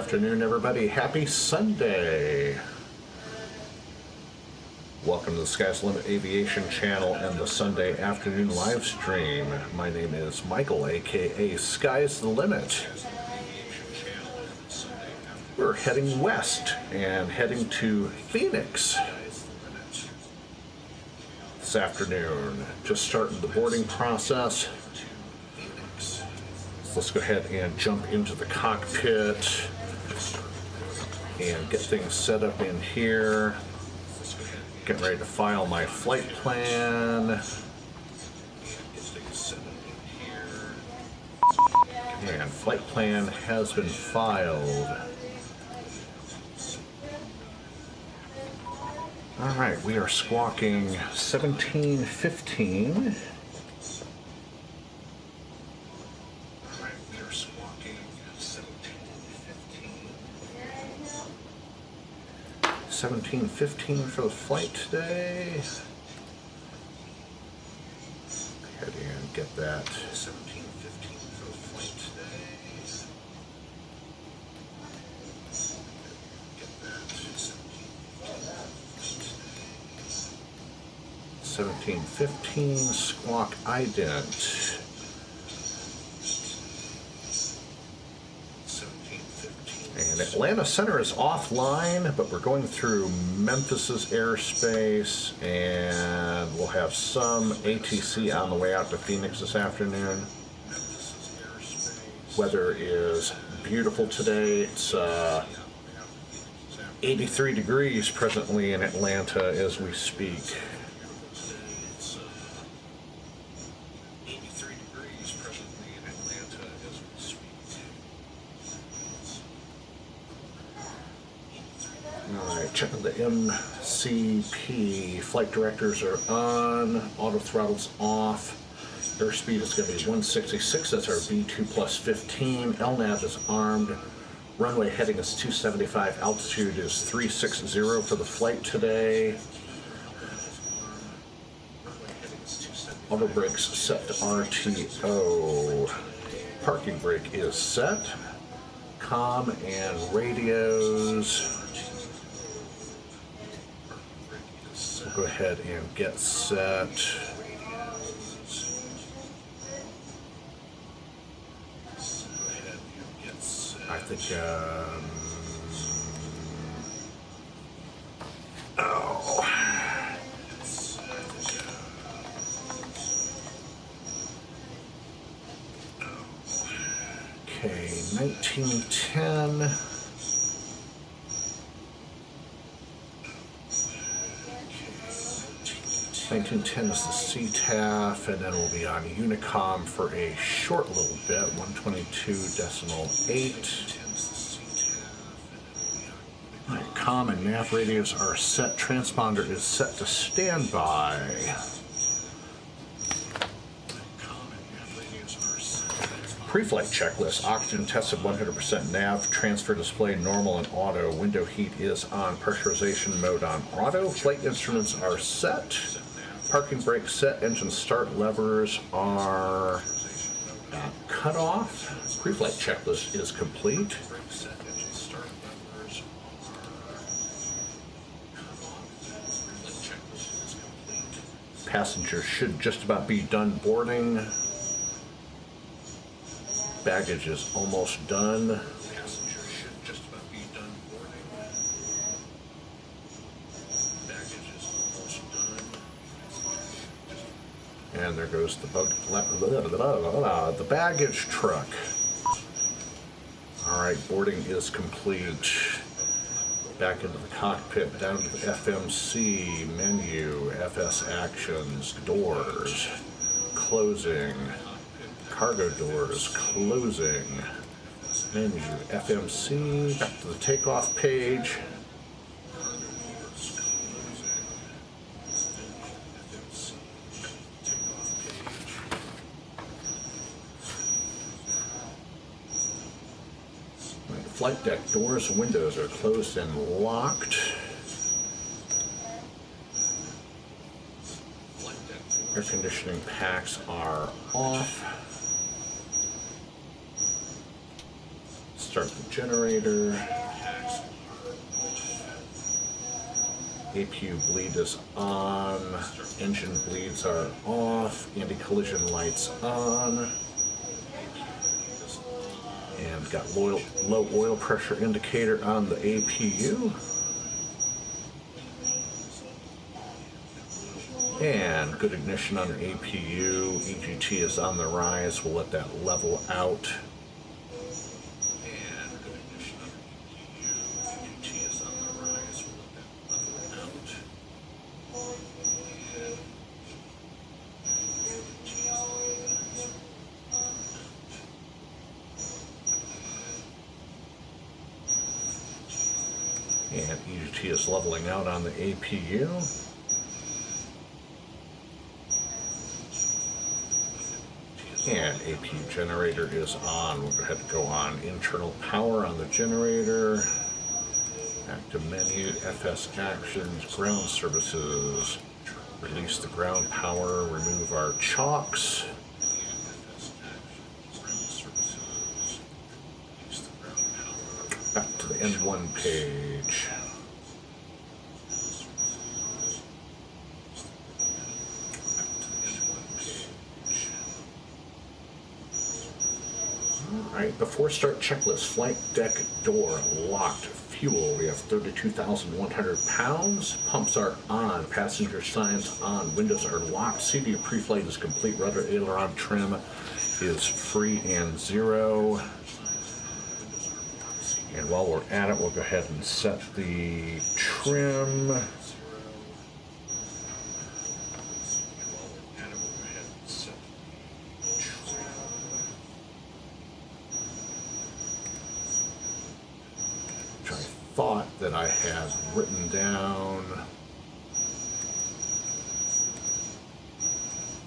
afternoon, everybody. Happy Sunday. Welcome to the Sky's the Limit Aviation channel and the Sunday afternoon live stream. My name is Michael, aka Sky's the Limit. We're heading west and heading to Phoenix this afternoon. Just starting the boarding process. Let's go ahead and jump into the cockpit and get things set up in here. Getting ready to file my flight plan. And flight plan has been filed. All right, we are squawking 1715. 1715 for the flight today. Go ahead and get that. 1715 for the flight today. Get that. 1715 squawk ident. And Atlanta Center is offline, but we're going through Memphis's airspace, and we'll have some ATC on the way out to Phoenix this afternoon. Weather is beautiful today. It's 83 degrees presently in Atlanta as we speak. Checking the MCP. Flight directors are on. Auto throttle's off. Airspeed is going to be 166. That's our V2 plus 15. LNAV is armed. Runway heading is 275. Altitude is 360 for the flight today. Auto brakes set to RTO. Parking brake is set. Comm and radios. Go ahead and get set. I think, Okay, 1910. 1910 is the CTAF, and then we'll be on Unicom for a short little bit, 122.8. Right, comm and nav radios are set. Transponder is set to standby. Pre-flight checklist. Oxygen tested 100%. Nav transfer display normal and auto. Window heat is on. Pressurization mode on auto. Flight instruments are set. Parking brake set. Engine start levers are cut off. Pre-flight checklist is complete. Passengers should just about be done boarding. Baggage is almost done. And there goes the baggage truck. All right, boarding is complete. Back into the cockpit, down to the FMC menu, FS actions, doors, closing, cargo doors, closing, menu, FMC, back to the takeoff page. Flight deck doors and windows are closed and locked. Air conditioning packs are off. Start the generator. APU bleed is on. Engine bleeds are off. Anti-collision lights on. And got low oil pressure indicator on the APU. And good ignition on the APU. EGT is on the rise. We'll let that level out. And EGT is leveling out on the APU. And APU generator is on. We'll go ahead and go on internal power on the generator. Active menu, FS actions, ground services. Release the ground power, remove our chocks. Back to the N1 page. Alright, before start checklist, flight deck door locked, fuel, we have 32,100 pounds, pumps are on, passenger signs on, windows are locked, CDU pre-flight is complete, rudder aileron trim is free and 0. And while we're at it, we'll go ahead and set the trim. Which I thought that I had written down.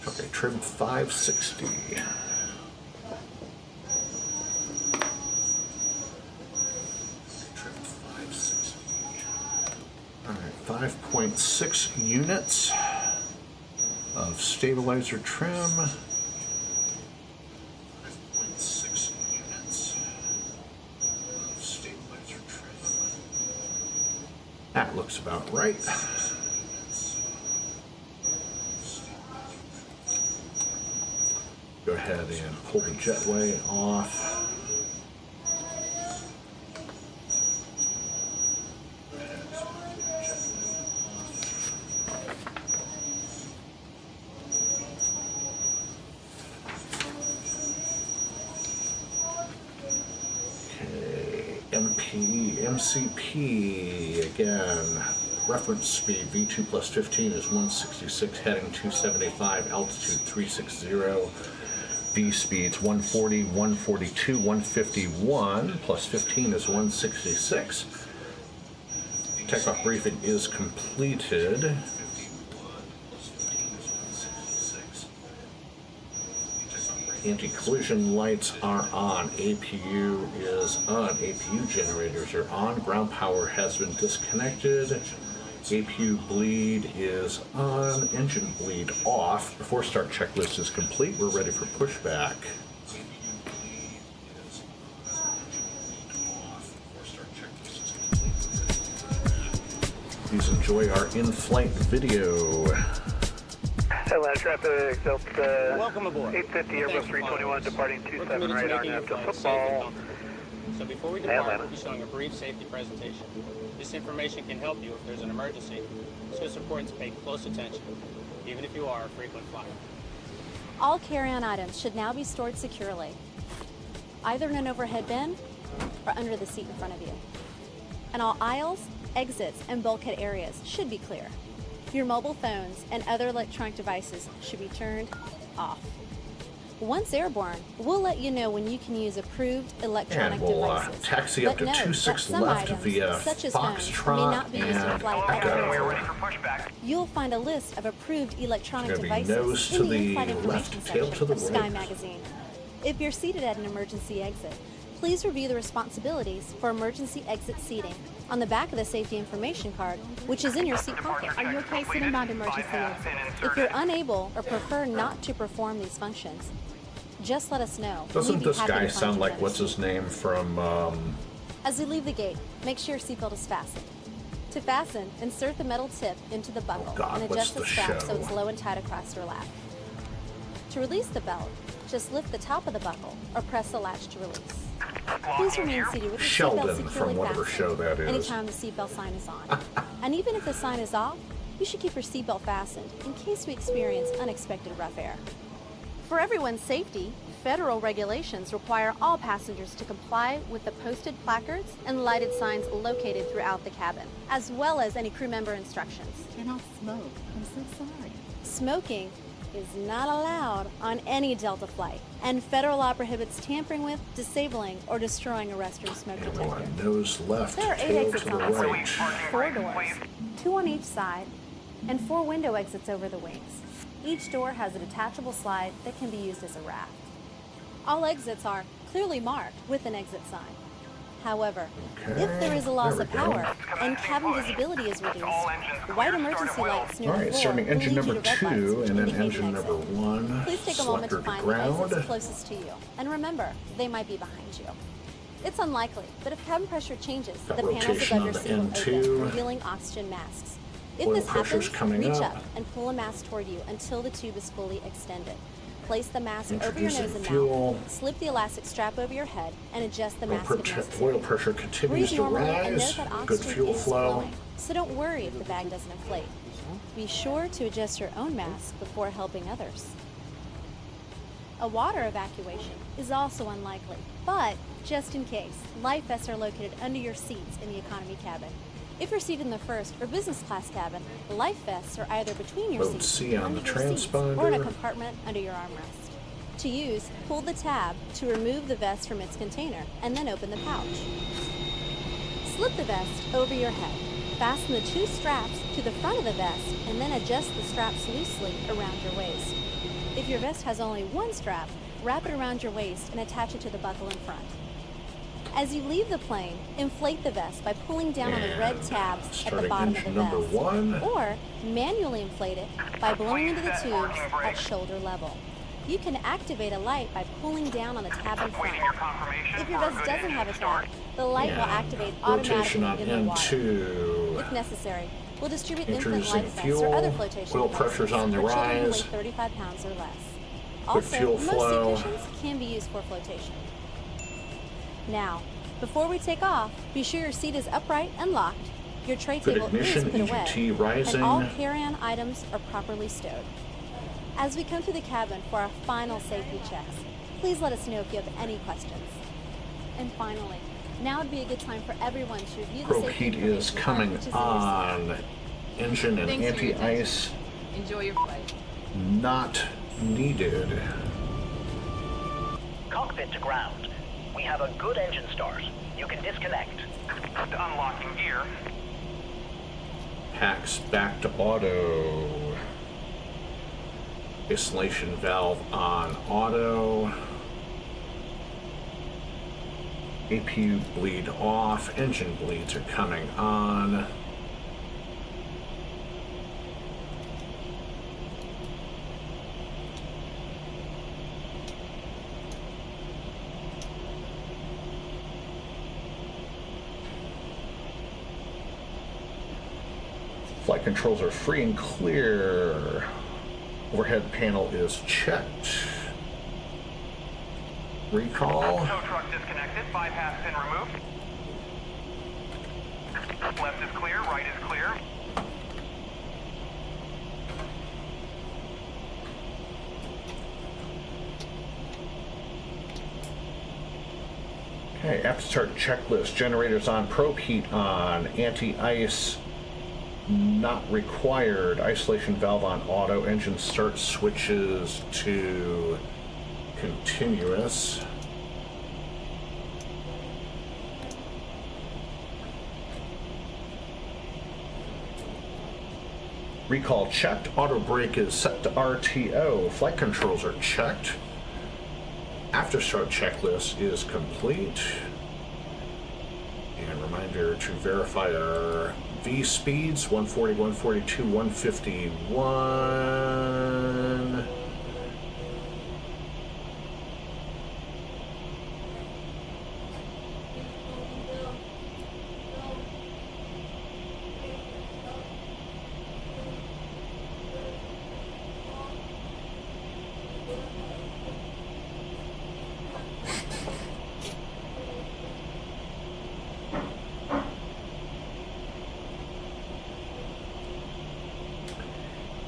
Okay, trim 560. All right, 5.6 units of stabilizer trim. 5.6 units of stabilizer trim. That looks about right. Go ahead and pull the jetway off. MCP, again, reference speed V2 plus 15 is 166, heading 275, altitude 360, V speeds 140, 142, 151, plus 15 is 166. Takeoff briefing is completed. Anti-collision lights are on. APU is on. APU generators are on. Ground power has been disconnected. APU bleed is on. Engine bleed off. Before start checklist is complete, we're ready for pushback. Please enjoy our in-flight video. Atlanta traffic, Delta. Welcome aboard. 850 Airbus 321 departing 27 right on after football. So before we depart, we'll be showing a brief safety presentation. This information can help you if there's an emergency, so it's important to pay close attention, even if you are a frequent flyer. All carry-on items should now be stored securely, either in an overhead bin or under the seat in front of you. And all aisles, exits, and bulkhead areas should be clear. Your mobile phones and other electronic devices should be turned off. Once airborne, we'll let you know when you can use approved electronic devices. Taxi up to 26 left via Foxtrot and Echo. You'll find a list of approved electronic devices nose to in the in-flight the information left, tail section to the of Sky right. Magazine. If you're seated at an emergency exit, please review the responsibilities for emergency exit seating on the back of the safety information card, which is in your seat pocket. Are you okay sitting on emergency exit? If you're unable or prefer not to perform these functions, Just let us know. Doesn't We'd be this happy to guy find sound you like, better what's his seat. name from, As you leave the gate, make sure your seatbelt is fastened. To fasten, insert the metal tip into the buckle God, and what's adjust the the strap show? so it's low and tight across your lap. To release the belt, just lift the top of the buckle or press the latch to release. Please remain seated with your Sheldon seatbelt from securely whatever fastened show that is. anytime the seatbelt sign is on. And even if the sign is off, you should keep your seatbelt fastened in case we experience unexpected rough air. For everyone's safety, federal regulations require all passengers to comply with the posted placards and lighted signs located throughout the cabin, as well as any crew member instructions. Cannot smoke. I'm so sorry. Smoking is not allowed on any Delta flight, and federal law prohibits tampering with, disabling, or destroying a restroom smoke detector. everyone, nose left, There are 8 tail exits to the on this right. flight, 4 doors, 2 on each side, and 4 window exits over the wings. Each door has a detachable slide that can be used as a raft. All exits are clearly marked with an exit sign. However, Okay, if there is a loss there of we go. power and cabin visibility is reduced, white emergency lights near All the right, floor starting will engine lead you number to red 2 lights and then indicating engine exit. number 1. Please take a moment to Selector find the exits ground. closest to you. And remember, they might be behind you. It's unlikely, but if cabin pressure changes, Got the panels rotation above on your the seat will N2. open, revealing oxygen masks. If Oil this pressure's happens, coming reach up. up and pull a mask toward you until the tube is fully extended. Place the mask over your Introducing nose and fuel. mouth, slip the elastic strap over your head, and adjust the Oil, mask if necessary. oil pressure continues Breathe to normally and rise. note that Good oxygen fuel is flow. flowing, so don't worry if the bag doesn't inflate. Be sure to adjust your own mask before helping others. A water evacuation is also unlikely, but just in case, life vests are located under your seats in the economy cabin. If you're seated in the first or business class cabin, the life vests are either between your Mode seats, C on under the your seats, or in a transponder. compartment under your armrest. To use, pull the tab to remove the vest from its container, and then open the pouch. Slip the vest over your head. Fasten the 2 straps to the front of the vest, and then adjust the straps loosely around your waist. If your vest has only 1 strap, wrap it around your waist and attach it to the buckle in front. As you leave the plane, inflate the vest by pulling down on the red And tabs at the starting bottom of the engine number vest, 1. or manually inflate it by blowing into the tubes at shoulder level. You can activate a light by pulling down on the tab in front. If your vest doesn't have a tab, the light will activate Rotation automatically on in the water. N2. If necessary, we'll distribute infant Introducing life vests fuel. or other flotation Oil devices pressure's on the for children who weigh rise. 35 pounds or less. Also, fuel most flow. seat cushions can be used for flotation. Now, before we take off, be sure your seat is upright and locked, your tray Good table ignition, is put away, EGT rising. and all carry-on items are properly stowed. As we come to the cabin for our final safety checks, please let us know if you have any questions. And finally, now would be a good time for everyone to review the Probe safety heat is information card, coming which is in your seat. on. Engine and Thanks for your anti-ice Enjoy your flight. not needed. Cockpit to ground. We have a good engine start. You can disconnect. Unlocking gear. Packs back to auto. Isolation valve on auto. APU bleed off. Engine bleeds are coming on. Flight controls are free and clear. Overhead panel is checked. Recall. Tow truck disconnected. Bypass pin removed. Left is clear. Right is clear. Okay, after start checklist. Generators on, probe heat on, anti-ice not required, isolation valve on auto, engine start switches to continuous. Recall checked, auto brake is set to RTO, flight controls are checked. After start checklist is complete. And reminder to verify our V speeds, 140, 142, 151.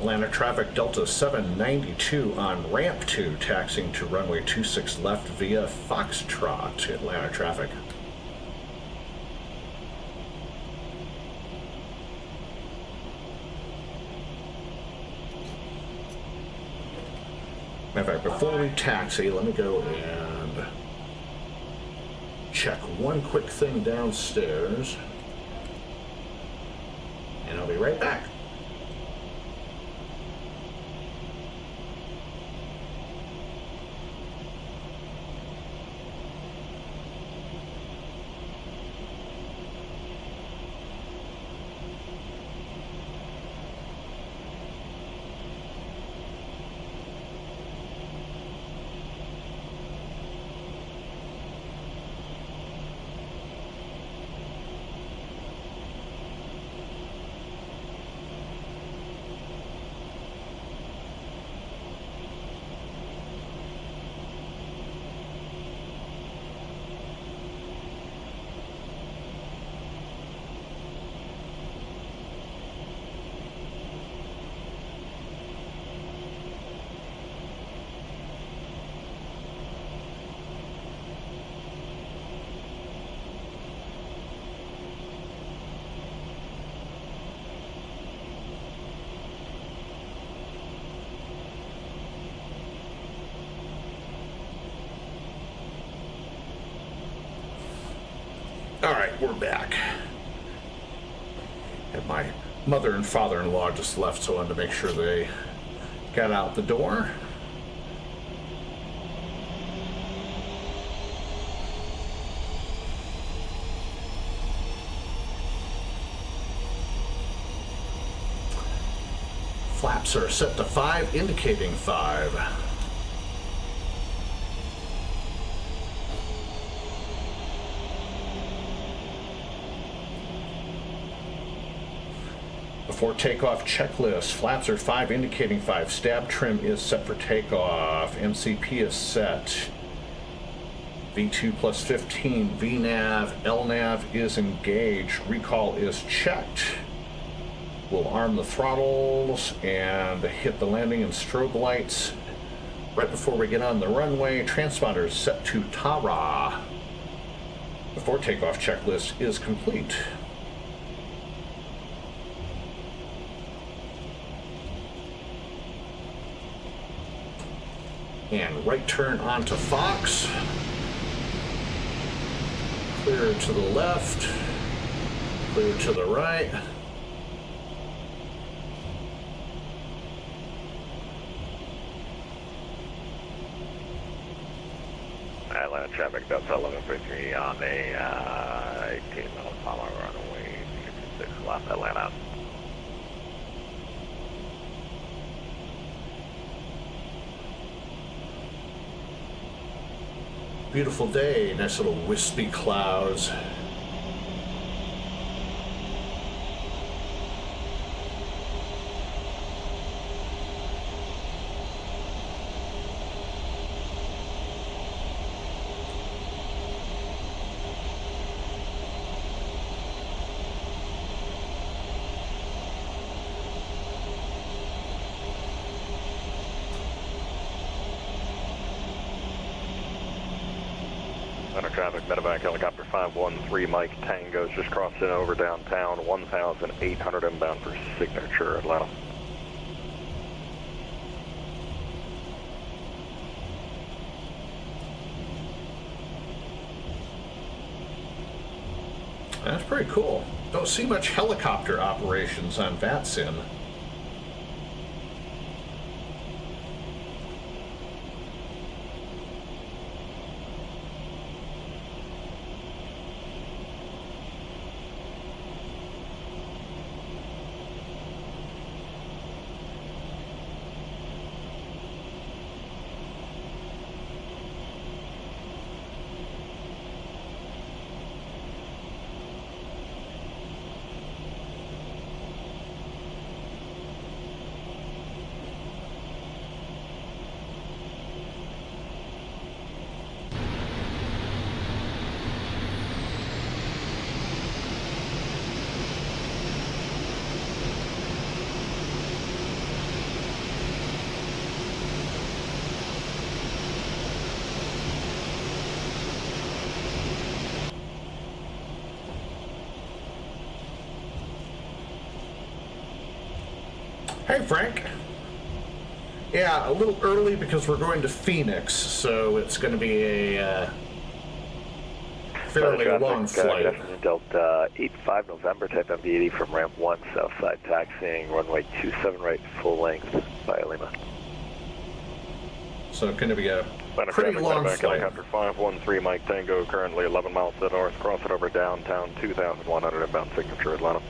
Atlanta traffic, Delta792 on ramp 2, taxiing to runway 26 left via Foxtrot. Atlanta traffic. Matter of fact, before we taxi, let me go and check one quick thing downstairs, and I'll be right back. Alright, we're back. And my mother and father-in-law just left, so I wanted to make sure they got out the door. Flaps are set to 5, indicating 5. Before takeoff checklist, flaps are 5, indicating 5. Stab trim is set for takeoff. MCP is set. V2 plus 15. VNAV, LNAV is engaged. Recall is checked. We'll arm the throttles and hit the landing and strobe lights. Right before we get on the runway, transponder is set to TARA. Before takeoff checklist is complete. And right turn onto Fox. Clear to the left. Clear to the right. Atlanta traffic, Delta793 on a 18 mile per hour runway 66 left Atlanta. Beautiful day, nice little wispy clouds. Center traffic, medevac helicopter 513 Mike Tango's just crossing over downtown, 1,800 inbound for signature Atlanta. That's pretty cool. Don't see much helicopter operations on VATSIM. Hey, Frank. Yeah, a little early because we're going to Phoenix, so it's going to be a fairly long flight. Delta 85 November, type MD-80 from ramp 1, south side taxiing, runway 27 right, full length, via Lima. So it's going to be a pretty long flight. Helicopter 513 Mike Tango, currently 11 miles to the north, crossing over downtown, 2,100 inbound signature Atlanta.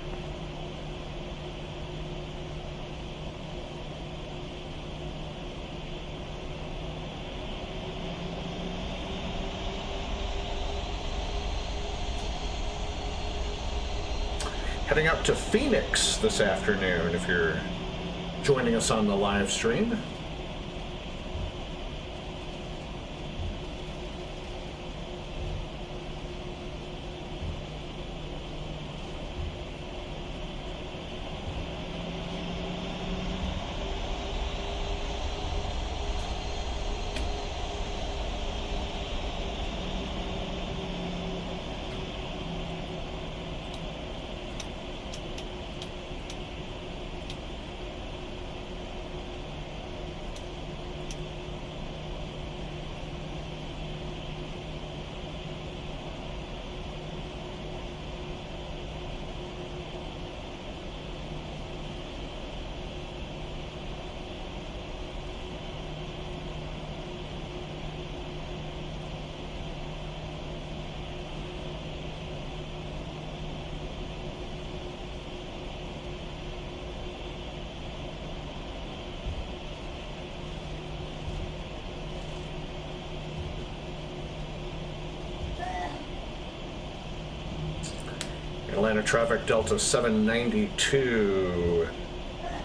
Heading up to Phoenix this afternoon if you're joining us on the live stream. Atlanta traffic Delta 792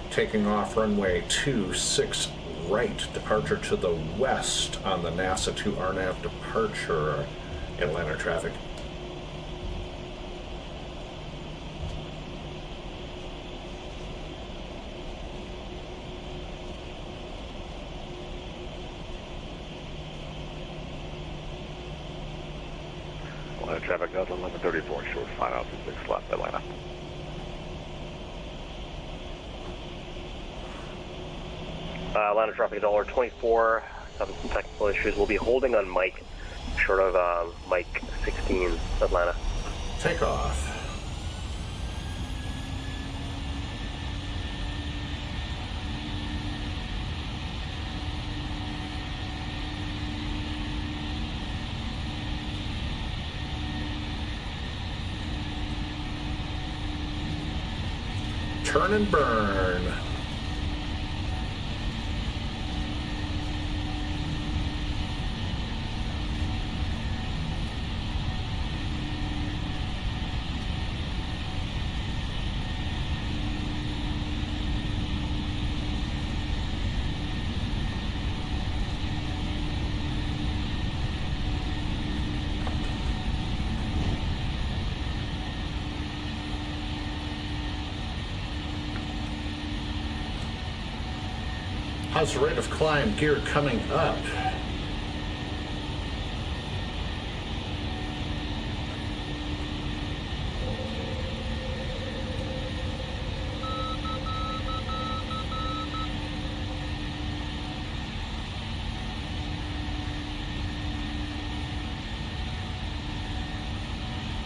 taking off runway 26 right, departure to the west on the NASA to RNAV departure. Atlanta traffic. Traffic Delta 1134, short 5 out to 6 left, Atlanta. Atlanta traffic $1.24, having some technical issues. We'll be holding on Mike, short of Mike 16, Atlanta. Takeoff. Turn and burn. How's the rate of climb gear coming up?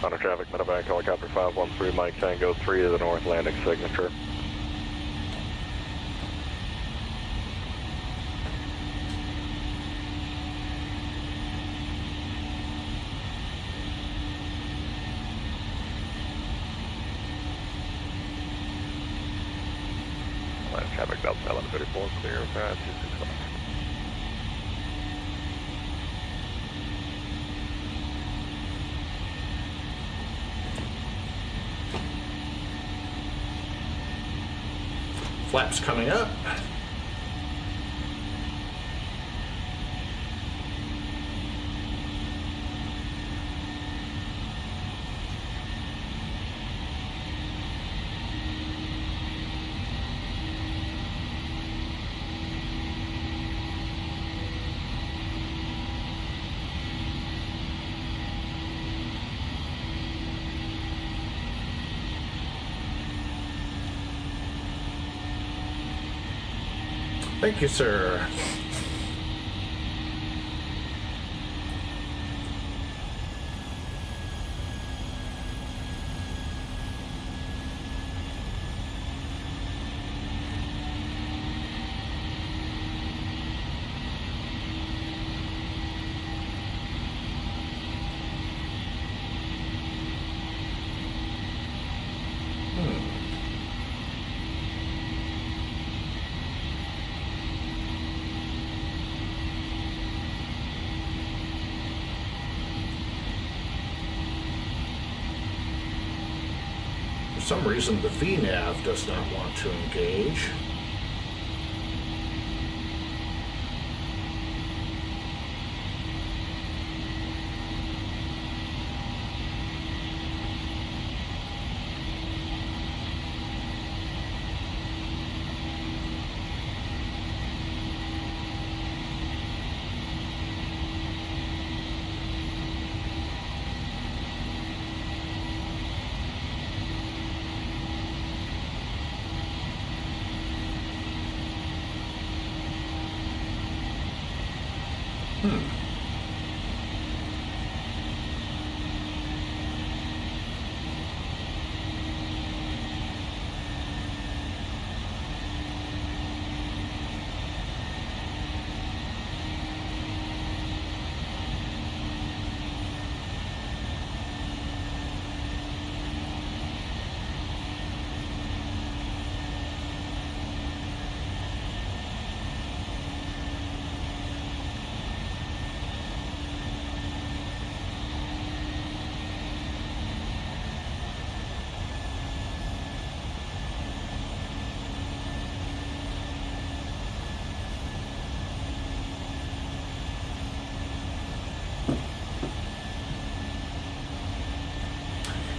Honor traffic, medevac, helicopter 513, Mike Tango 3 to the north, landing signature. Traffic Delta 1134, clear, 526 left. Flaps coming up. Thank you, sir. For some reason, the VNav does not want to engage.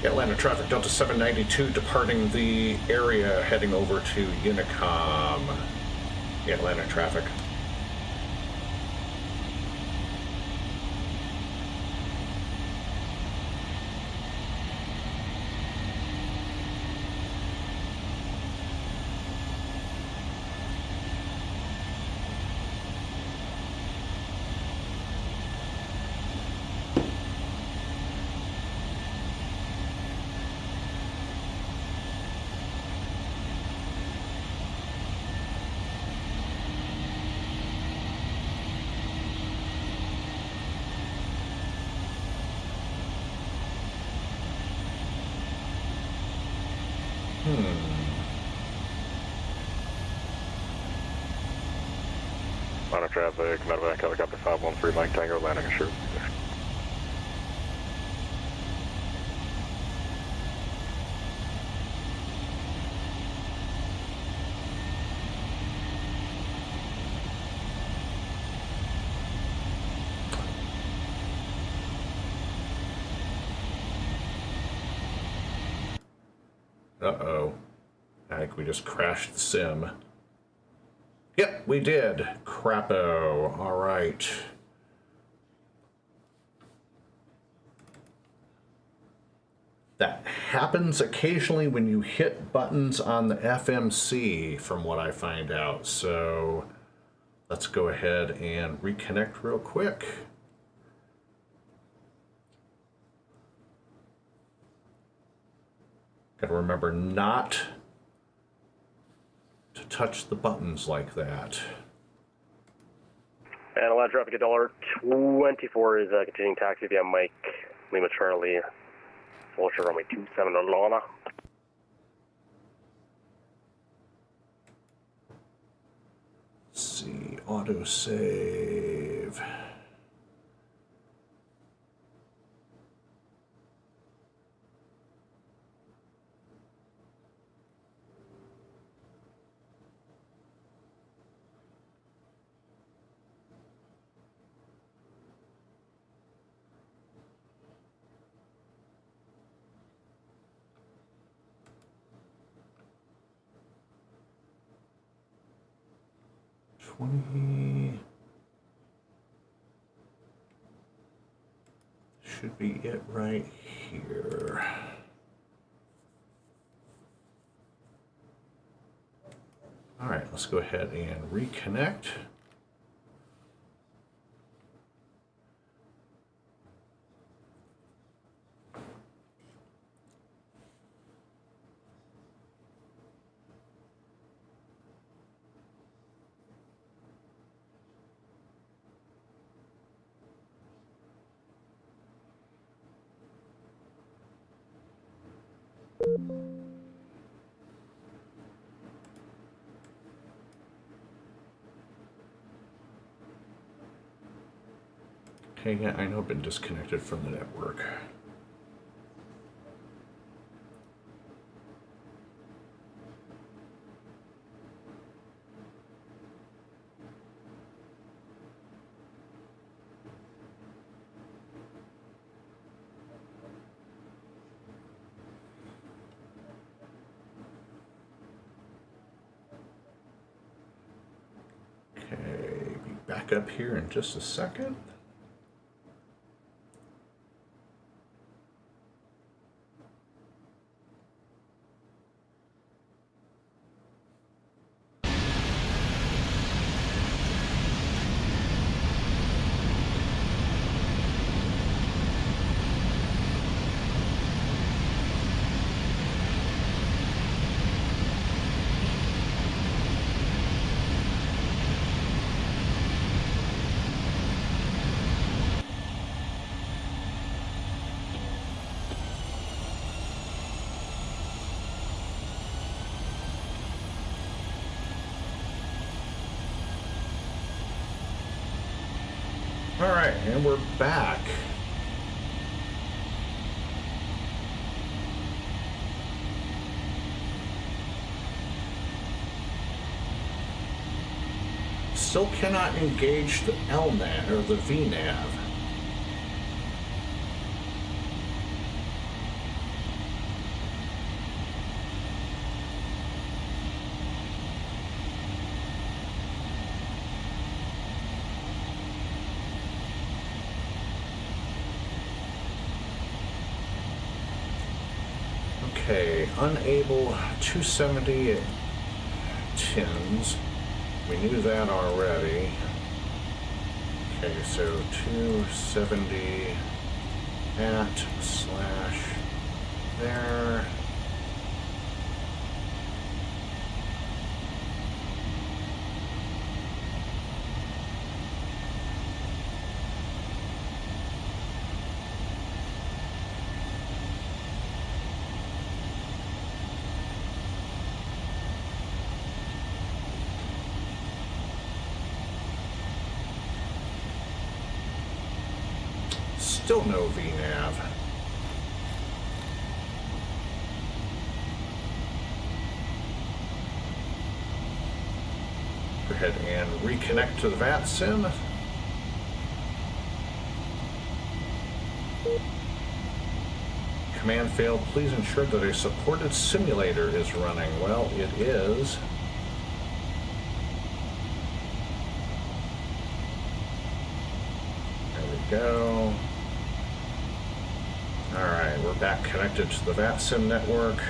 Atlanta traffic, Delta 792 departing the area, heading over to Unicom. Atlanta traffic. Atlanta traffic, medevac helicopter 513 Mike Tango landing assured. Uh-oh. I think we just crashed the sim. Yep, we did. Crapo. All right. That happens occasionally when you hit buttons on the FMC, from what I find out. So let's go ahead and reconnect real quick. Gotta remember not to touch the buttons like that. And Atlanta traffic at $24 is continuing taxi via Mike Lima Charlie, Vulture runway 27 Atlanta. Let's see, auto save. Should be it right here. All right, Let's go ahead and reconnect. Okay, yeah, I know I've been disconnected from the network. Okay, be back up here in just a second. All right, and we're back. Still cannot engage the LNAV or the VNAV. Okay, unable 270 tins. We knew that already. Okay, so 270 at slash there. Still no VNAV. Go ahead and reconnect to the VATSIM. Command failed. Please ensure that a supported simulator is running. Well, it is. There we go. Alright, we're back connected to the VATSIM network.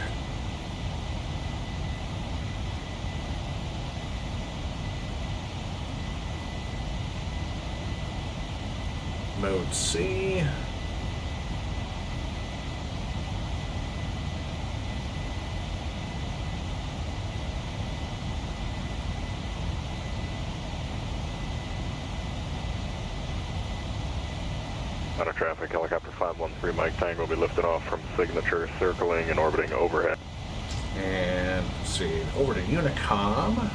Mode C. Out of traffic, helicopter 513 Mike Tango will be lifted off from signature, circling and orbiting overhead. And let's see, over to Unicom.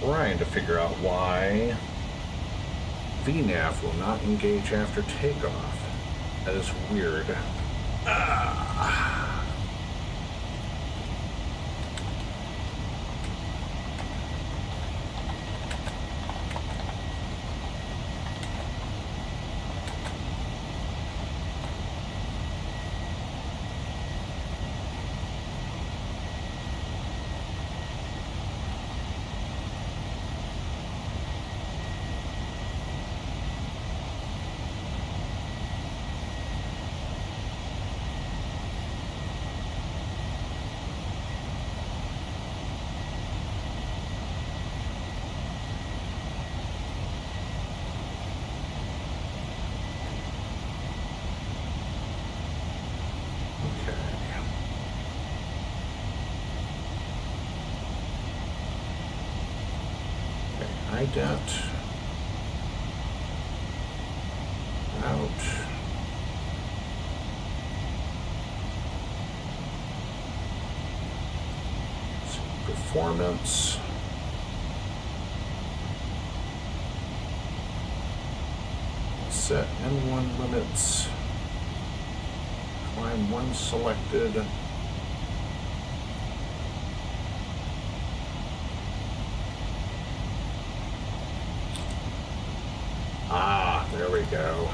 Trying to figure out why VNAV will not engage after takeoff. That is weird. ident. Out. Performance. Set N1 limits. Climb 1 selected. Ah, there we go.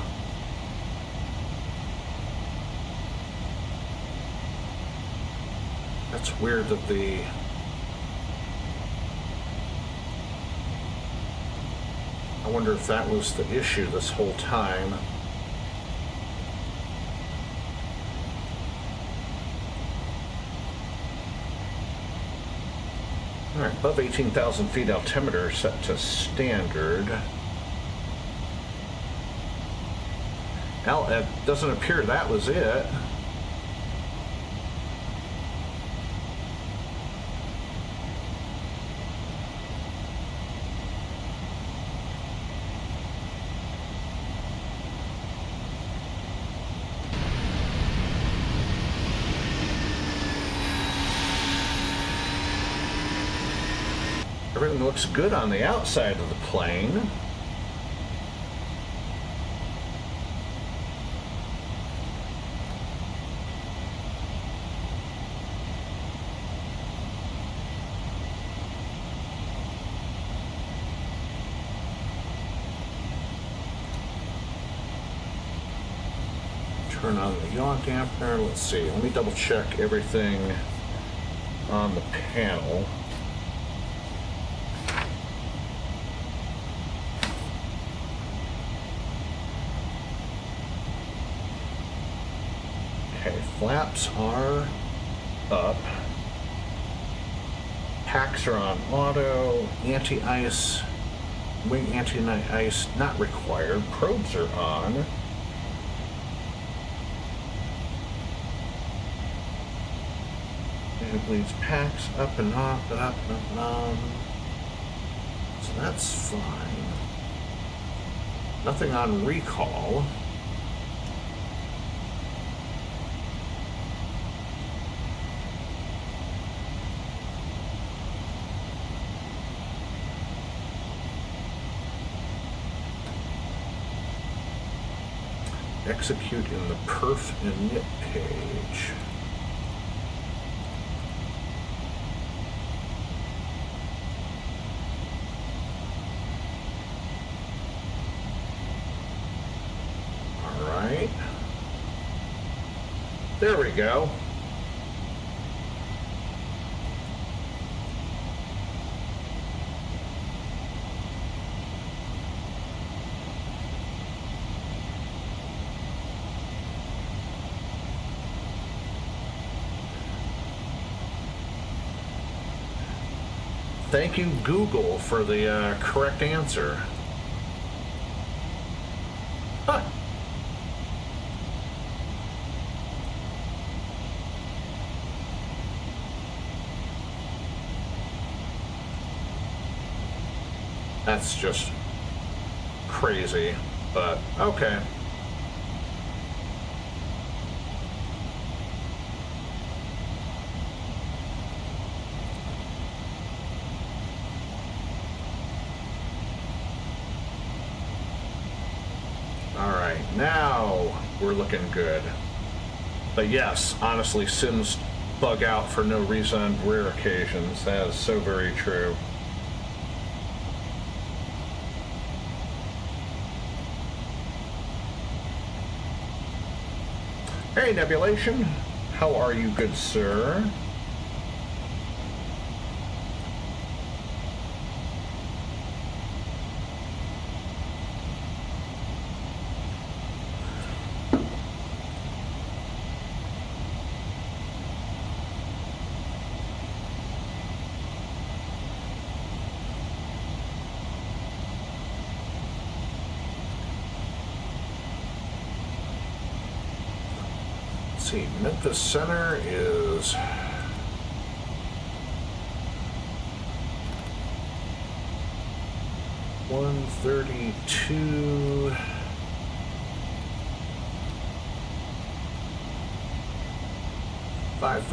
That's weird that the I wonder if that was the issue this whole time. All right, above 18,000 feet altimeter set to standard. It doesn't appear that was it. Everything looks good on the outside of the plane. Turn on the yaw dampener. Let's see. Let me double check everything on the panel. Okay, flaps are up. Packs are on auto. Anti-ice, wing anti-ice not required. Probes are on. It bleeds packs up and up and up and up. So that's fine. Nothing on recall. Execute in the perf init page. All right. There we go. Thank you, Google, for the correct answer. Huh. That's just crazy, but okay. Now we're looking good. But yes, honestly, sims bug out for no reason on rare occasions. That is so very true. Hey, Nebulation. How are you, good sir? Memphis Center is 132. Five.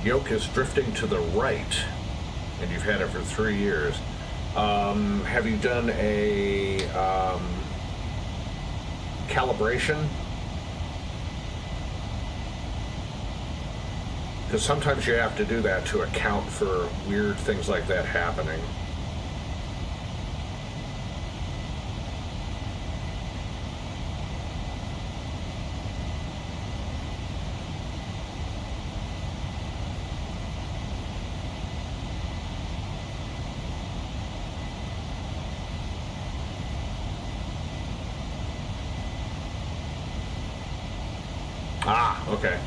Yoke is drifting to the right, and you've had it for 3 years. Have you done a calibration? Because sometimes you have to do that to account for weird things like that happening. Ah, okay.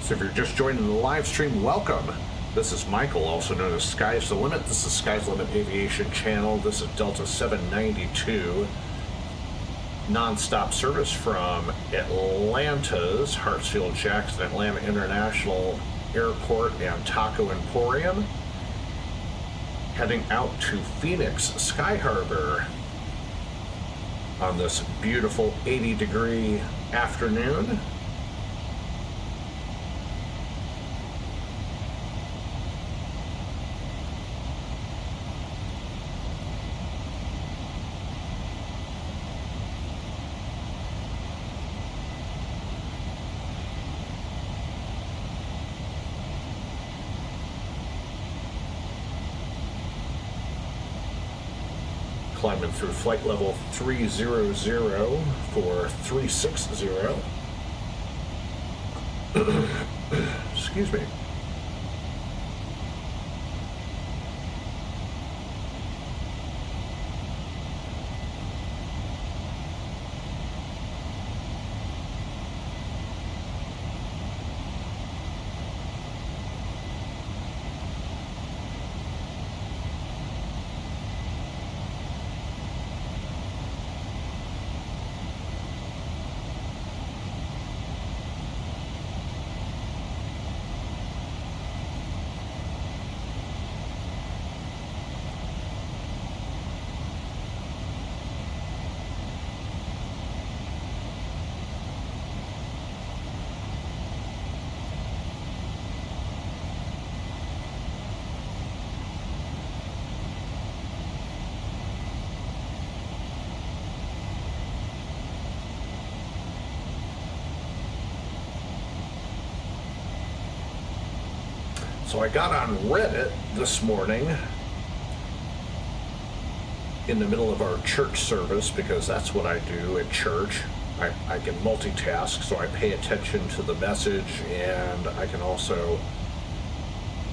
So if you're just joining the live stream, welcome. This is Michael, also known as Sky's the Limit. This is Sky's the Limit Aviation channel. This is DAL792. Non-stop service from Atlanta's Hartsfield-Jackson Atlanta International Airport and Taco Emporium. Heading out to Phoenix Sky Harbor on this beautiful 80-degree afternoon. Climbing through flight level 300 for 360. Excuse me. So I got on Reddit this morning in the middle of our church service, because that's what I do at church. I can multitask, so I pay attention to the message, and I can also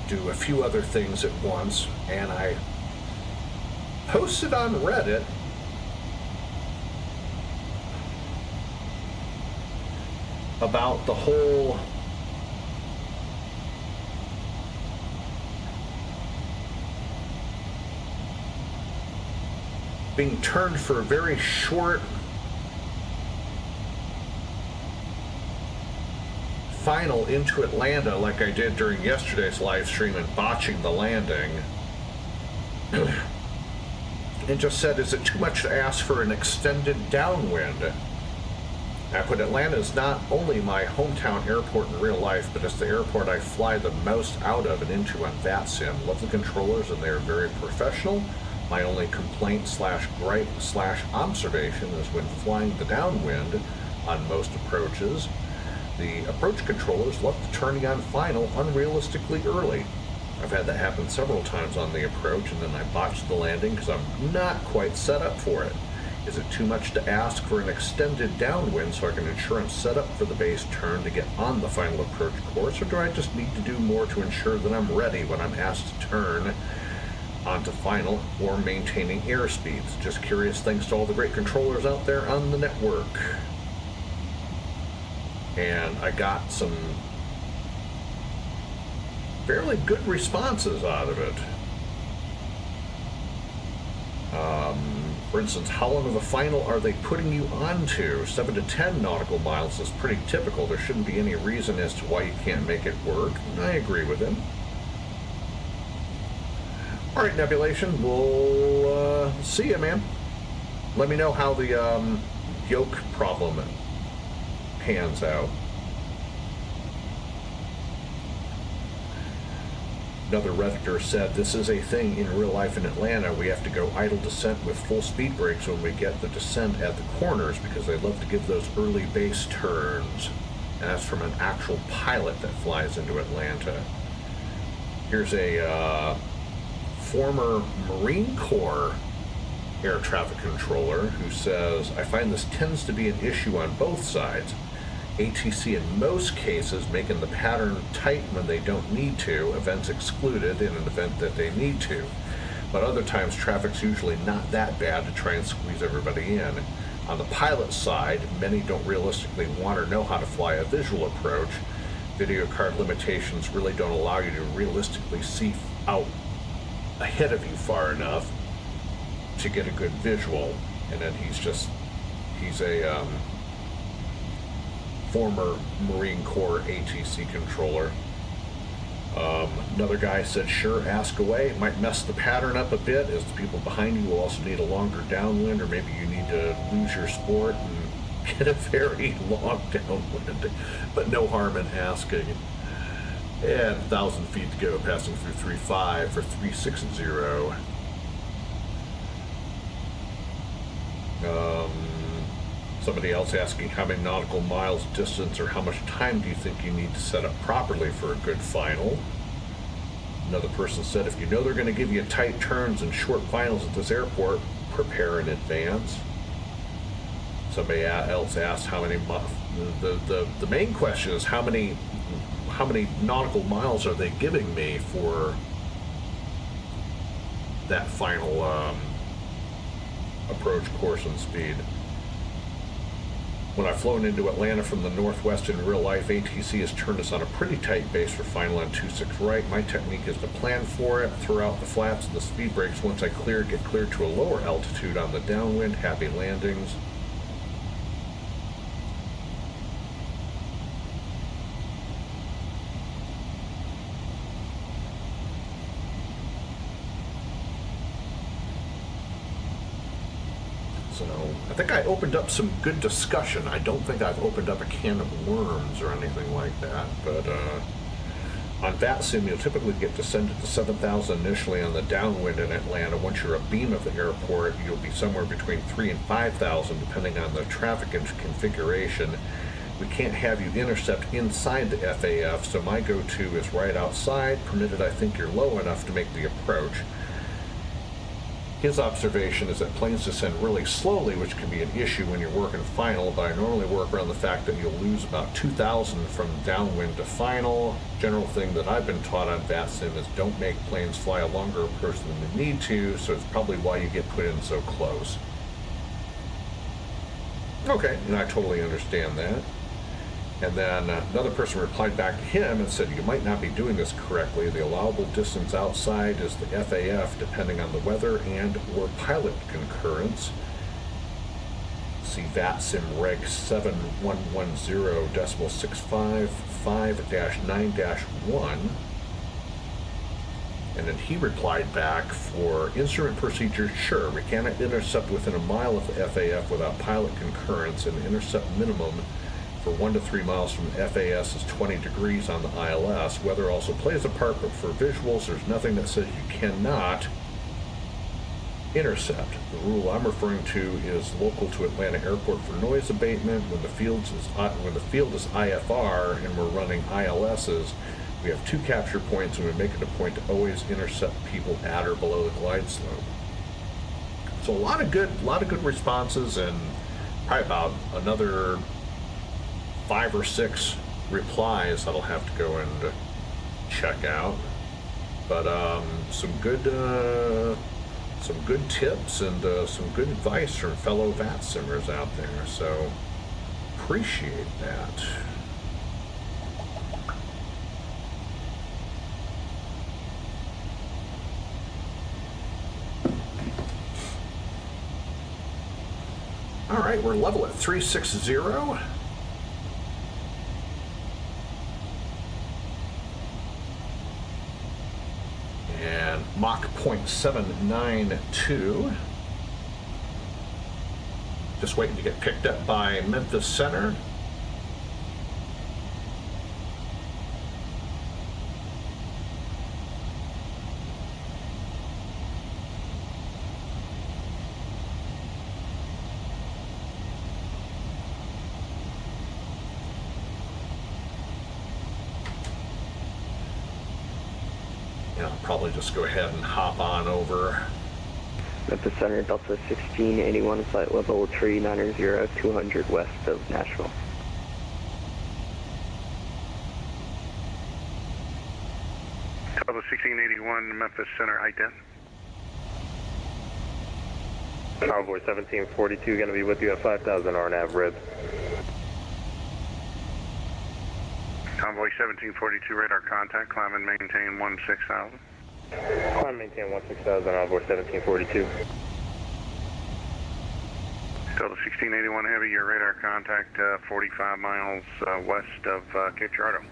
do a few other things at once. And I posted on Reddit about the whole being turned for a very short final into Atlanta, like I did during yesterday's live stream, and botching the landing. And just said, is it too much to ask for an extended downwind? I put, Atlanta is not only my hometown airport in real life, but it's the airport I fly the most out of and into on VATSIM. Love the controllers, and they are very professional. My only complaint / gripe / observation is when flying the downwind on most approaches, the approach controllers love to turn you on final unrealistically early. I've had that happen several times on the approach, and then I botched the landing because I'm not quite set up for it. Is it too much to ask for an extended downwind so I can ensure I'm set up for the base turn to get on the final approach course, or do I just need to do more to ensure that I'm ready when I'm asked to turn onto final or maintaining airspeeds. Just curious, thanks to all the great controllers out there on the network. And I got some fairly good responses out of it. For instance, how long of a final are they putting you onto? 7 to 10 nautical miles is pretty typical. There shouldn't be any reason as to why you can't make it work. And I agree with him. All right, Nebulation, we'll see you, man. Let me know how the yoke problem pans out. Another Redditor said, this is a thing in real life in Atlanta. We have to go idle descent with full speed brakes when we get the descent at the corners because they love to give those early base turns. And that's from an actual pilot that flies into Atlanta. Here's a former Marine Corps air traffic controller who says, I find this tends to be an issue on both sides. ATC in most cases making the pattern tight when they don't need to, events excluded in an event that they need to. But other times traffic's usually not that bad to try and squeeze everybody in. On the pilot side, many don't realistically want or know how to fly a visual approach. Video card limitations really don't allow you to realistically see out ahead of you far enough to get a good visual. And then he's a former Marine Corps ATC controller. Another guy said, sure, ask away. It might mess the pattern up a bit as the people behind you will also need a longer downwind, or maybe you need to lose your sport and get a very long downwind, but no harm in asking. And 1,000 feet to go, passing through 3.5 for 360. Somebody else asking how many nautical miles distance or how much time do you think you need to set up properly for a good final? Another person said, if you know they're going to give you tight turns and short finals at this airport, prepare in advance. Somebody else asked how many the main question is how many nautical miles are they giving me for that final approach, course, and speed. When I've flown into Atlanta from the northwest in real life, ATC has turned us on a pretty tight base for final on 26 right. My technique is to plan for it, throw out the flaps and the speed brakes once I get cleared to a lower altitude on the downwind. Happy landings. So I think I opened up some good discussion. I don't think I've opened up a can of worms or anything like that, but on VATSIM you'll typically get descended to 7,000 initially on the downwind in Atlanta. Once you're a beam of the airport, you'll be somewhere between 3,000 and 5,000 depending on the traffic and configuration. We can't have you intercept inside the FAF, so my go-to is right outside, permitted I think you're low enough to make the approach. His observation is that planes descend really slowly, which can be an issue when you're working final, but I normally work around the fact that you'll lose about 2,000 from downwind to final. General thing that I've been taught on VATSIM is don't make planes fly a longer approach than they need to, so it's probably why you get put in so close. Okay, and I totally understand that. And then another person replied back to him and said, you might not be doing this correctly. The allowable distance outside is the FAF, depending on the weather and or pilot concurrence. See VATSIM Reg 7110.655-9-1. And then he replied back, for instrument procedures, sure, we cannot intercept within a mile of the FAF without pilot concurrence, and intercept minimum for 1 to 3 miles from the FAS is 20 degrees on the ILS. Weather also plays a part, but for visuals, there's nothing that says you cannot intercept. The rule I'm referring to is local to Atlanta Airport for noise abatement. When the field is IFR and we're running ILSs, we have 2 capture points, and we make it a point to always intercept people at or below the glide slope. So a lot of good responses, and probably about another 5 or 6 replies that I'll have to go and check out. But some good tips and some good advice from fellow VATSimmers out there. So appreciate that. All right, we're level at 360. And Mach 0.792. Just waiting to get picked up by Memphis Center. I'll probably just go ahead and hop on over. Memphis Center, Delta 1681, flight level 390, 200 west of Nashville. Delta 1681, Memphis Center, ident. Convoy 1742, going to be with you at 5,000 RNAV rib. Convoy 1742, radar contact, climb and maintain 16,000. Climb and maintain 16,000, Envoy 1742. Delta 1681 Heavy, your radar contact 45 miles west of Cape Girardeau.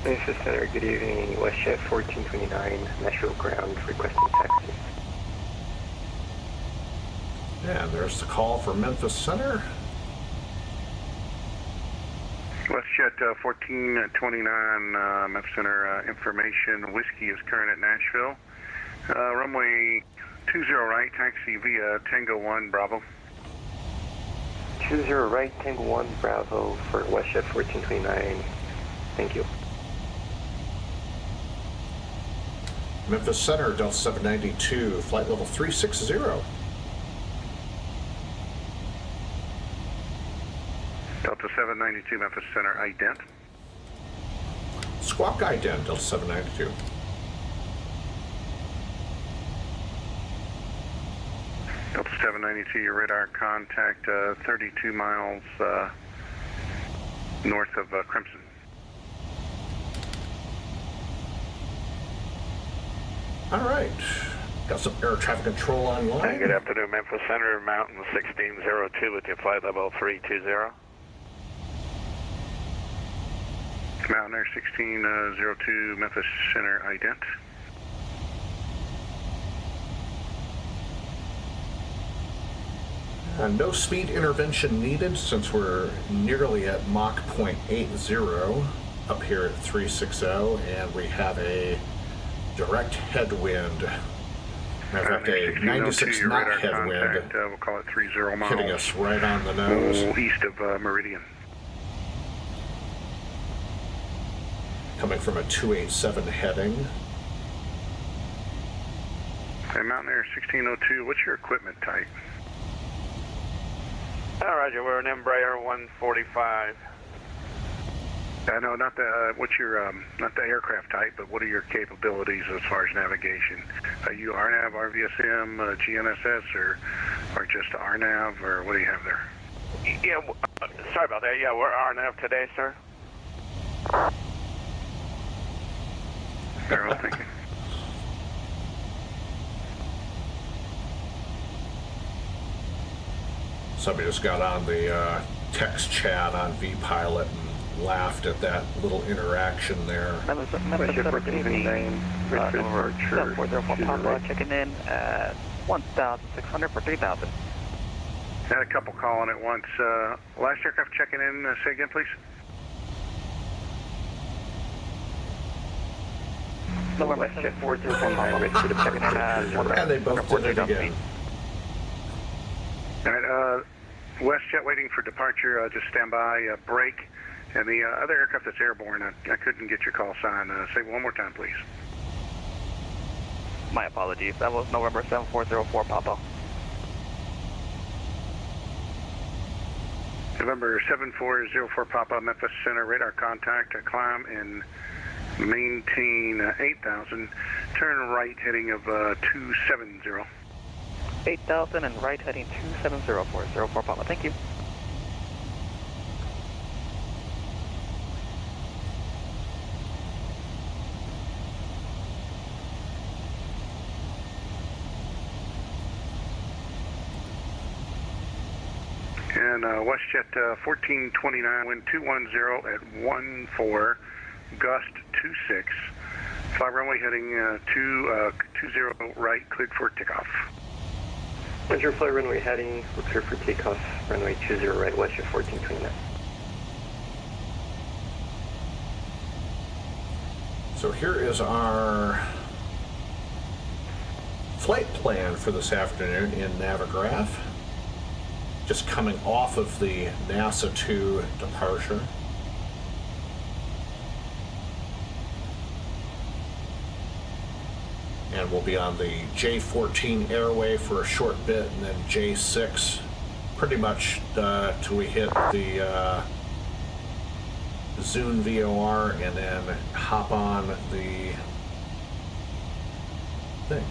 Memphis Center, good evening. WestJet 1429, Nashville ground, requesting taxi. And there's the call for Memphis Center. WestJet 1429, Memphis Center, information. Whiskey is current at Nashville. Runway 20 right, taxi via Tango 1, Bravo. 20 right, Tango 1, Bravo for WestJet 1429. Thank you. Memphis Center, Delta 792, flight level 360. Delta 792, Memphis Center, ident. Squawk ident, Delta 792. Delta 792, your radar contact 32 miles north of Crimson. All right. Got some air traffic control online. Good afternoon, Memphis Center, Mountain 1602 with your flight level 320. Mountain Air 1602, Memphis Center, ident. No speed intervention needed since we're nearly at Mach 0.80 up here at 360, and we have a direct headwind. Matter of fact, a 96 knot headwind we'll call it 30 miles. hitting us right on the nose. East of Meridian. Coming from a 287 heading. Okay, Mountain Air 1602, what's your equipment type? Roger, we're an Embraer 145. No, not the what's your not the aircraft type, but what are your capabilities as far as navigation? Are you RNAV, RVSM, GNSS, or just RNAV, or what do you have there? Yeah, sorry about that. Yeah, we're RNAV today, sir. Very well, thank you. Somebody just got on the text chat on vPilot and laughed at that little interaction there. Checking in at 1,600 for 3,000. Had a couple calling at once. Last aircraft checking in, say again, please. WestJet 1429, ready to check in at And they both did it again. All right, WestJet waiting for departure. Just stand by. Brake And the other aircraft that's airborne, I couldn't get your call sign. Say it one more time, please. My apologies. That was November 7404 Papa. November 7404 Papa, Memphis Center, radar contact, climb and maintain 8,000. Turn right heading of 270. 8,000 and right heading 270 for Papa. Thank you. And WestJet 1429, wind 210 at 14, gust 26. Fly runway heading 220 right, cleared for takeoff. Roger, fly runway heading, we're clear for takeoff, runway 20 right, WestJet 1429. So here is our flight plan for this afternoon in Navigraph. Just coming off of the NASA 2 departure. And we'll be on the J14 airway for a short bit, and then J6 pretty much till we hit the Zune VOR, and then hop on the thing.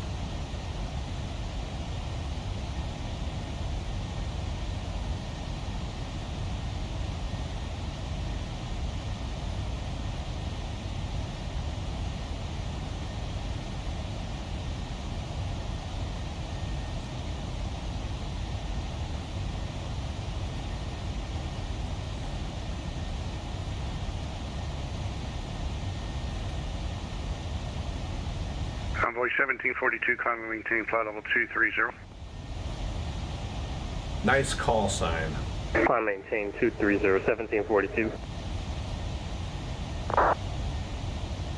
Convoy 1742, climb and maintain flight level 230. Nice call sign. Climb maintain 230, 1742.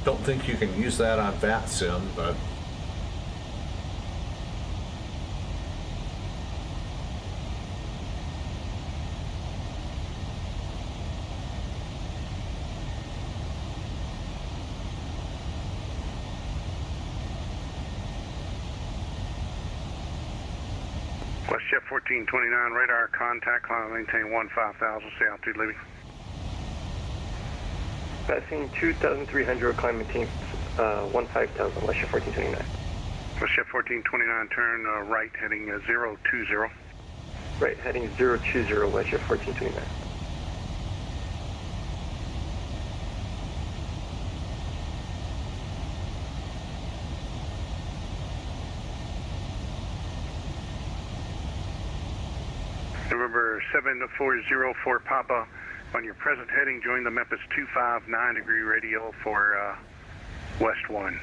Don't think you can use that on VATSIM, but WestJet 1429, radar contact, climb and maintain 15,000, stay altitude leaving. Passing 2,300, climb maintain 15,000, WestJet 1429. WestJet 1429, turn right heading 020. Right, heading 020, WestJet 1429. November 7404 Papa, on your present heading, join the Memphis 259 degree radial for West 1.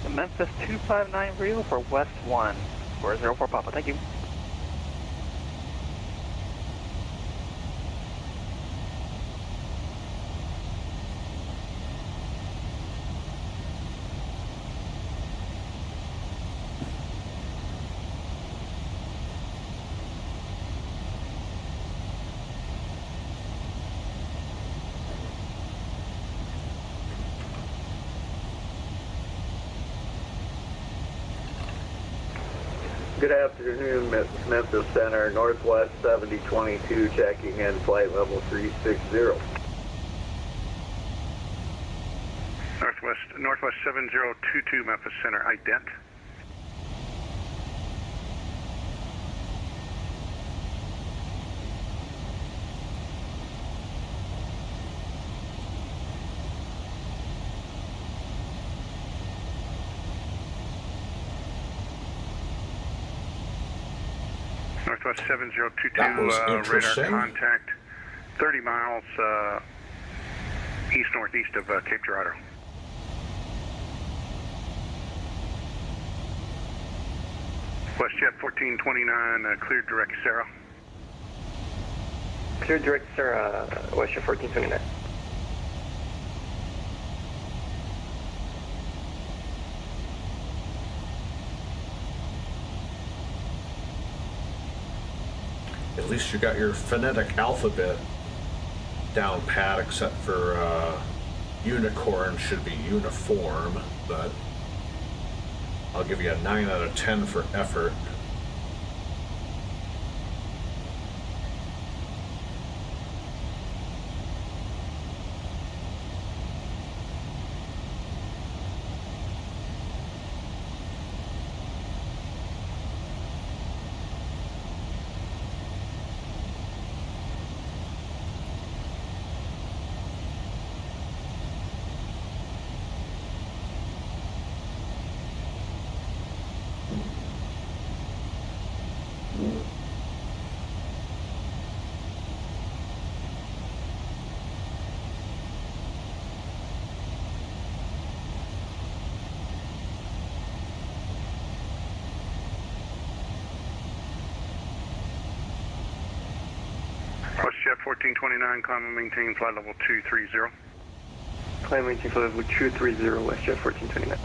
The Memphis 259 radio for West 1, 404 Papa. Thank you. Good afternoon, Memphis Center, Northwest 7022, checking in flight level 360. Northwest 7022, Memphis Center, ident. Northwest 7022, That was radar interesting. contact 30 miles east-northeast of Cape Girardeau. WestJet 1429, cleared direct Sarah. Clear direct, sir, WestJet 1429. at least you got your phonetic alphabet down pat, except for unicorn should be uniform, but I'll give you a 9 out of 10 for effort. WestJet 1429, climb and maintain flight level 230. Climb maintain flight level 230, WestJet 1429.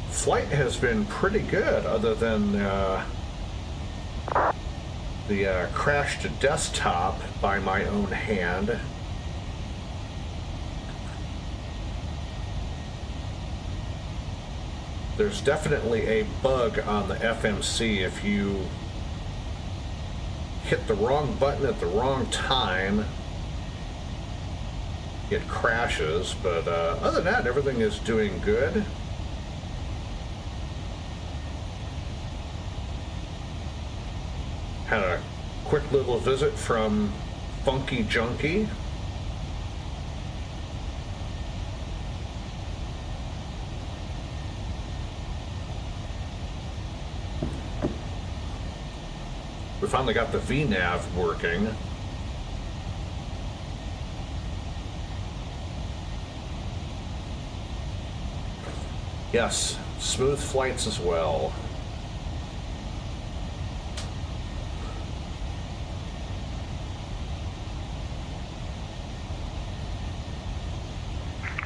Flight has been pretty good, other than the crash to desktop by my own hand. There's definitely a bug on the FMC. If you hit the wrong button at the wrong time, it crashes, but other than that, everything is doing good. Had a quick little visit from Funky Junkie. We finally got the VNav working. Yes, smooth flights as well.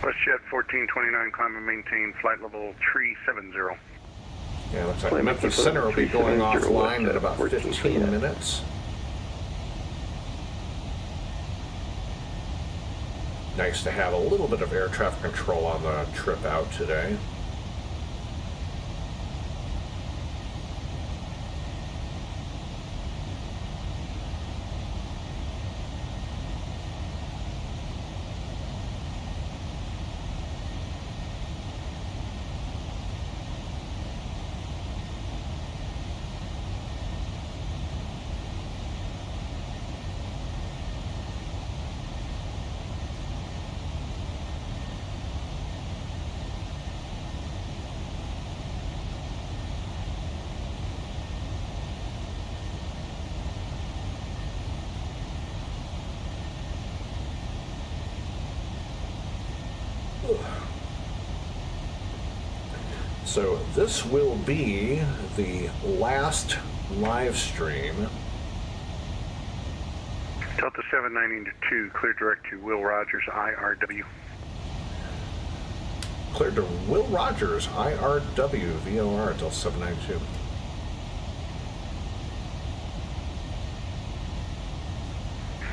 WestJet 1429, climb and maintain flight level 370. Yeah, looks like Memphis Center will be going offline in about 15 minutes. Nice to have a little bit of air traffic control on the trip out today. So this will be the last live stream. Delta 792, clear direct to Will Rogers, IRW. Cleared to Will Rogers, IRW, VOR, Delta 792.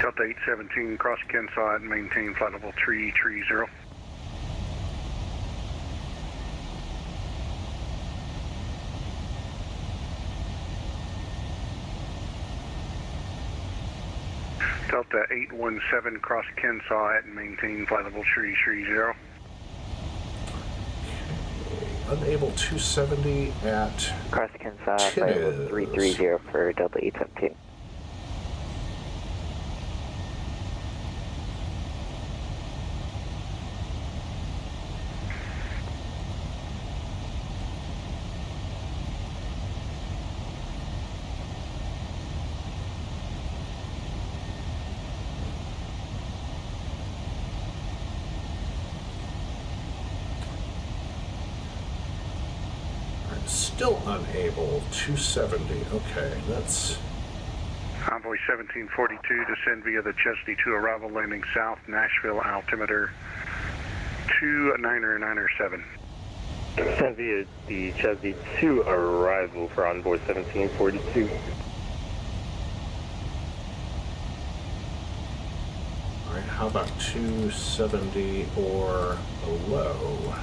Delta 817, cross Kensaw and maintain flight level 330. Delta 817, cross Kensaw and maintain flight level 330. Unable 270 at Cross Kensaw, flight level 330 for Delta 872. Still unable 270. Okay, that's Envoy 1742, descend via the Chesney 2 arrival, landing south, Nashville, altimeter 29907. Descend via the Chesney 2 arrival for Envoy 1742. all right. How about 270 or below?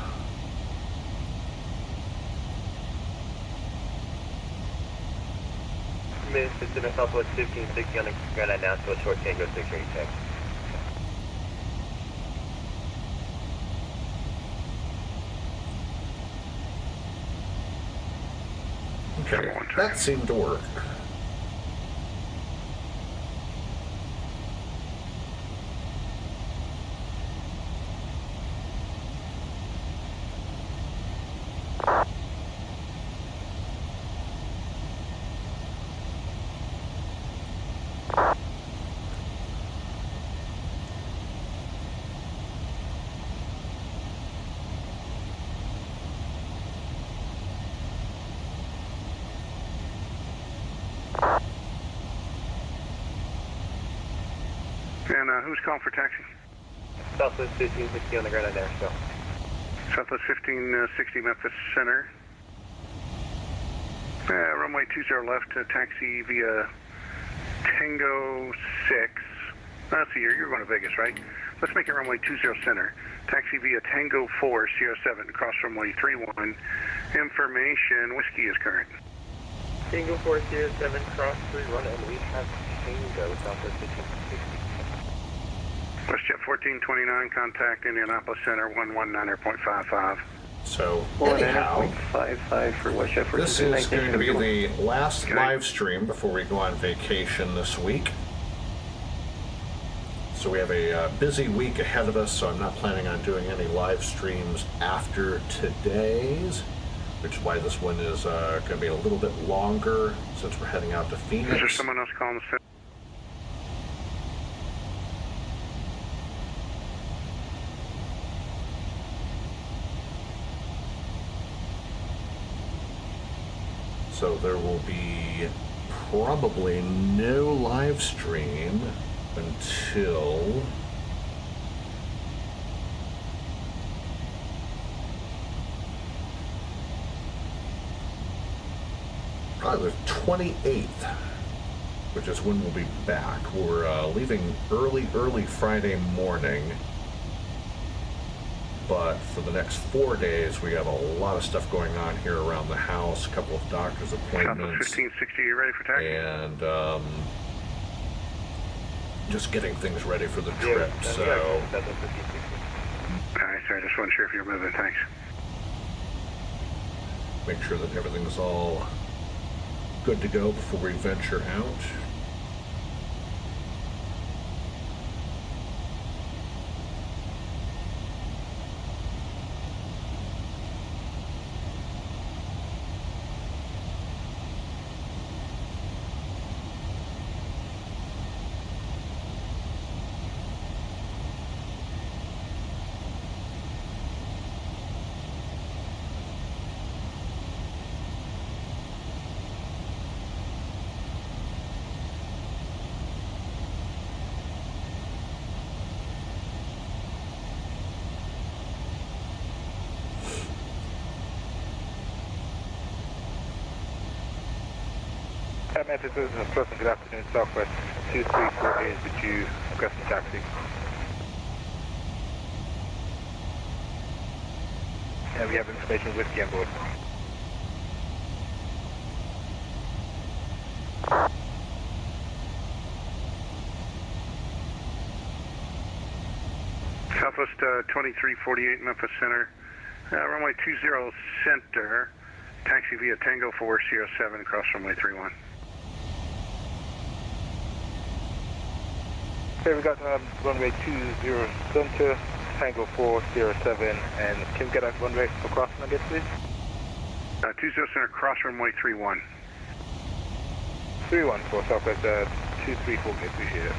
Pacific Southwest 1560 on the ground announcement, short Tango 6 check. Okay, that seemed to work. And who's calling for taxi? Southwest 1560 on the ground at Nashville. Southwest 1560 Memphis Center. Runway 20 left to taxi via Tango 6. Let's see, you're going to Vegas, right? Let's make it runway 20 center. Taxi via Tango 4, Sierra 7, cross runway 31. Information, whiskey is current. Tango 4, Sierra 7, cross 31, and we have Tango, Southwest 1560. WestJet 1429, contact Indianapolis Center 119.55. So anyhow, 1.55 for WestJet 1429. this is going to be the last live stream before we go on vacation this week. So we have a busy week ahead of us, so I'm not planning on doing any live streams after today's, which is why this one is going to be a little bit longer since we're heading out to Phoenix. Is there someone else calling the center? So there will be probably no live stream until probably the 28th, which is when we'll be back. We're leaving early Friday morning, but for the next 4 days we have a lot of stuff going on here around the house, a couple of doctor's appointments, 1560, you ready for taxi? and just getting things ready for the trip. So Alright, sir, just wasn't sure if you were moving, thanks. make sure that everything's all good to go before we venture out. Mantis, this is Pleasant. Good afternoon, Southwest 234 would you request a taxi? And we have information whiskey on board. Southwest 2348 Memphis Center, runway 20 center, taxi via Tango 407 across runway 31. Okay, we got runway 20 center, Tango 407, and can we get a runway across again, please? 20 center, cross runway 31. 31 for Southwest 234, appreciate it.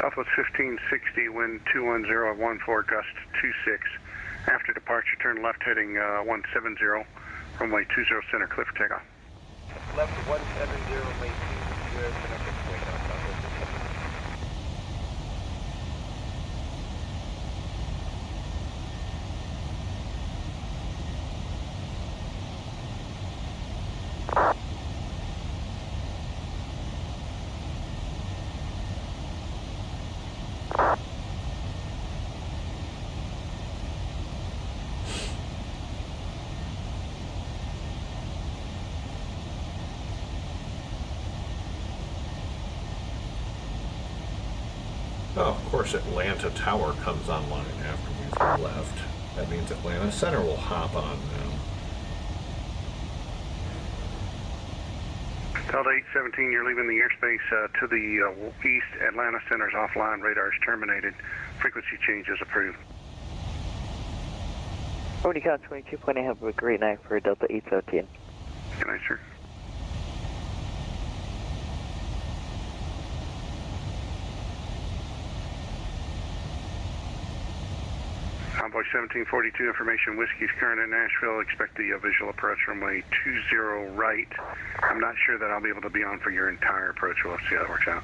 Southwest 1560, wind 210 gust 26. After departure, turn left heading 170, runway 20 center, clear for takeoff. Left 170, runway 20 center, clear for takeoff. Oh, of course, Atlanta Tower comes online after we've left. That means Atlanta Center will hop on now. Delta 817, you're leaving the airspace to the east. Atlanta Center's offline. Radar is terminated. Frequency change is approved. Already got 22.8. Have a great night for Delta 817. Good night, sir. Convoy 1742, information, Whiskey's current in Nashville. Expect the visual approach runway 20 right. I'm not sure that I'll be able to be on for your entire approach. We'll see how that works out.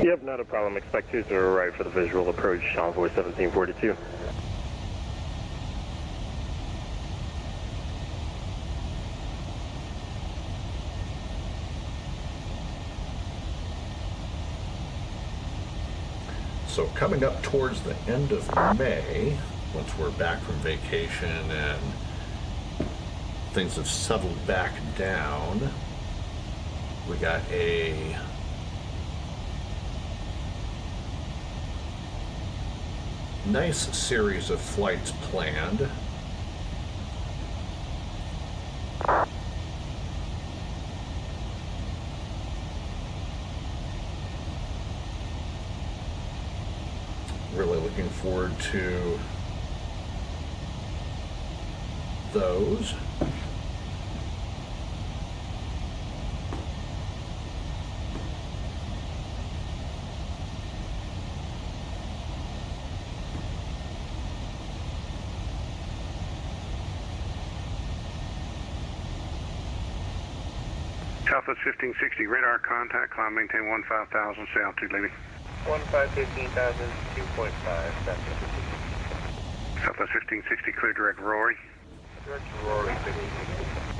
Yep, not a problem. Expect 20 right for the visual approach, Convoy 1742. So coming up towards the end of May, once we're back from vacation and things have settled back down, we got a nice series of flights planned. Really looking forward to those. Southwest 1560, radar contact, climb, maintain 15,000, stay altitude leaving. 15,000, 2.5, that's Southwest 1560, clear direct Rory. Direct Rory, 1560.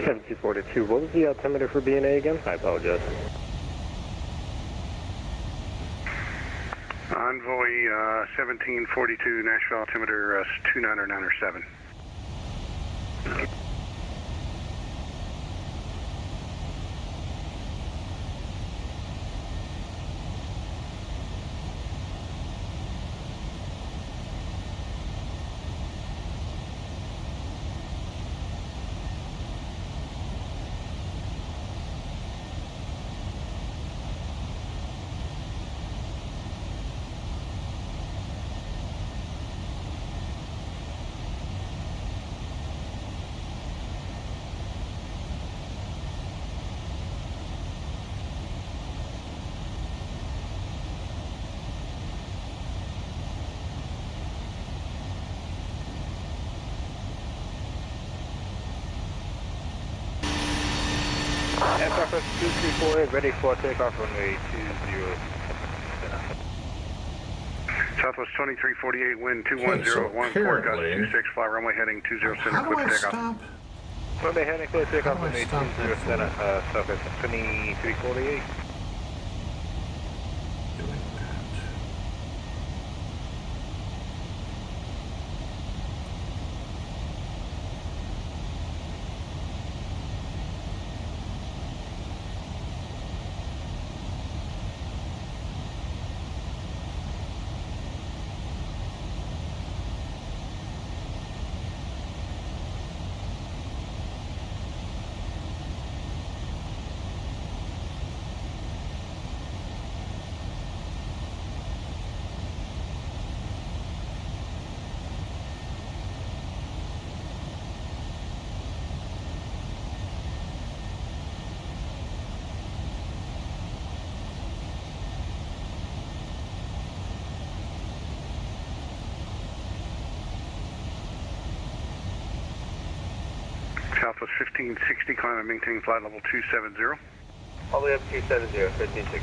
7242, what was the altimeter for BNA again? I apologize. Envoy 1742, Nashville altimeter 29907. Aircraft 2348 ready for takeoff runway 20. Southwest 2348, wind 2101, forecast 26, fly runway heading 20 center, How do clear I takeoff. stop? Runway heading clear takeoff How do I runway 20 stop that center, Southwest 2348. Doing that. Southwest 1560, climb and maintain flight level 270. All the way up 270, 1560.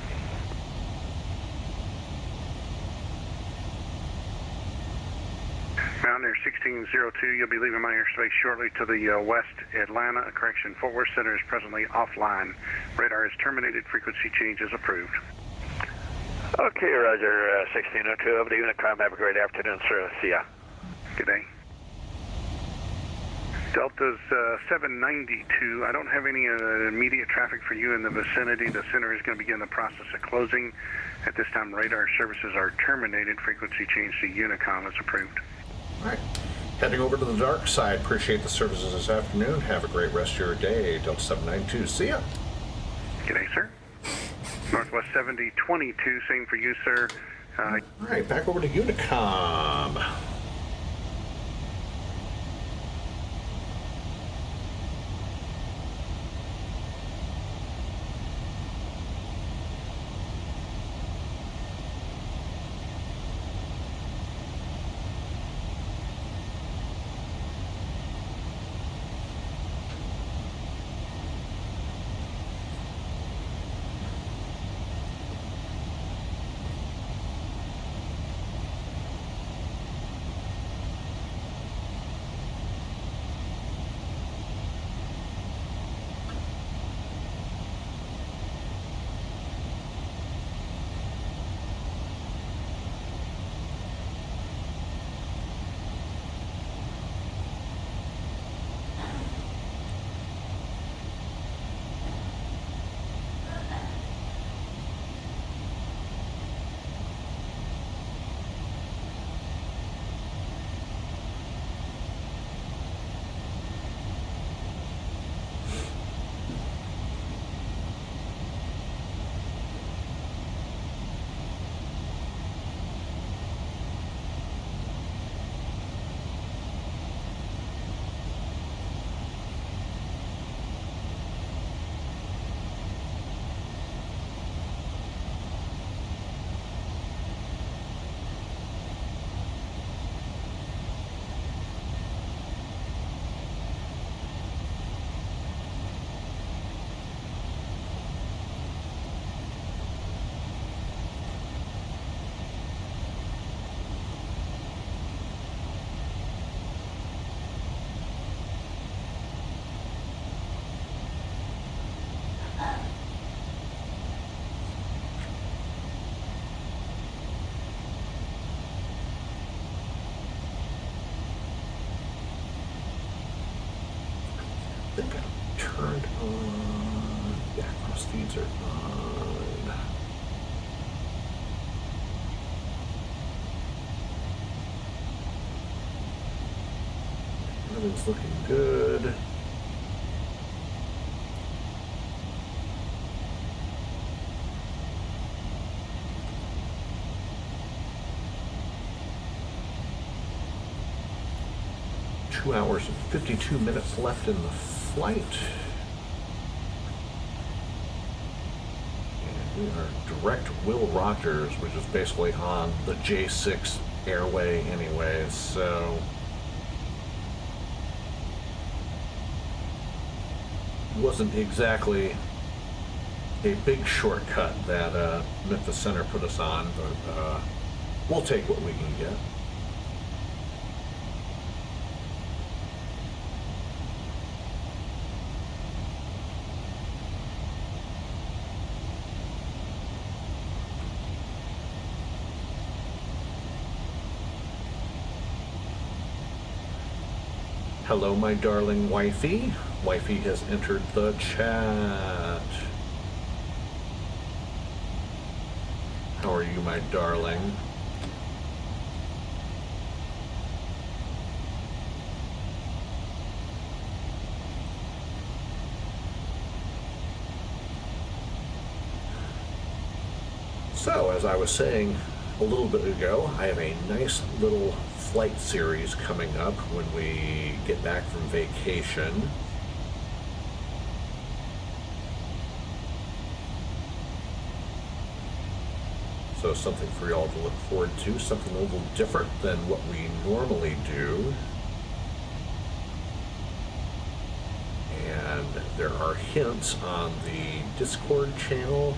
Mountaineer 1602, you'll be leaving my airspace shortly to the west Atlanta, correction, Fort Worth Center is presently offline. Radar is terminated, frequency change is approved. Okay, Roger, 1602, over to Unicom. Have a great afternoon, sir. See ya. Good day. Delta's 792. I don't have any immediate traffic for you in the vicinity. The center is going to begin the process of closing. At this time, radar services are terminated. Frequency change to Unicom is approved. All right. Heading over to the dark side. Appreciate the services this afternoon. Have a great rest of your day. Delta 792. See ya. Good day, sir. Northwest 7022. Same for you, sir. All right. Back over to Unicom. think I turned on. Yeah, cross feeds are on. Everything's looking good. Two hours and 52 minutes left in the flight. And we are direct Will Rogers, which is basically on the J6 airway anyways, so wasn't exactly a big shortcut that Memphis Center put us on, but we'll take what we can get. Hello, my darling wifey. Wifey has entered the chat. How are you, my darling? So, as I was saying a little bit ago, I have a nice little flight series coming up when we get back from vacation. So something for y'all to look forward to, something a little different than what we normally do. And there are hints on the Discord channel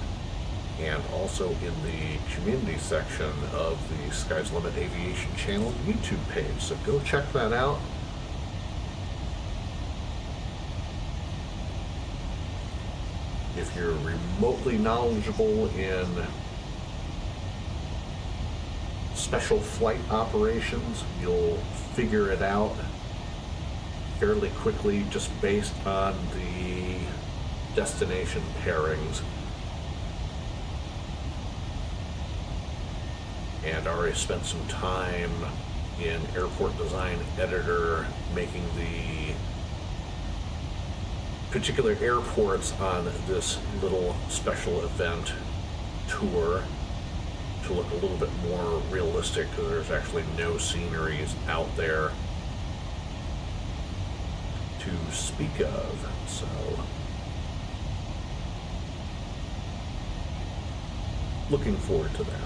and also in the community section of the Sky's Limit Aviation channel YouTube page. So go check that out. If you're remotely knowledgeable in special flight operations, you'll figure it out fairly quickly just based on the destination pairings. And already spent some time in Airport Design Editor making the particular airports on this little special event tour to look a little bit more realistic, because there's actually no sceneries out there to speak of. So looking forward to that.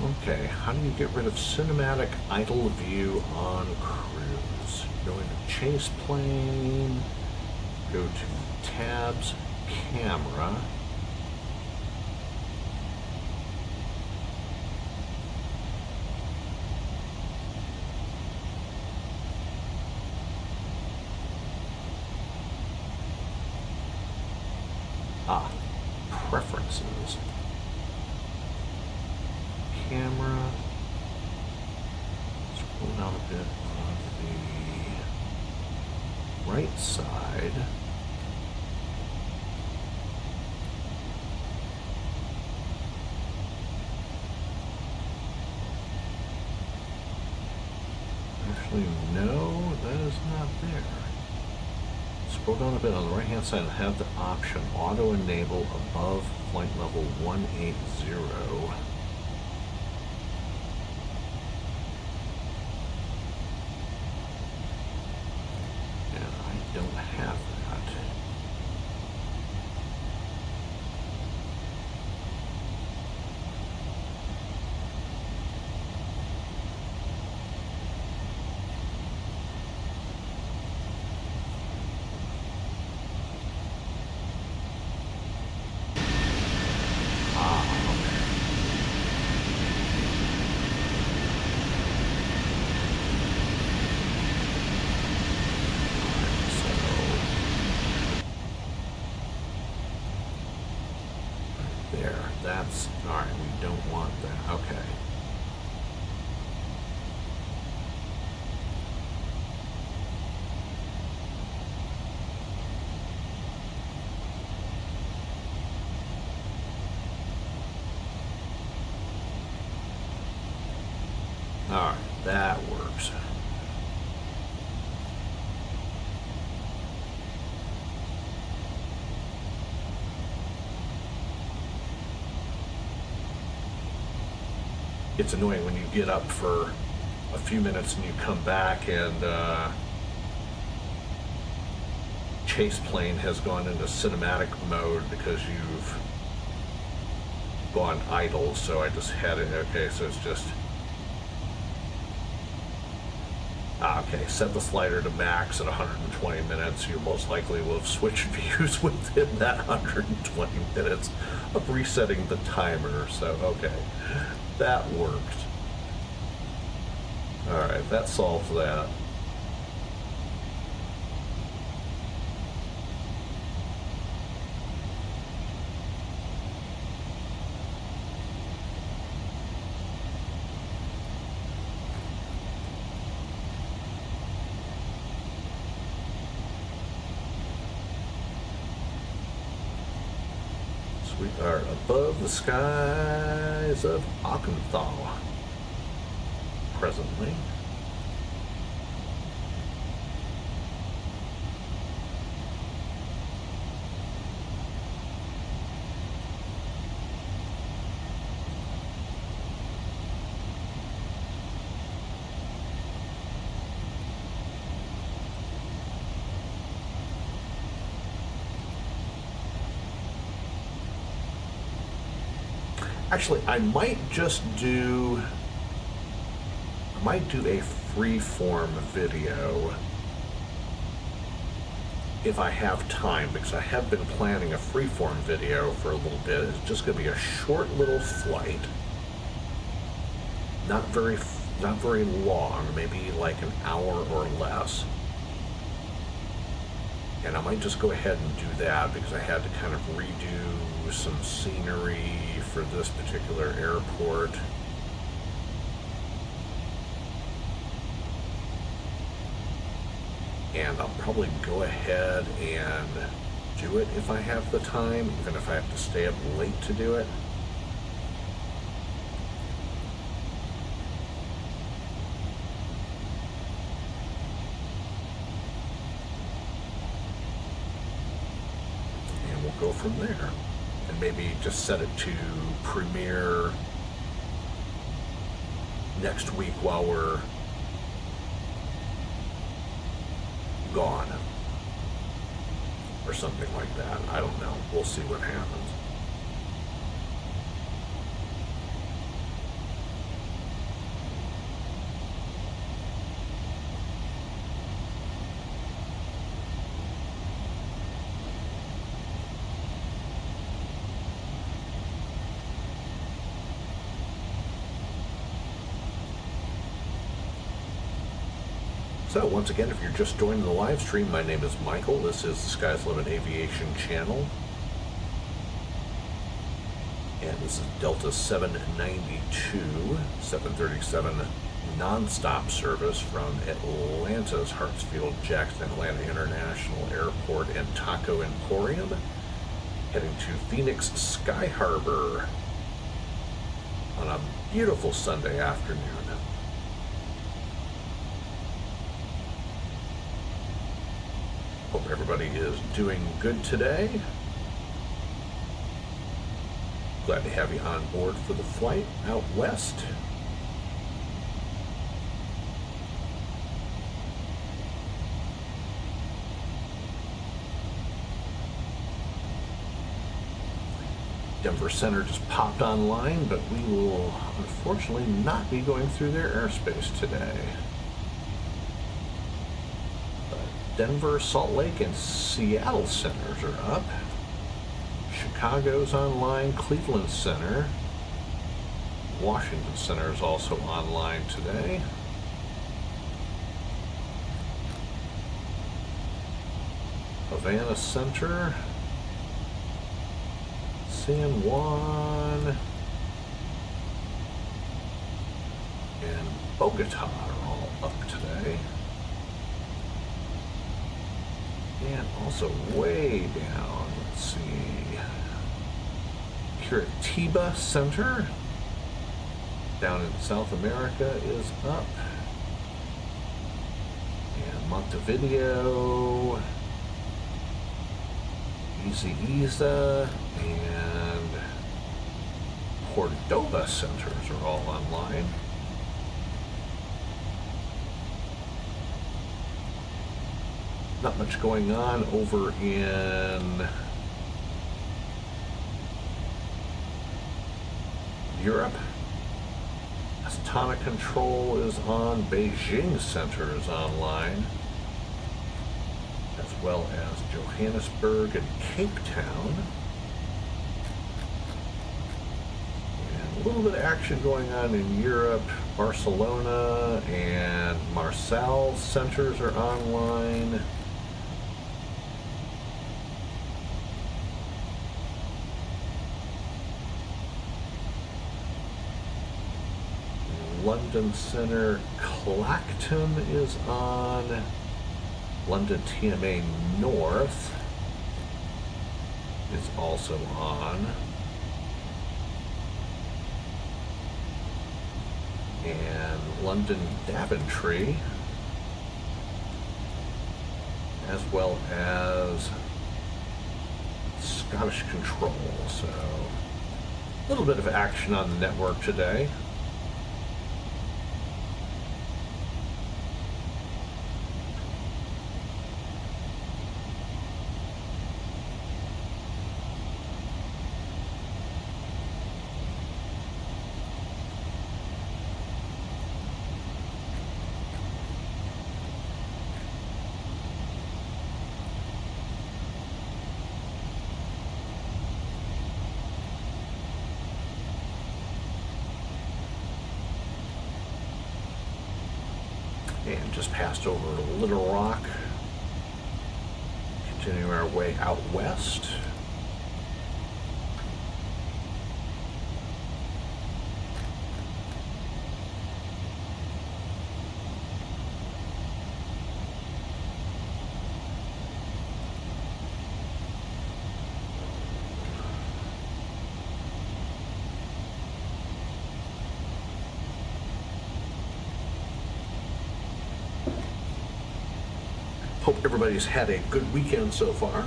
Okay, how do you get rid of cinematic idle view on cruise? Go into ChasePlane, go to tabs, camera. Preferences. Camera. Scroll down a bit on the right side. Actually, no, that is not there. Scroll down a bit on the right hand side and have the option auto enable above flight level 180. And I don't have that. Alright, we don't want that. Okay. Alright, that works. It's annoying when you get up for a few minutes and you come back and ChasePlane has gone into cinematic mode because you've gone idle. So I just had it. Okay, so it's just okay. Set the slider to max at 120 minutes. You most likely will have switched views within that 120 minutes of resetting the timer. So okay. That worked. Alright, that solves that. We are above the skies of Arkansas presently. Actually, I might do a freeform video if I have time, because I have been planning a freeform video for a little bit. It's just going to be a short little flight, not very long, maybe like an hour or less. And I might just go ahead and do that because I had to kind of redo some scenery for this particular airport. And I'll probably go ahead and do it if I have the time, even if I have to stay up late to do it. And we'll go from there. And maybe just set it to premiere next week while we're gone. Or something like that. I don't know. We'll see what happens. So once again, if you're just joining the live stream, my name is Michael. This is the Sky's Limit Aviation channel. And this is Delta 792, 737 non-stop service from Atlanta's Hartsfield-Jackson Atlanta International Airport and Taco Emporium, heading to Phoenix Sky Harbor on a beautiful Sunday afternoon. Hope everybody is doing good today. Glad to have you on board for the flight out west. Denver Center just popped online, but we will unfortunately not be going through their airspace today. Denver, Salt Lake, and Seattle centers are up. Chicago's online, Cleveland Center. Washington Center is also online today. Havana Center. San Juan. And Bogota are all up today. And also way down, let's see, Curitiba Center down in South America is up. And Montevideo, Ezeiza, and Cordoba centers are all online. Not much going on over in Europe. Astana Control is on, Beijing Center is online, as well as Johannesburg and Cape Town. And a little bit of action going on in Europe. Barcelona and Marseille centers are online. London Center, Clacton is on. London TMA North is also on. And London Daventry, as well as Scottish Control. So a little bit of action on the network today. And just passed over Little Rock, continuing our way out west. Hope everybody's had a good weekend so far.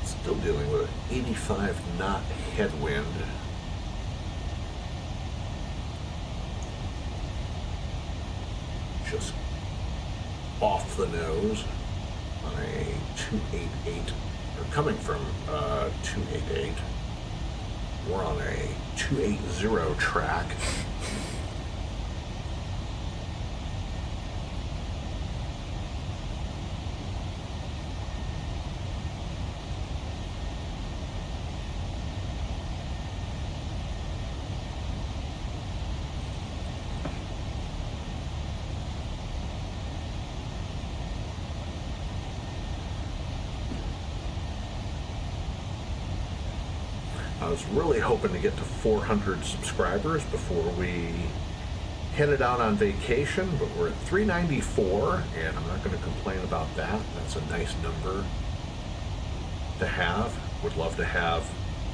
Still dealing with an 85 knot headwind. Just off the nose on a 288 or coming from 288. We're on a 280 track. I was really hoping to get to 400 subscribers before we headed out on vacation, but we're at 394, and I'm not going to complain about that. That's a nice number to have. Would love to have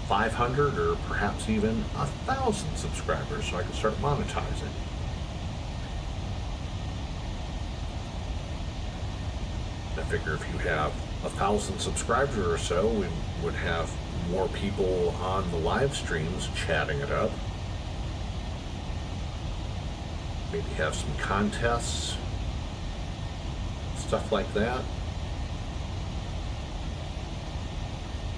500 or perhaps even 1,000 subscribers so I can start monetizing. I figure if you have 1,000 subscribers or so, we would have more people on the live streams chatting it up. Maybe have some contests, stuff like that.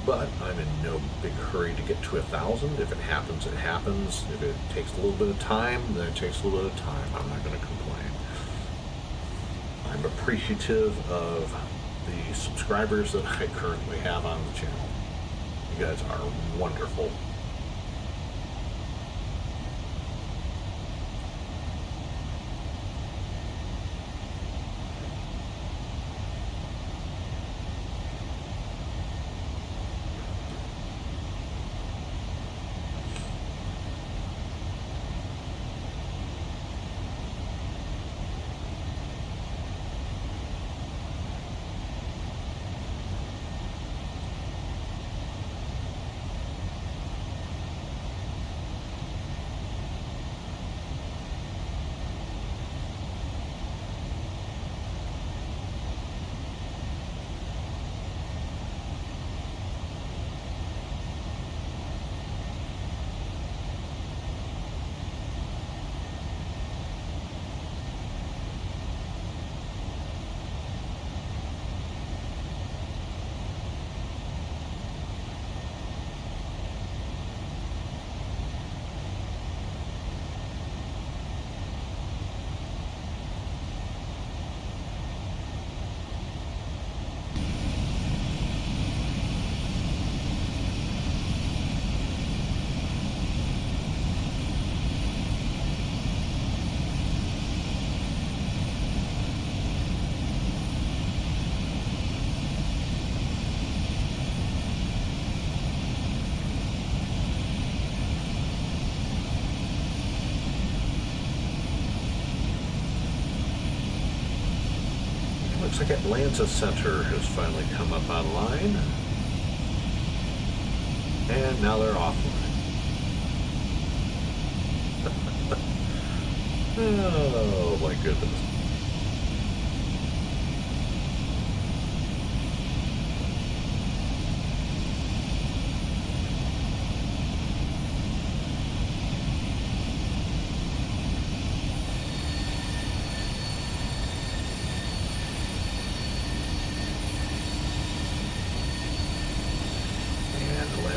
But I'm in no big hurry to get to 1,000. If it happens, it happens. If it takes a little bit of time, then it takes a little bit of time. I'm not going to complain. I'm appreciative of the subscribers that I currently have on the channel. You guys are wonderful. Looks like Atlanta Center has finally come up online. And now they're offline. Oh my goodness.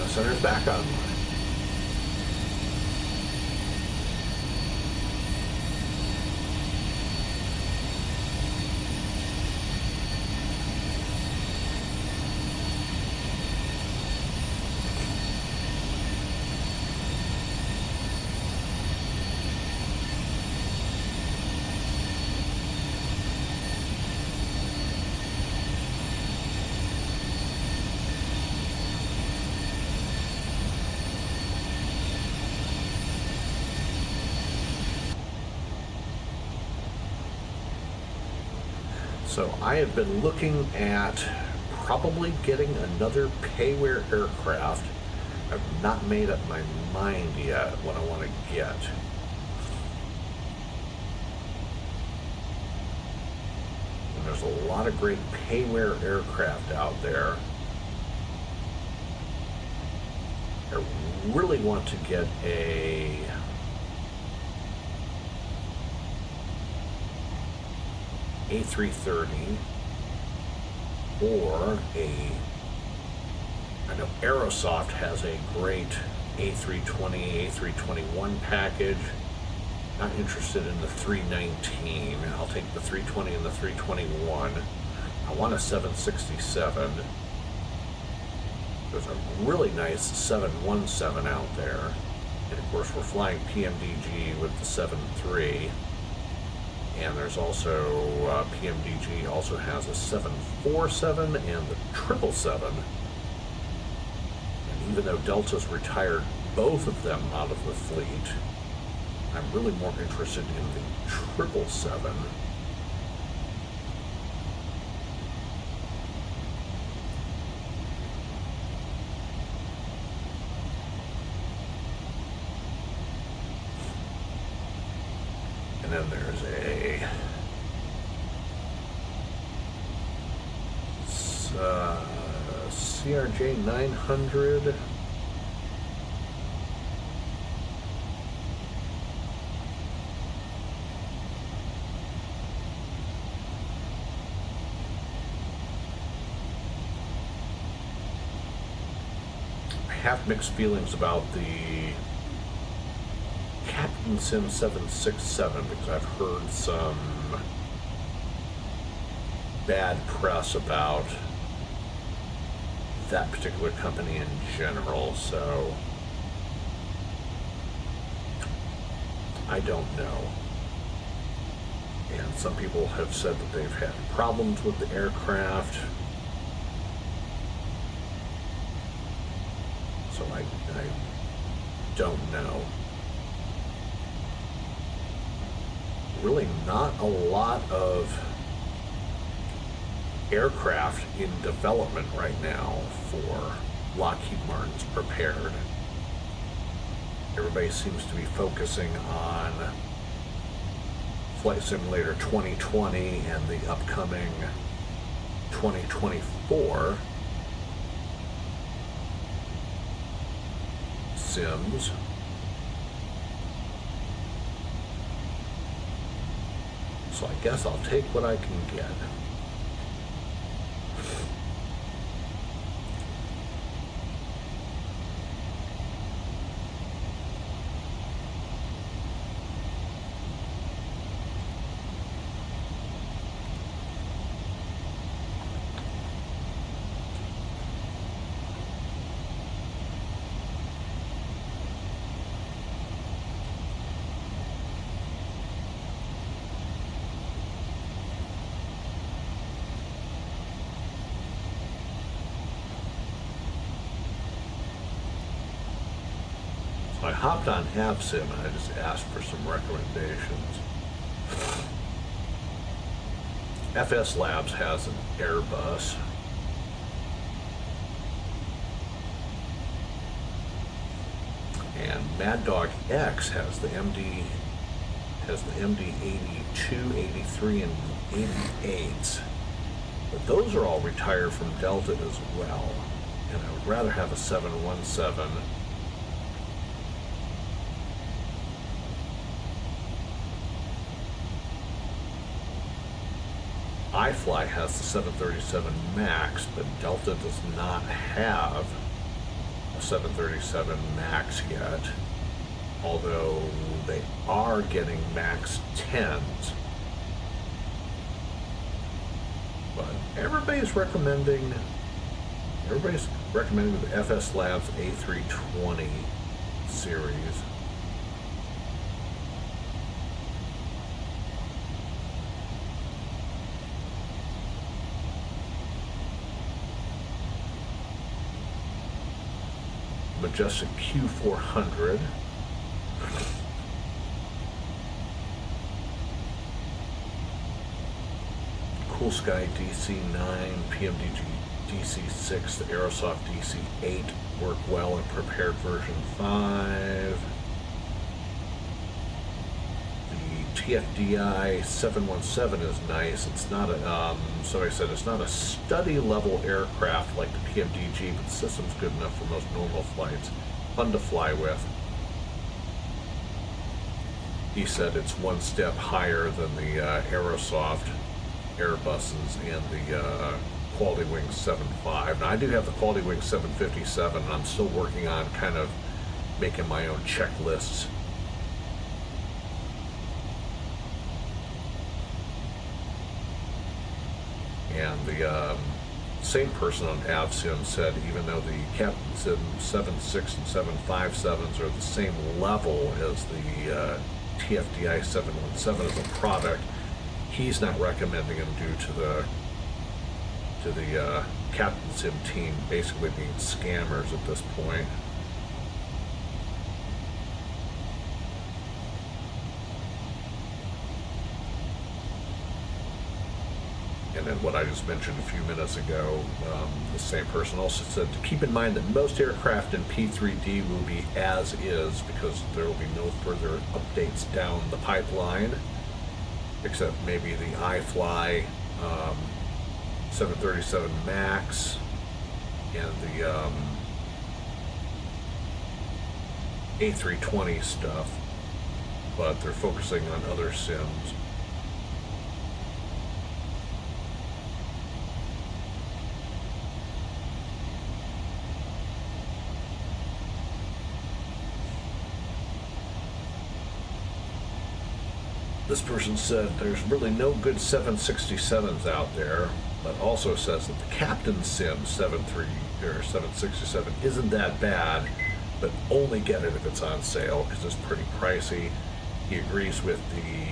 Center's back online. So I have been looking at probably getting another payware aircraft. I've not made up my mind yet what I want to get. And there's a lot of great payware aircraft out there. I really want to get a A330 or a I know Aerosoft has a great A320, A321 package. Not interested in the 319. I'll take the 320 and the 321. I want a 767. There's a really nice 717 out there. And of course we're flying PMDG with the 73. And there's also PMDG also has a 747 and the 777. And even though Delta's retired both of them out of the fleet, I'm really more interested in the 777. And then there's a CRJ 900. I have mixed feelings about the Captain Sim 767 because I've heard some bad press about that particular company in general, so I don't know. And some people have said that they've had problems with the aircraft. So I don't know. Really not a lot of aircraft in development right now for Lockheed Martin's Prepared. Everybody seems to be focusing on Flight Simulator 2020 and the upcoming 2024 sims. So I guess I'll take what I can get. I hopped on VATSIM and I just asked for some recommendations. FS Labs has an Airbus. And Mad Dog X has the MD 82, 83, and 88s. But those are all retired from Delta as well. And I would rather have a 717. iFly has the 737 MAX, but Delta does not have a 737 MAX yet, although they are getting MAX 10s. But everybody's recommending the FS Labs A320 series. Majestic Q400. Cool Sky DC9, PMDG DC6, the Aerosoft DC8 work well in Prepared version 5. The TFDI 717 is nice. It's not a, somebody said it's not a study level aircraft like the PMDG, but the system's good enough for most normal flights. Fun to fly with. He said it's one step higher than the Aerosoft Airbuses and the Quality Wing 7.5. Now I do have the Quality Wing 757, and I'm still working on kind of making my own checklists. And the same person on AvSim said even though the Captain Sim 7.6 and 7.57s are the same level as the TFDI 717 as a product, he's not recommending them due to the Captain Sim team basically being scammers at this point. And then what I just mentioned a few minutes ago, the same person also said to keep in mind that most aircraft in P3D will be as is because there will be no further updates down the pipeline, except maybe the iFly 737 MAX and the A320 stuff, but they're focusing on other sims. This person said there's really no good 767s out there, but also says that the Captain Sim 767 isn't that bad, but only get it if it's on sale because it's pretty pricey. He agrees with the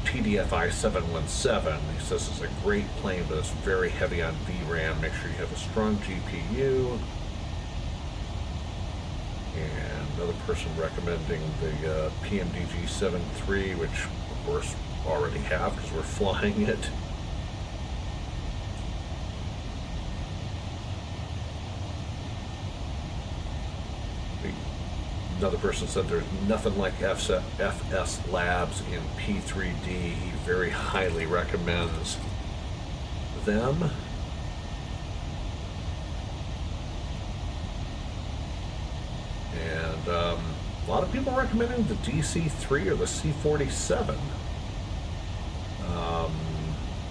TDFI 717. He says it's a great plane, but it's very heavy on VRAM. Make sure you have a strong GPU. And another person recommending the PMDG 7.3, which of course already have because we're flying it. Another person said there's nothing like FS Labs in P3D. He very highly recommends them. And a lot of people recommending the DC-3 or the C-47.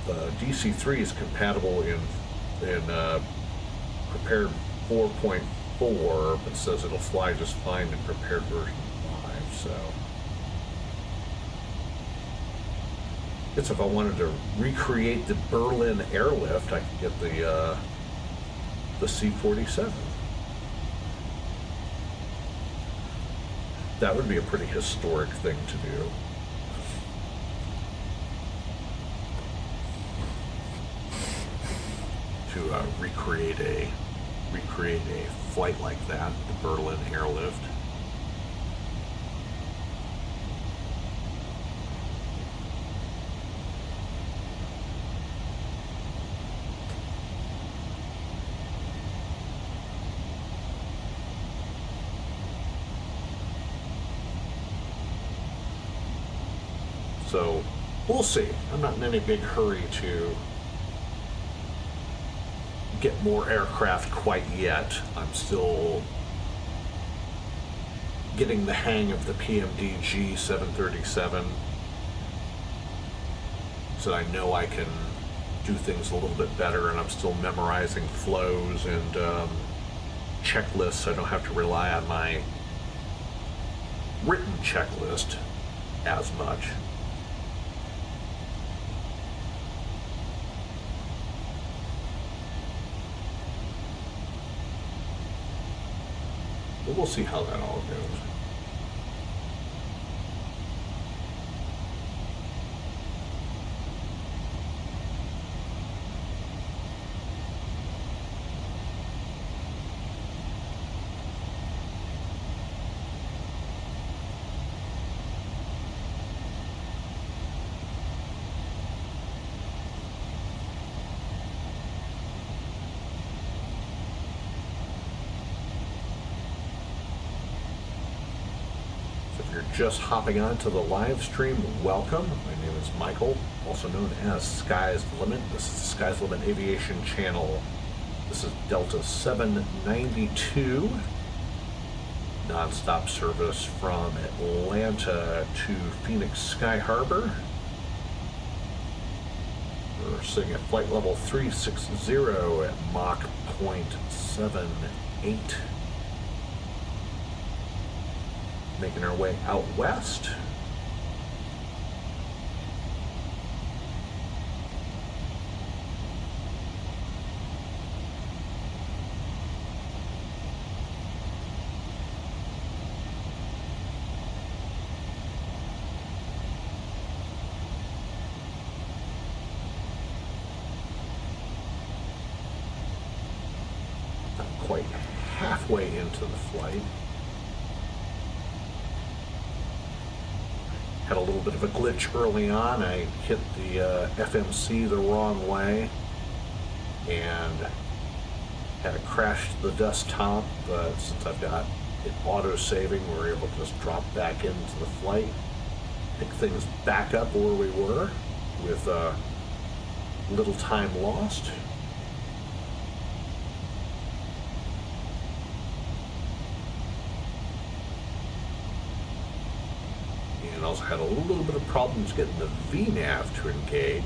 The DC-3 is compatible in prepared 4.4, but says it'll fly just fine in prepared version 5. So it's if I wanted to recreate the Berlin airlift, I could get the C-47. That would be a pretty historic thing to do. To recreate a flight like that, the Berlin airlift. So we'll see. I'm not in any big hurry to get more aircraft quite yet. I'm still getting the hang of the PMDG 737, so I know I can do things a little bit better, and I'm still memorizing flows and checklists. So I don't have to rely on my written checklist as much. But we'll see how that all goes. Just hopping on to the live stream, welcome. My name is Michael, also known as Sky's the Limit. This is the Sky's the Limit Aviation channel. This is DAL792, non-stop service from Atlanta to Phoenix Sky Harbor. We're sitting at flight level 360 at Mach 0.78. Making our way out west. Not quite halfway into the flight. Had a little bit of a glitch early on. I hit the FMC the wrong way and had it crash the desktop, but since I've got it auto-saving, we're able to just drop back into the flight, pick things back up where we were with little time lost. And also had a little bit of problems getting the VNav to engage,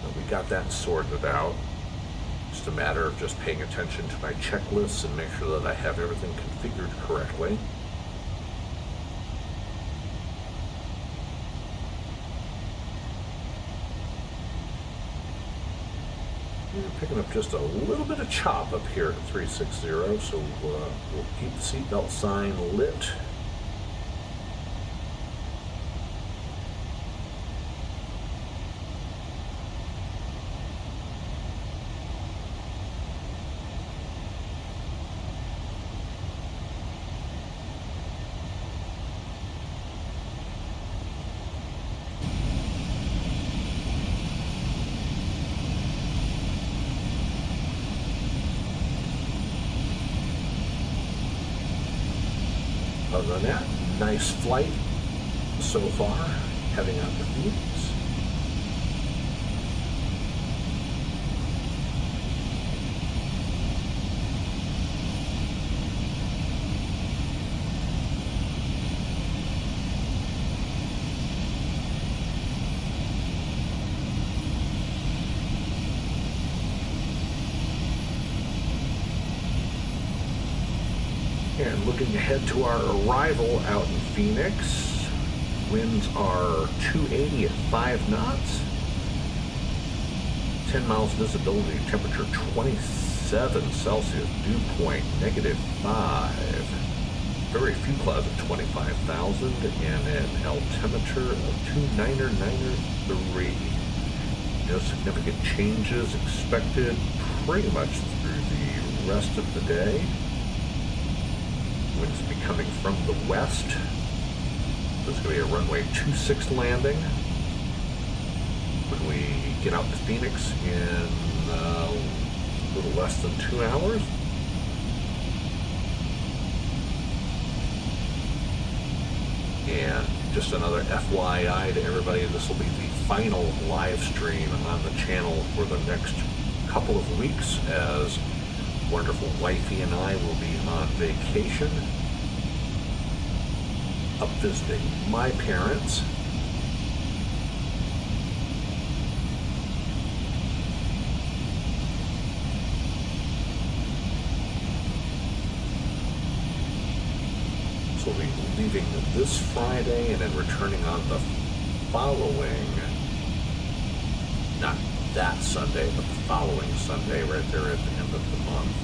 but we got that sorted out. Just a matter of just paying attention to my checklists and make sure that I have everything configured correctly. We're picking up just a little bit of chop up here at 360, so we'll keep the seatbelt sign lit. Other than that, nice flight so far, heading out to Phoenix. And looking ahead to our arrival out in Phoenix, winds are 280 at 5 knots, 10 miles visibility, temperature 27 Celsius, dew point -5, very few clouds at 25,000, and an altimeter of 2993. No significant changes expected pretty much through the rest of the day. Winds be coming from the west. There's going to be a runway 26 landing when we get out to Phoenix in a little less than 2 hours. And just another FYI to everybody, this will be the final live stream on the channel for the next couple of weeks, as wonderful wifey and I will be on vacation up visiting my parents. So we'll be leaving this Friday and then returning on the following, not that Sunday, but the following Sunday, right there at the end of the month.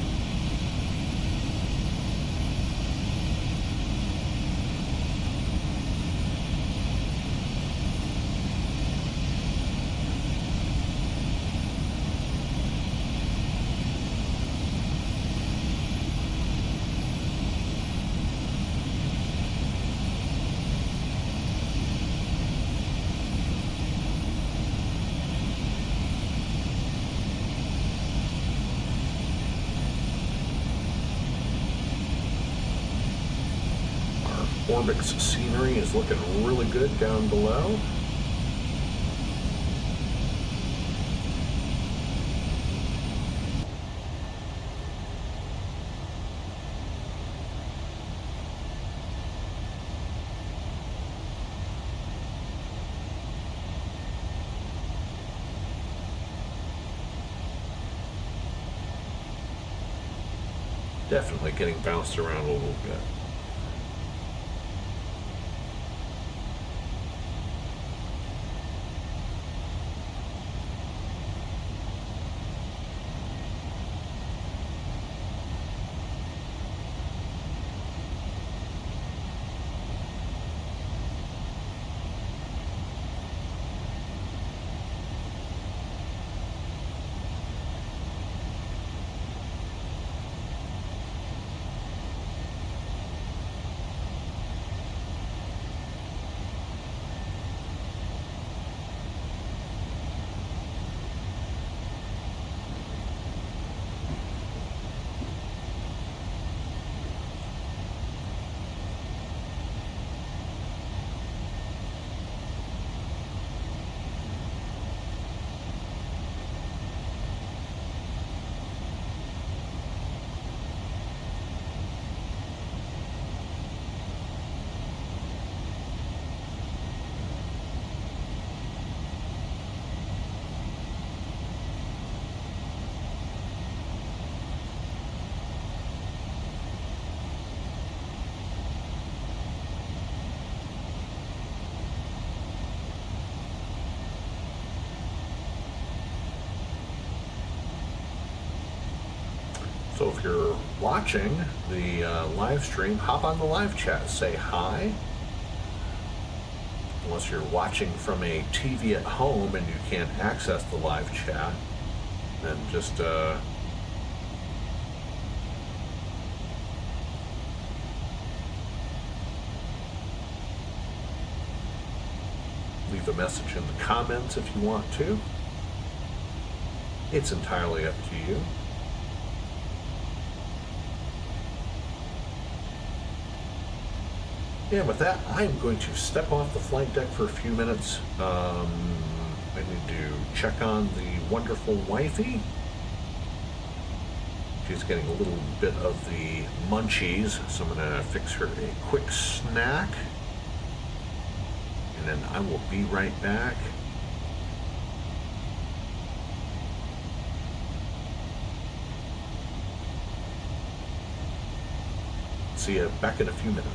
Orbic's scenery is looking really good down below. Definitely getting bounced around a little bit. So if you're watching the live stream, hop on the live chat, say hi. Unless you're watching from a TV at home and you can't access the live chat, then just leave a message in the comments if you want to. It's entirely up to you. And with that, I'm going to step off the flight deck for a few minutes. I need to check on the wonderful wifey. She's getting a little bit of the munchies, so I'm going to fix her a quick snack. And then I will be right back. See you back in a few minutes.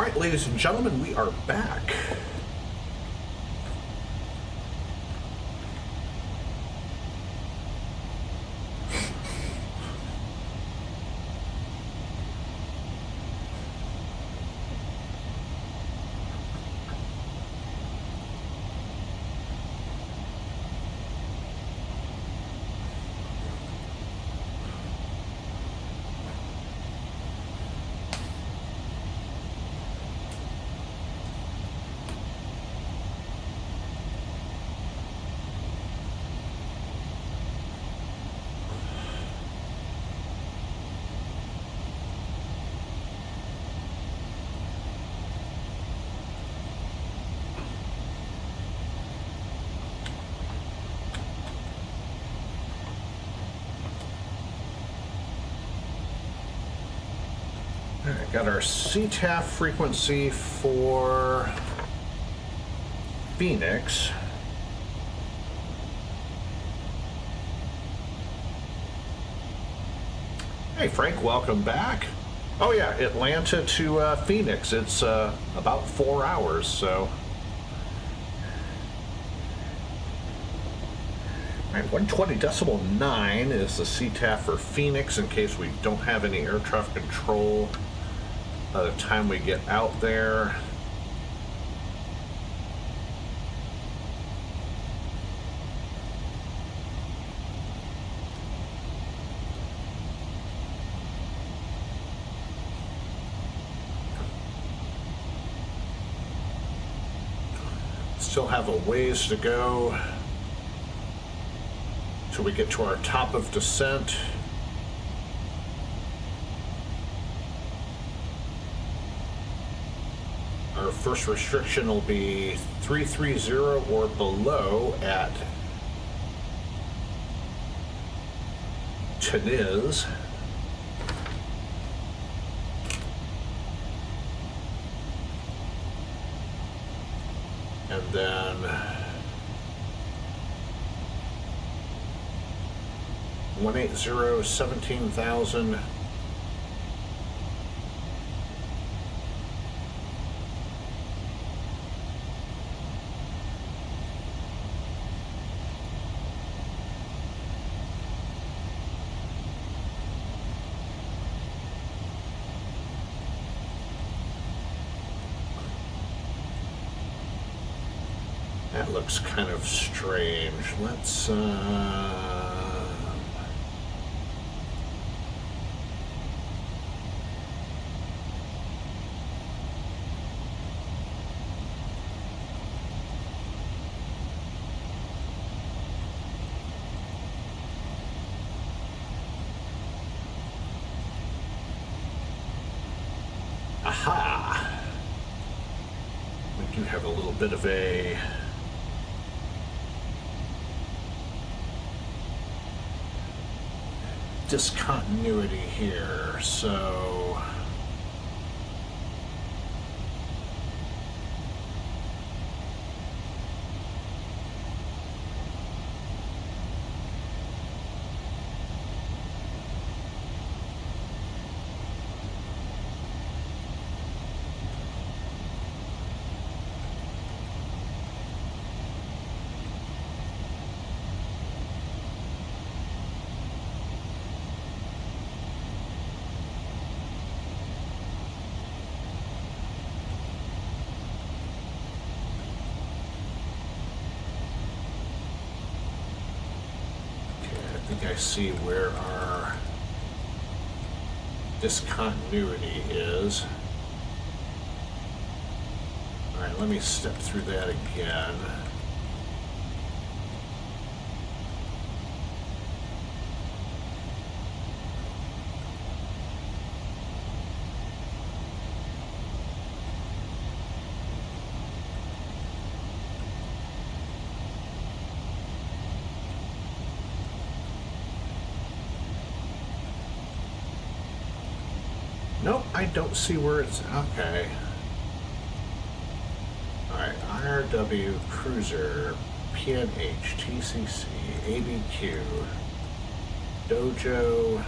All right, ladies and gentlemen, we are back. Alright, got our CTAF frequency for Phoenix. Hey Frank, welcome back. Oh yeah, Atlanta to Phoenix. It's about 4 hours, so. Alright, 120.9 is the CTAF for Phoenix in case we don't have any air traffic control by the time we get out there. Still have a ways to go till we get to our top of descent. Our first restriction will be 330 or below at Teniz. And then 180, 17,000. That looks kind of strange. Let's aha! We do have a little bit of a discontinuity here, so I see where our discontinuity is. All right, let me step through that again. Nope, I don't see where it's, okay. Alright, IRW, Cruiser, PNH, TCC, ABQ, Dojo.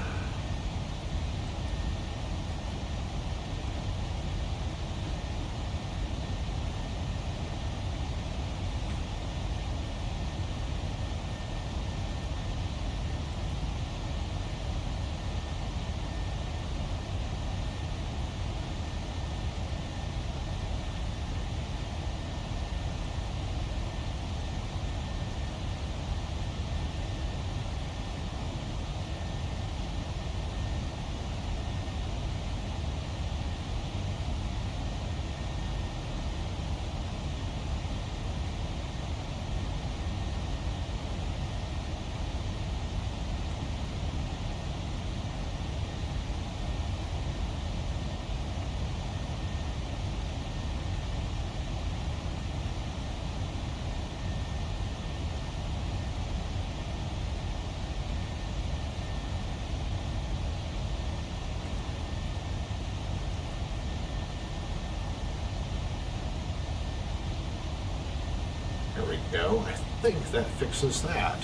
go. I think that fixes that.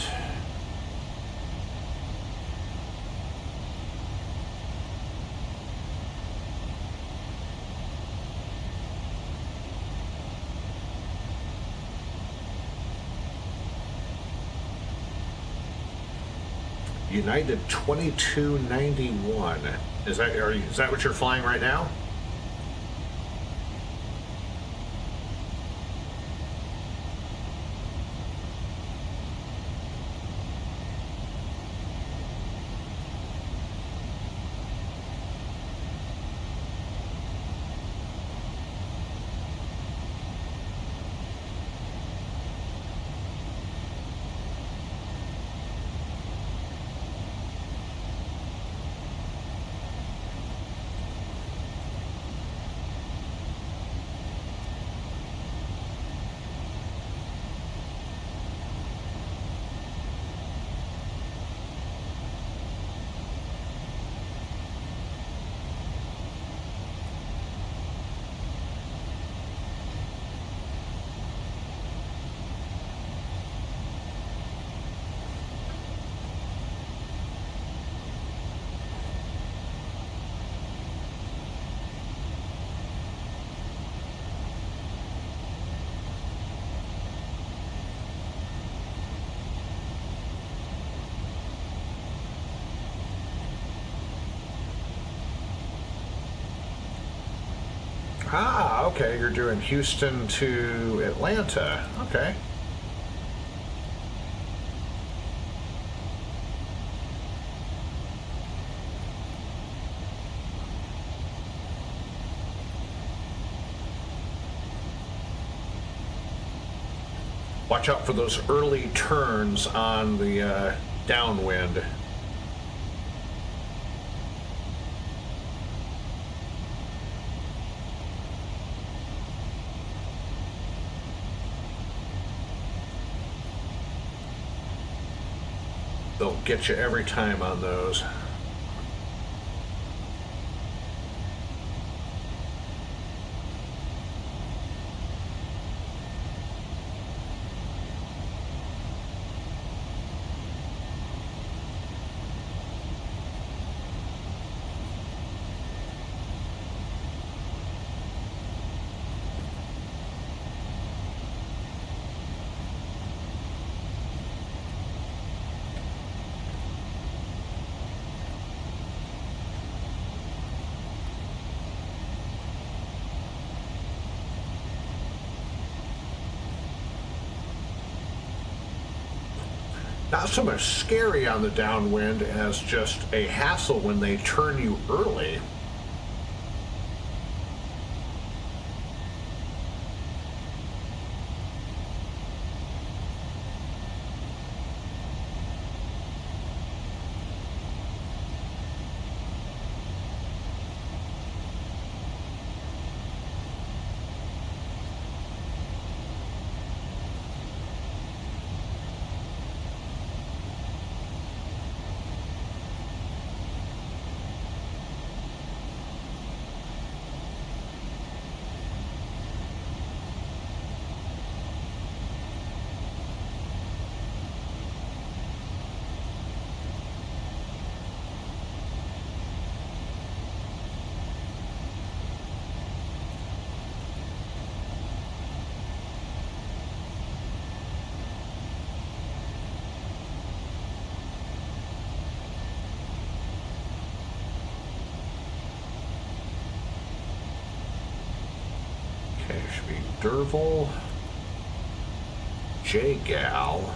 United 2291. Is that what you're flying right now? Ah, okay, you're doing Houston to Atlanta. Okay. Watch out for those early turns on the downwind. They'll get you every time on those. Not so much scary on the downwind as just a hassle when they turn you early. Okay, should be Derval, JGAL.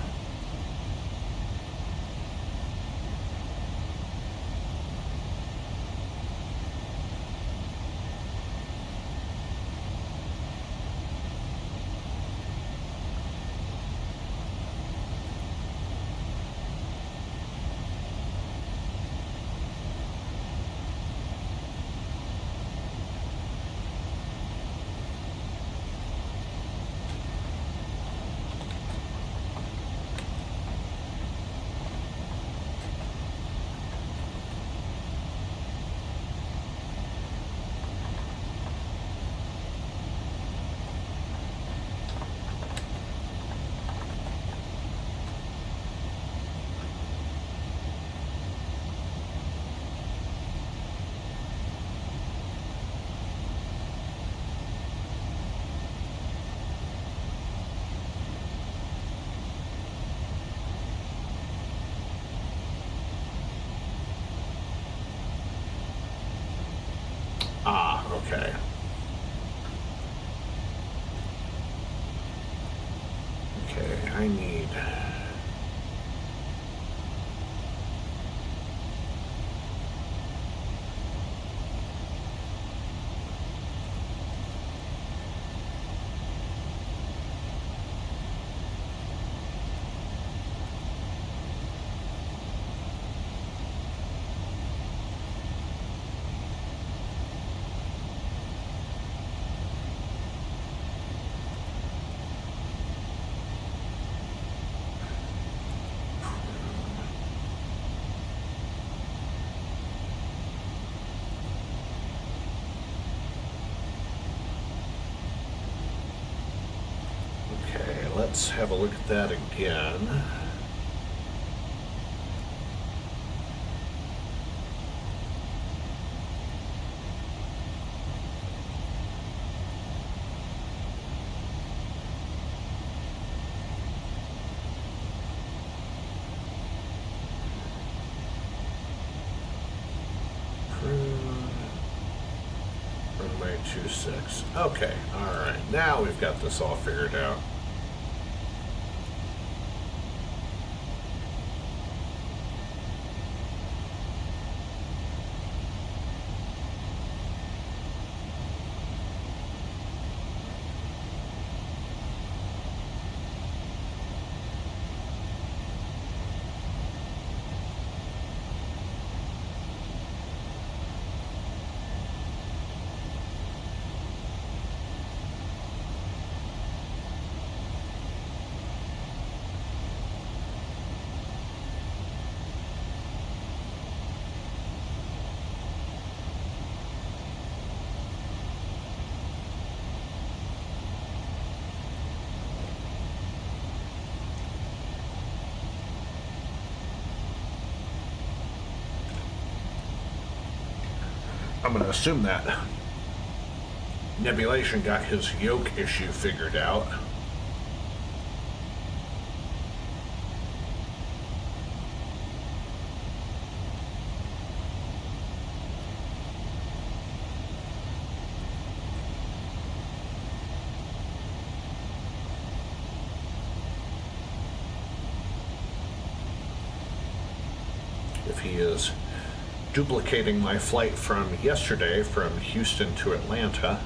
let's have a look at that again. Runway 26. Okay, alright. Now we've got this all figured out. I'm going to assume that Nebulation got his yoke issue figured out. If he is duplicating my flight from yesterday from Houston to Atlanta.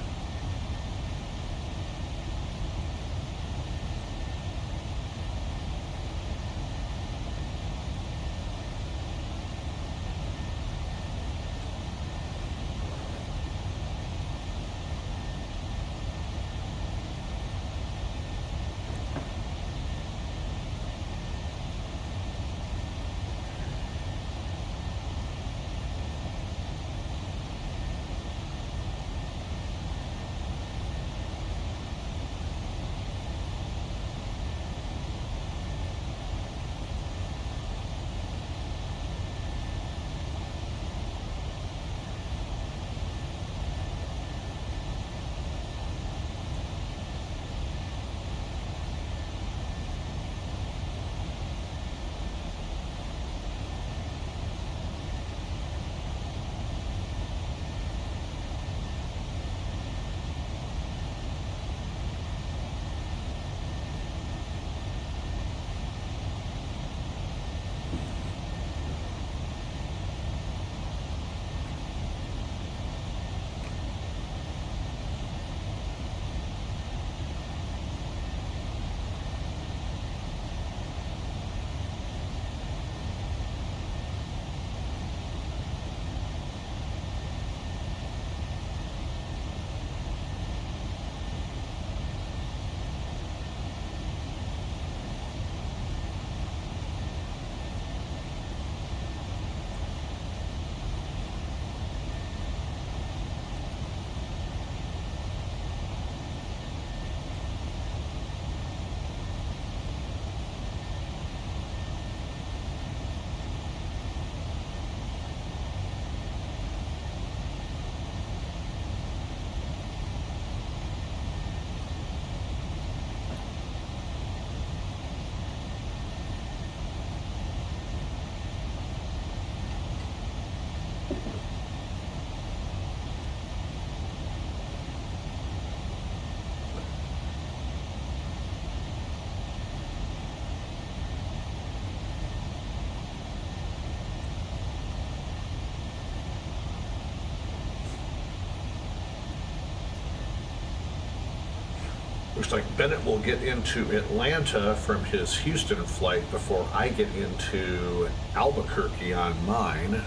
Looks like Bennett will get into Atlanta from his Houston flight before I get into Albuquerque on mine.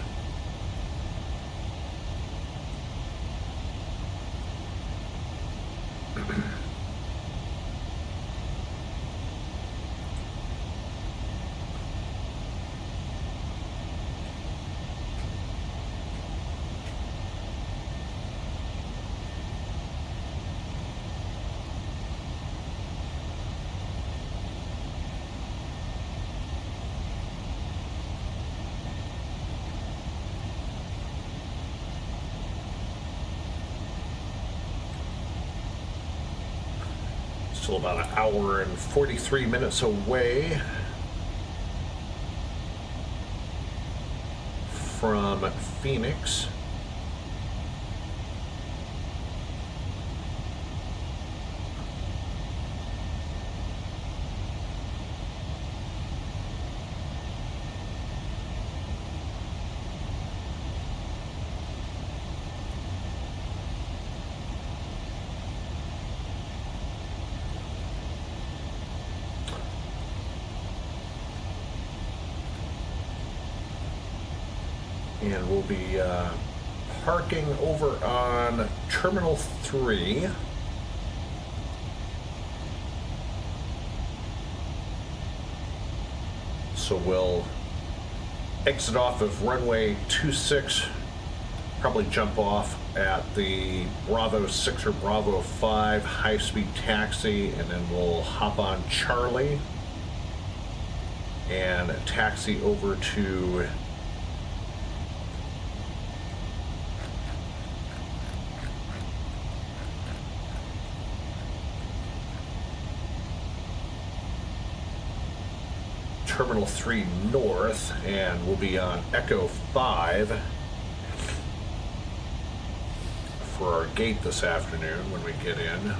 still about an hour and 43 minutes away from Phoenix. And we'll be parking over on Terminal 3. So we'll exit off of runway 26, probably jump off at the Bravo 6 or Bravo 5 high-speed taxi, and then we'll hop on Charlie and taxi over to Terminal 3 North, and we'll be on Echo 5 for our gate this afternoon when we get in.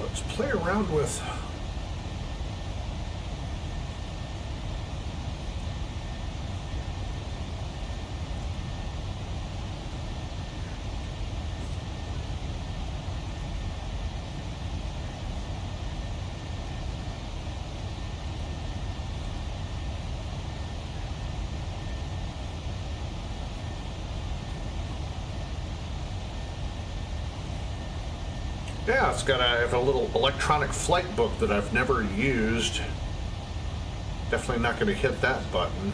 let's play around with yeah, it's got a little electronic flight book that I've never used. Definitely not going to hit that button.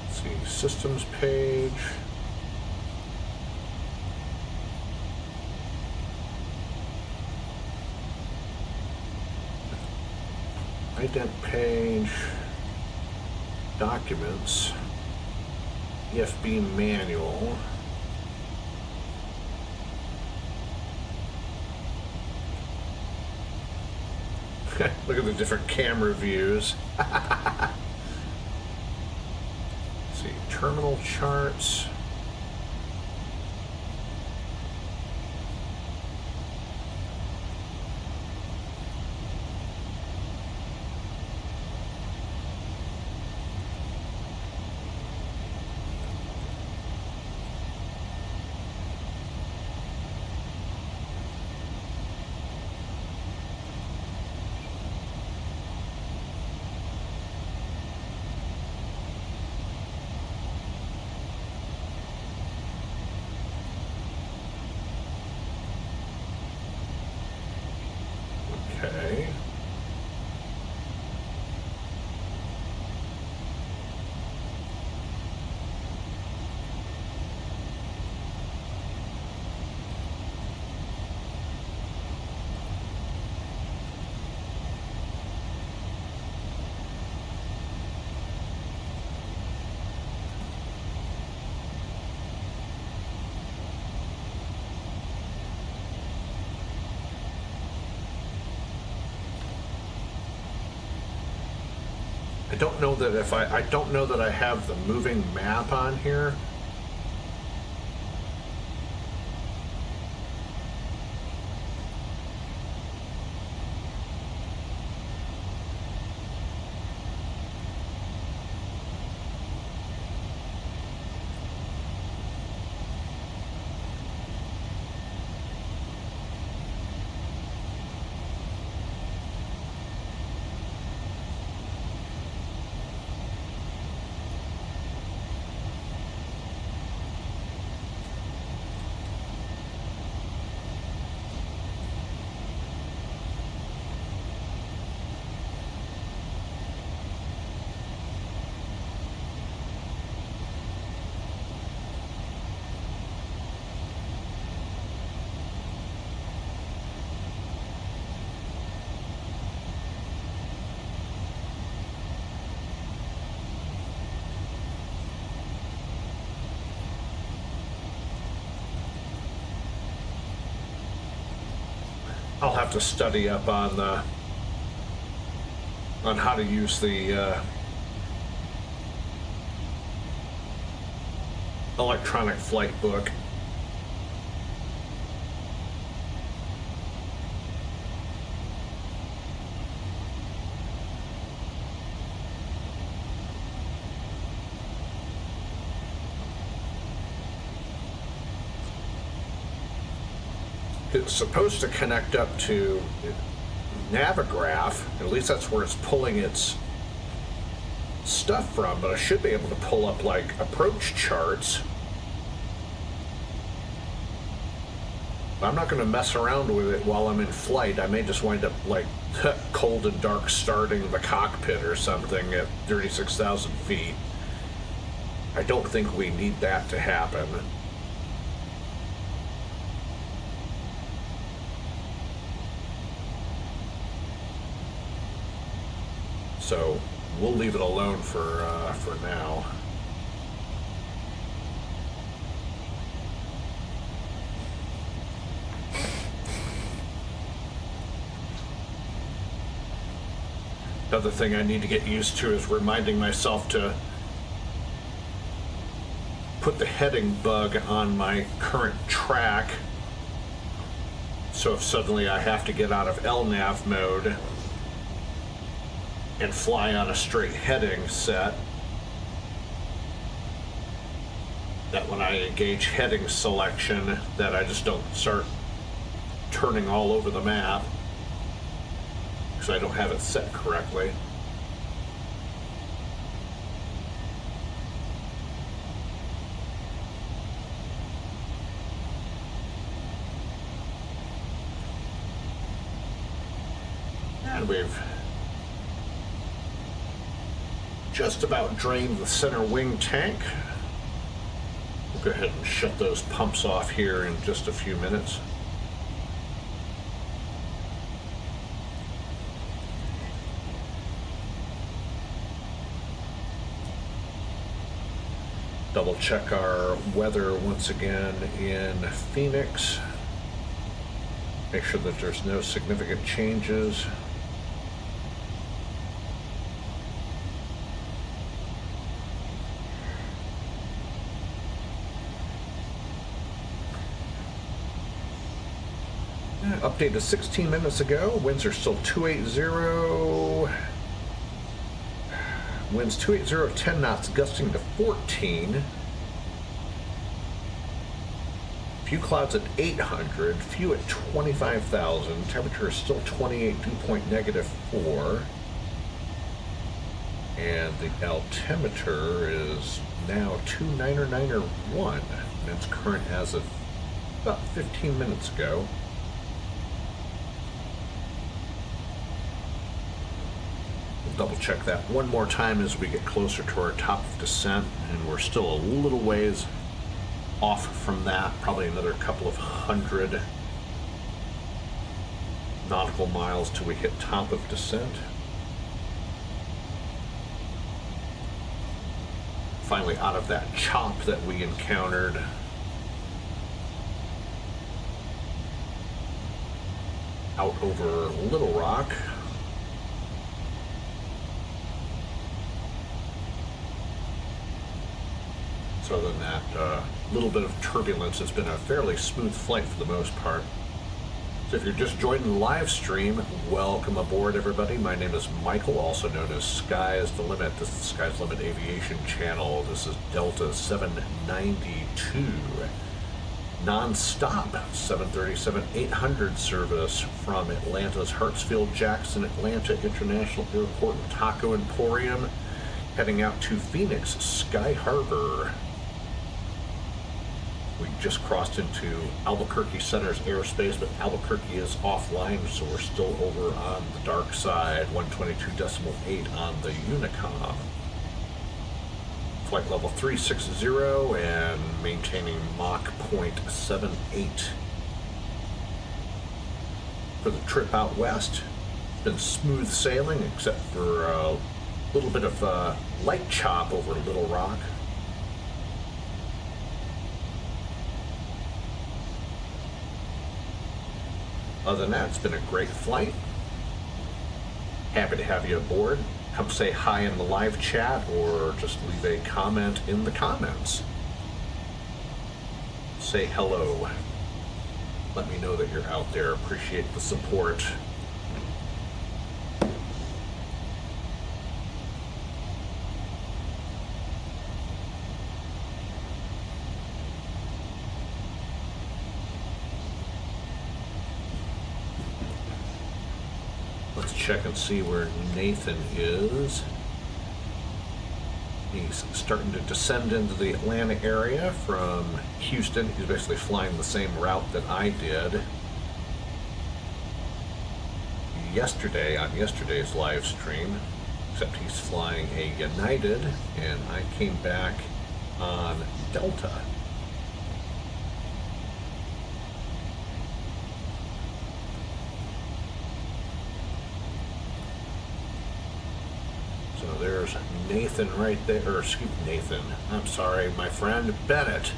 Let's see, systems page. Ident page. Documents. EFB manual. Look at the different camera views. Let's see, terminal charts. Okay. I don't know that if I don't know that I have the moving map on here. I'll have to study up on how to use the electronic flight book. It's supposed to connect up to Navigraph, at least that's where it's pulling its stuff from, but I should be able to pull up like approach charts. I'm not going to mess around with it while I'm in flight. I may just wind up like cold and dark starting the cockpit or something at 36,000 feet. I don't think we need that to happen. So we'll leave it alone for now. Another thing I need to get used to is reminding myself to put the heading bug on my current track. So if suddenly I have to get out of LNAV mode and fly on a straight heading set, that when I engage heading selection, that I just don't start turning all over the map because I don't have it set correctly. And we've just about drained the center wing tank. We'll go ahead and shut those pumps off here in just a few minutes. Double check our weather once again in Phoenix. Make sure that there's no significant changes. Updated 16 minutes ago. Winds are still 280. Winds 280, 10 knots, gusting to 14. Few clouds at 800, few at 25,000. Temperature is still 28, dew point -4. And the altimeter is now 299.1. That's current as of about 15 minutes ago. Double check that one more time as we get closer to our top of descent, and we're still a little ways off from that, probably another couple of hundred nautical miles till we hit top of descent. Finally out of that chop that we encountered. Out over Little Rock. So other than that, little bit of turbulence. It's been a fairly smooth flight for the most part. So if you're just joining the live stream, welcome aboard, everybody. My name is Michael, also known as Sky's the Limit. This is the Sky's Limit Aviation channel. This is DAL792. Non-stop 737-800 service from Atlanta's Hartsfield-Jackson Atlanta International Airport and Taco Emporium, heading out to Phoenix Sky Harbor. We just crossed into Albuquerque Center's airspace, but Albuquerque is offline, so we're still over on the dark side, 122.8 on the Unicom. Flight level 360 and maintaining Mach 0.78. For the trip out west, it's been smooth sailing except for a little bit of light chop over Little Rock. Other than that, it's been a great flight. Happy to have you aboard. Come say hi in the live chat or just leave a comment in the comments. Say hello. Let me know that you're out there. Appreciate the support. Let's check and see where Nathan is. He's starting to descend into the Atlanta area from Houston. He's basically flying the same route that I did yesterday on yesterday's live stream, except he's flying a United and I came back on Delta. So there's Nathan right there, or excuse me, Nathan. I'm sorry, my friend Bennett.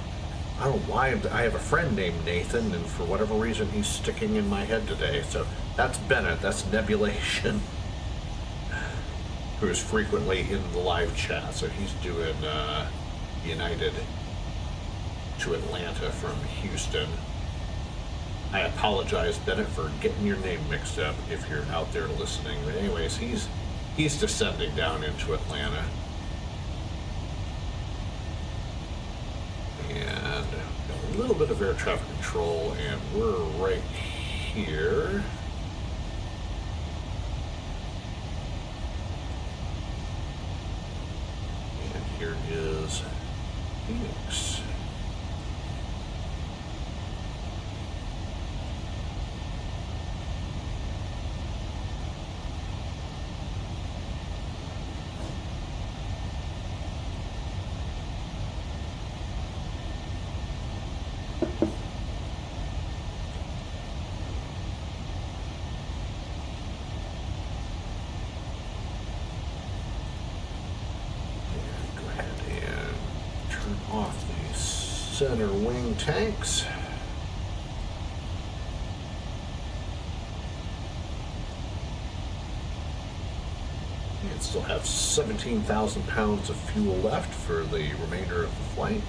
I don't know why I have a friend named Nathan, and for whatever reason he's sticking in my head today. So that's Bennett, that's Nebulation, who is frequently in the live chat. So he's doing United. to Atlanta from Houston. I apologize, Bennett, for getting your name mixed up if you're out there listening. But anyways, he's descending down into Atlanta. And got a little bit of air traffic control, and we're right here. And here is Phoenix. Off the center wing tanks. And still have 17,000 pounds of fuel left for the remainder of the flight.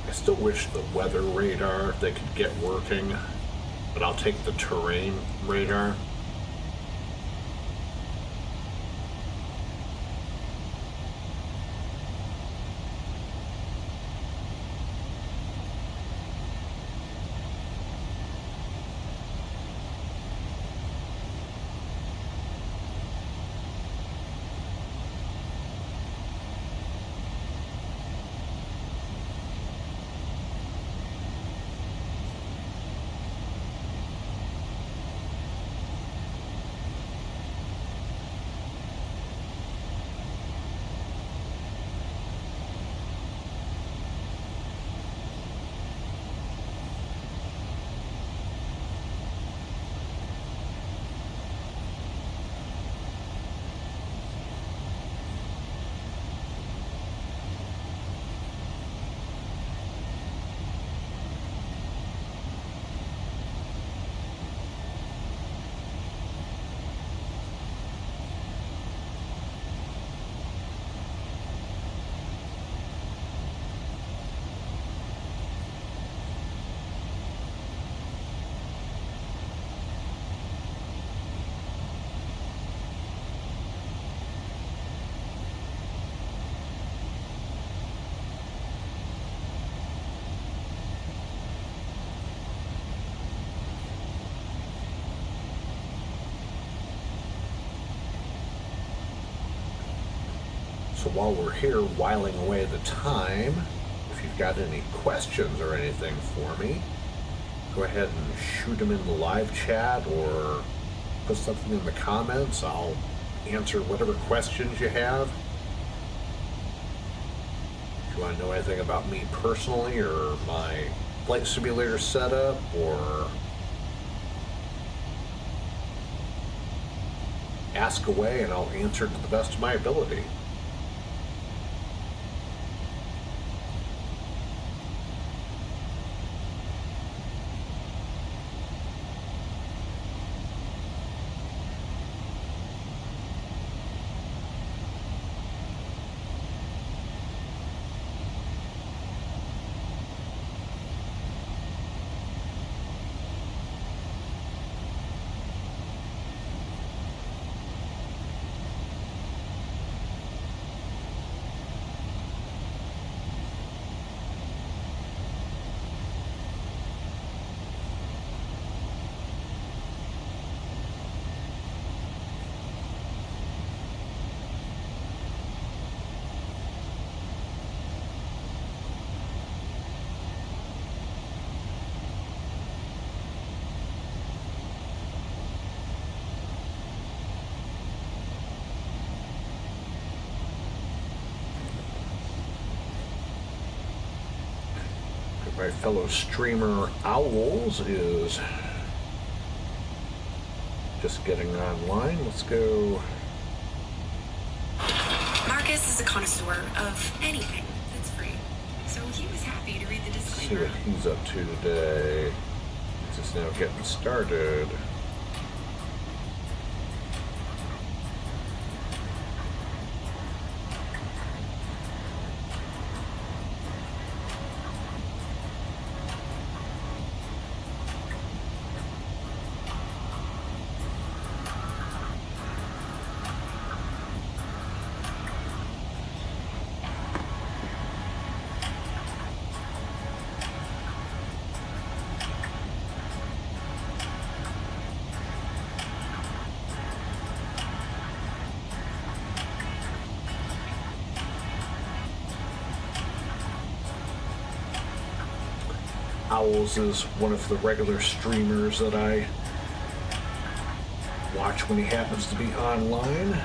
I still wish the weather radar they could get working, but I'll take the terrain radar. So while we're here whiling away the time, if you've got any questions or anything for me, go ahead and shoot them in the live chat or put something in the comments. I'll answer whatever questions you have. If you want to know anything about me personally or my flight simulator setup or ask away and I'll answer to the best of my ability. my fellow streamer Owls is just getting online. Let's go. Marcus is a connoisseur of anything that's free, so he was happy to read the See disclaimer. what he's up to today. He's just now getting started. Owls is one of the regular streamers that I watch when he happens to be online.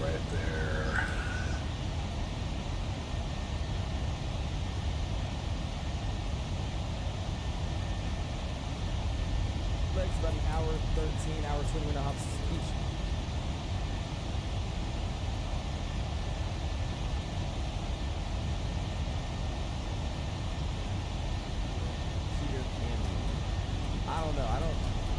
Right there. Legs about an hour 13, hour 20 minute hops each.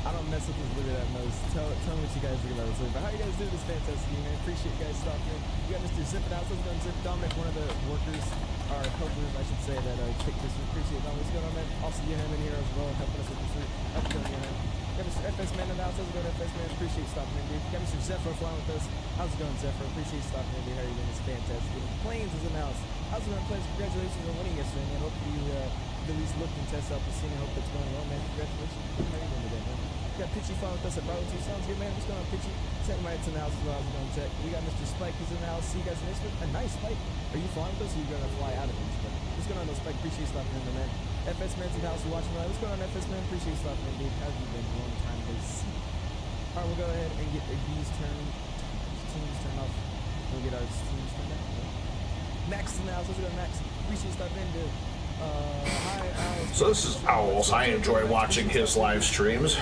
I don't mess with this video that most. Tell me what you guys think about this. But how you guys doing this fantastic man? Appreciate you guys stopping in. You got Mr. Zip and Out. What's going on, Zip? Dominic, one of the workers, or helpers, I should say, that picked this. Appreciate Dominic. What's going on, man? Also, you him in here as well, helping us with this. How's it going, man? You got Mr. FS Man in the house. How's it going, FS Man? Appreciate you stopping in, dude. You got Mr. Zephyr flying with us. How's it going, Zephyr? Appreciate you stopping in, dude. How are you doing? It's fantastic. Planes is in the house. How's it going, Planes? Congratulations on winning yesterday, man. Hope you at least looked and tested out the scene. I hope that's going well, man. Congratulations. How are you doing today, man? We got Pitchy flying with us at Bravo 2. Sounds good, man. What's going on, Pitchy? Second Mike's in the house as well. How's it going, Tech? We got Mr. Spike. He's in the house. See you guys next week. A nice Spike. Are you flying with us or are you going to fly out of this? What's going on, though, Spike? Appreciate you stopping in, man. FS Man's in the house. We're watching live. What's going on, FS Man? Appreciate you stopping in, dude. How have you been? Long time to see. All right, we'll go ahead and get these teams turned off. We'll get our teams turned down. Max is in the house. What's going on, Max? Appreciate you stopping in, dude. Hi, So this is Owls. I enjoy watching his live streams.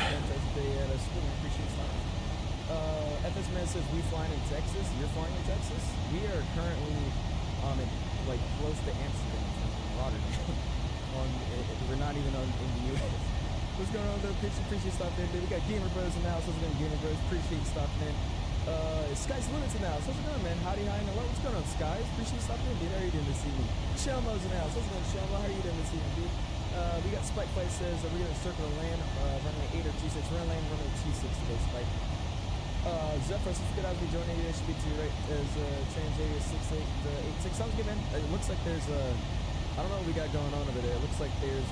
FS Man says we flying in Texas. You're flying in Texas. We are currently like close to Amsterdam, Rotterdam. We're not even in the U.S. What's going on, though? Appreciate stopping in, dude. We got Gamer Bros in the house. What's going on, Gamer Bros? Appreciate stopping in. Sky's Limits in the house. What's going on, man? Howdy, hi, and hello. What's going on, Skies? Appreciate stopping in, dude. How are you doing this evening? Shelmo's in the house. What's going on, Shelmo? How are you doing this evening, dude? We got Spike Flight says we're going to circle the land, runway 8 or G6. Runway 26 today, Spike. Zephyr, since you guys be joining, you should be too, right? As Transavia 6886. Sounds good, man. It looks like there's I don't know what we got going on over there. It looks like there's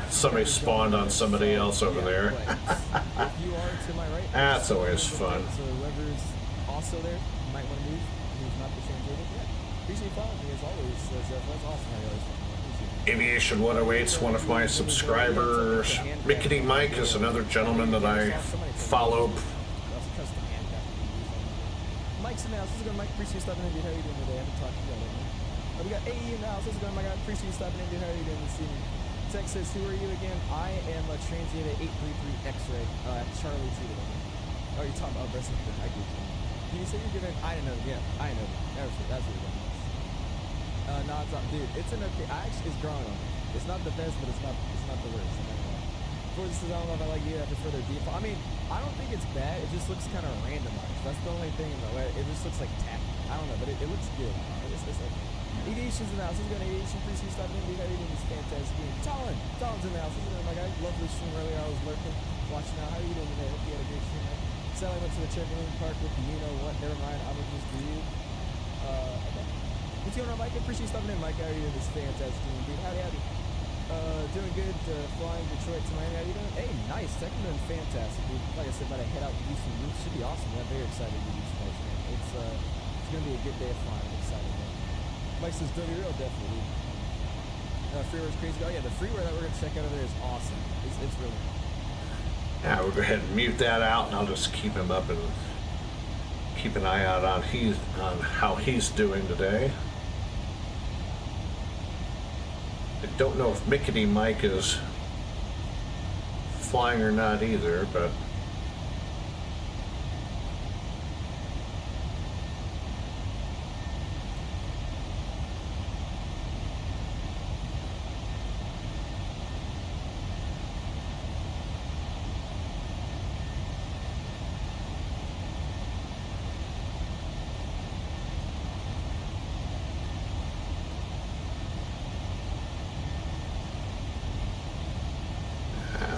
somebody spawned on somebody else over there. If you are to my right, that's always fun. So whoever's also there, you might want to move. Who's not the Transavia? Yeah. Appreciate you following me as always. That's awesome. How you always follow me. Aviation 108's one of my subscribers. Mickety Mike is another gentleman that I follow. Mike's in the house. What's going on, Mike? Appreciate you stopping in, dude. How are you doing today? I haven't talked to you about it, man. We got AE in the house. What's going on, my guy? Appreciate you stopping in, dude. How are you doing this evening? Saitek says, who are you again? I am a transient at 833 X-ray at Charlie 2 today. Oh, you're talking about breast implant. I get you. Did you say you're giving? I don't know. Yeah, I know. That's what you're doing. No, it's not, dude. It's an okay. I actually is growing on me. It's not the best, but it's not the worst. For this, I don't know if I like it. I prefer their default. I mean, I don't think it's bad. It just looks kind of randomized. That's the only thing in the way. It just looks like tacky. I don't know, but it looks good. It's okay. Aviation's in the house. Who's going to Aviation? Appreciate you stopping in, dude. How you doing? This fantastic game. Talon's in the house. Who's doing, my guy? Love this stream earlier. I was lurking, watching out. How are you doing today? Hope you had a great stream. Sally went to the trampoline park with the you-know-what. Never mind. I'm going to just do you. Okay. What's going on, Mike? I appreciate you stopping in, Mike. How are you doing? This fantastic game, dude. Howdy. Doing good. Flying Detroit to Miami. How you doing? Hey, nice. Second doing fantastic, dude. Like I said, about to head out to do some routes. Should be awesome. I'm very excited to do these flights, man. It's gonna be a good day of flying. I'm excited, man. Mike says, dirty real, definitely, dude. Freeware's crazy. Oh yeah, the freeware that we're gonna check out over there is awesome. It's really cool. Yeah, we'll go ahead and mute that out, and I'll just keep him up and keep an eye out on how he's doing today. I don't know if Mickety Mike is flying or not either, but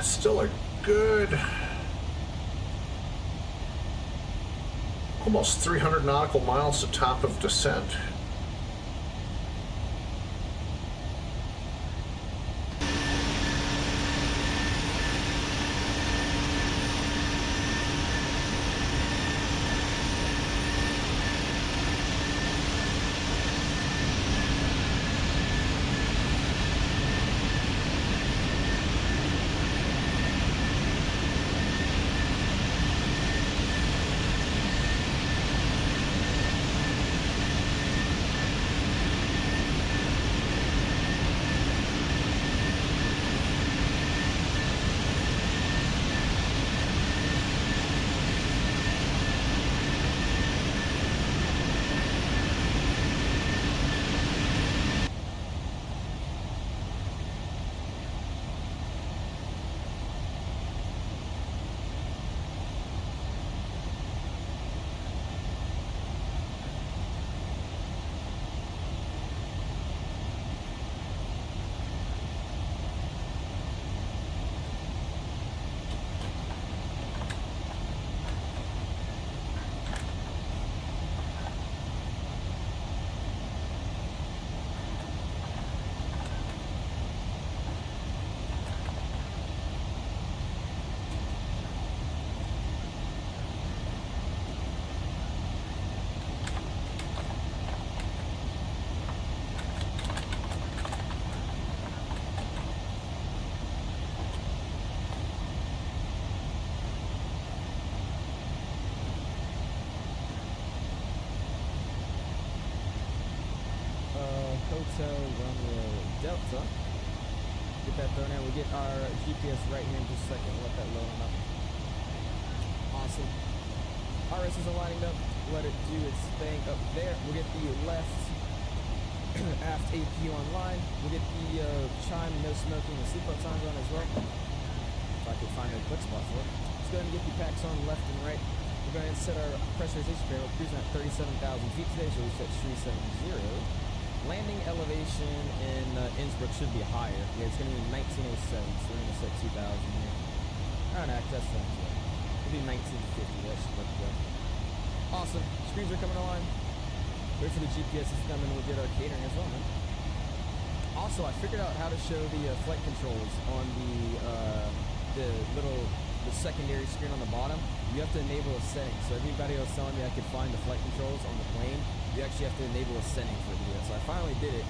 still a good almost 300 nautical miles to top of descent. Hotel Romeo Delta. Get that thrown in. We'll get our GPS right here in just a second. Let that load on up. Awesome. RS is aligning up. Let it do its thing up there. We'll get the left aft APU online. We'll get the chime, no smoking, and seatbelt signs on as well. If I could find a quick spot for it. Let's go ahead and get the packs on left and right. We're going to set our pressurization barrel. Cruising at 37,000 feet today, so we set 370. Landing elevation in Innsbruck should be higher. Yeah, it's going to be 1907, so we're going to set 2,000 here. Alright, that sounds good. It'll be 1950, that should look good. Awesome. Screens are coming on. Wait for the GPS to come in, we'll get our catering as well, man. Also, I figured out how to show the flight controls on the secondary screen on the bottom. You have to enable a setting. So everybody was telling me I could find the flight controls on the plane. You actually have to enable a setting for it to do that. So I finally did it.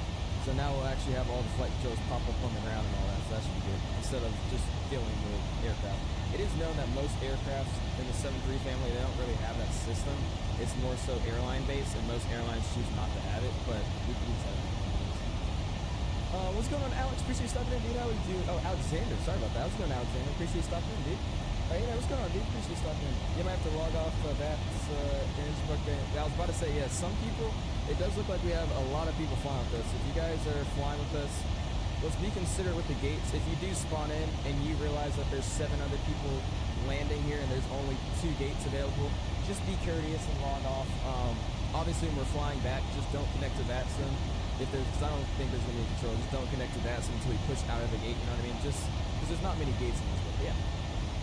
So now we'll actually have all the flight controls pop up on the ground and all that. So that should be good. Instead of just filling the aircraft. It is known that most aircraft in the 737 family, they don't really have that system. It's more so airline based, and most airlines choose not to have it, but we can use that. What's going on, Alex? Appreciate you stopping in, dude. How are you doing? Oh, Alexander. Sorry about that. What's going on, Alexander? Appreciate you stopping in, dude. Hey, man, what's going on, dude? Appreciate you stopping in. You might have to log off that's Innsbruck. I was about to say, yeah, some people, it does look like we have a lot of people flying with us. If you guys are flying with us, let's be considerate with the gates. If you do spawn in and you realize that there's 7 other people landing here and there's only 2 gates available, just be courteous and log off. Obviously, when we're flying back, just don't connect to VATSIM. Because I don't think there's going to be a control. Just don't connect to VATSIM until we push out of the gate, you know what I mean? Just because there's not many gates in this one. Yeah.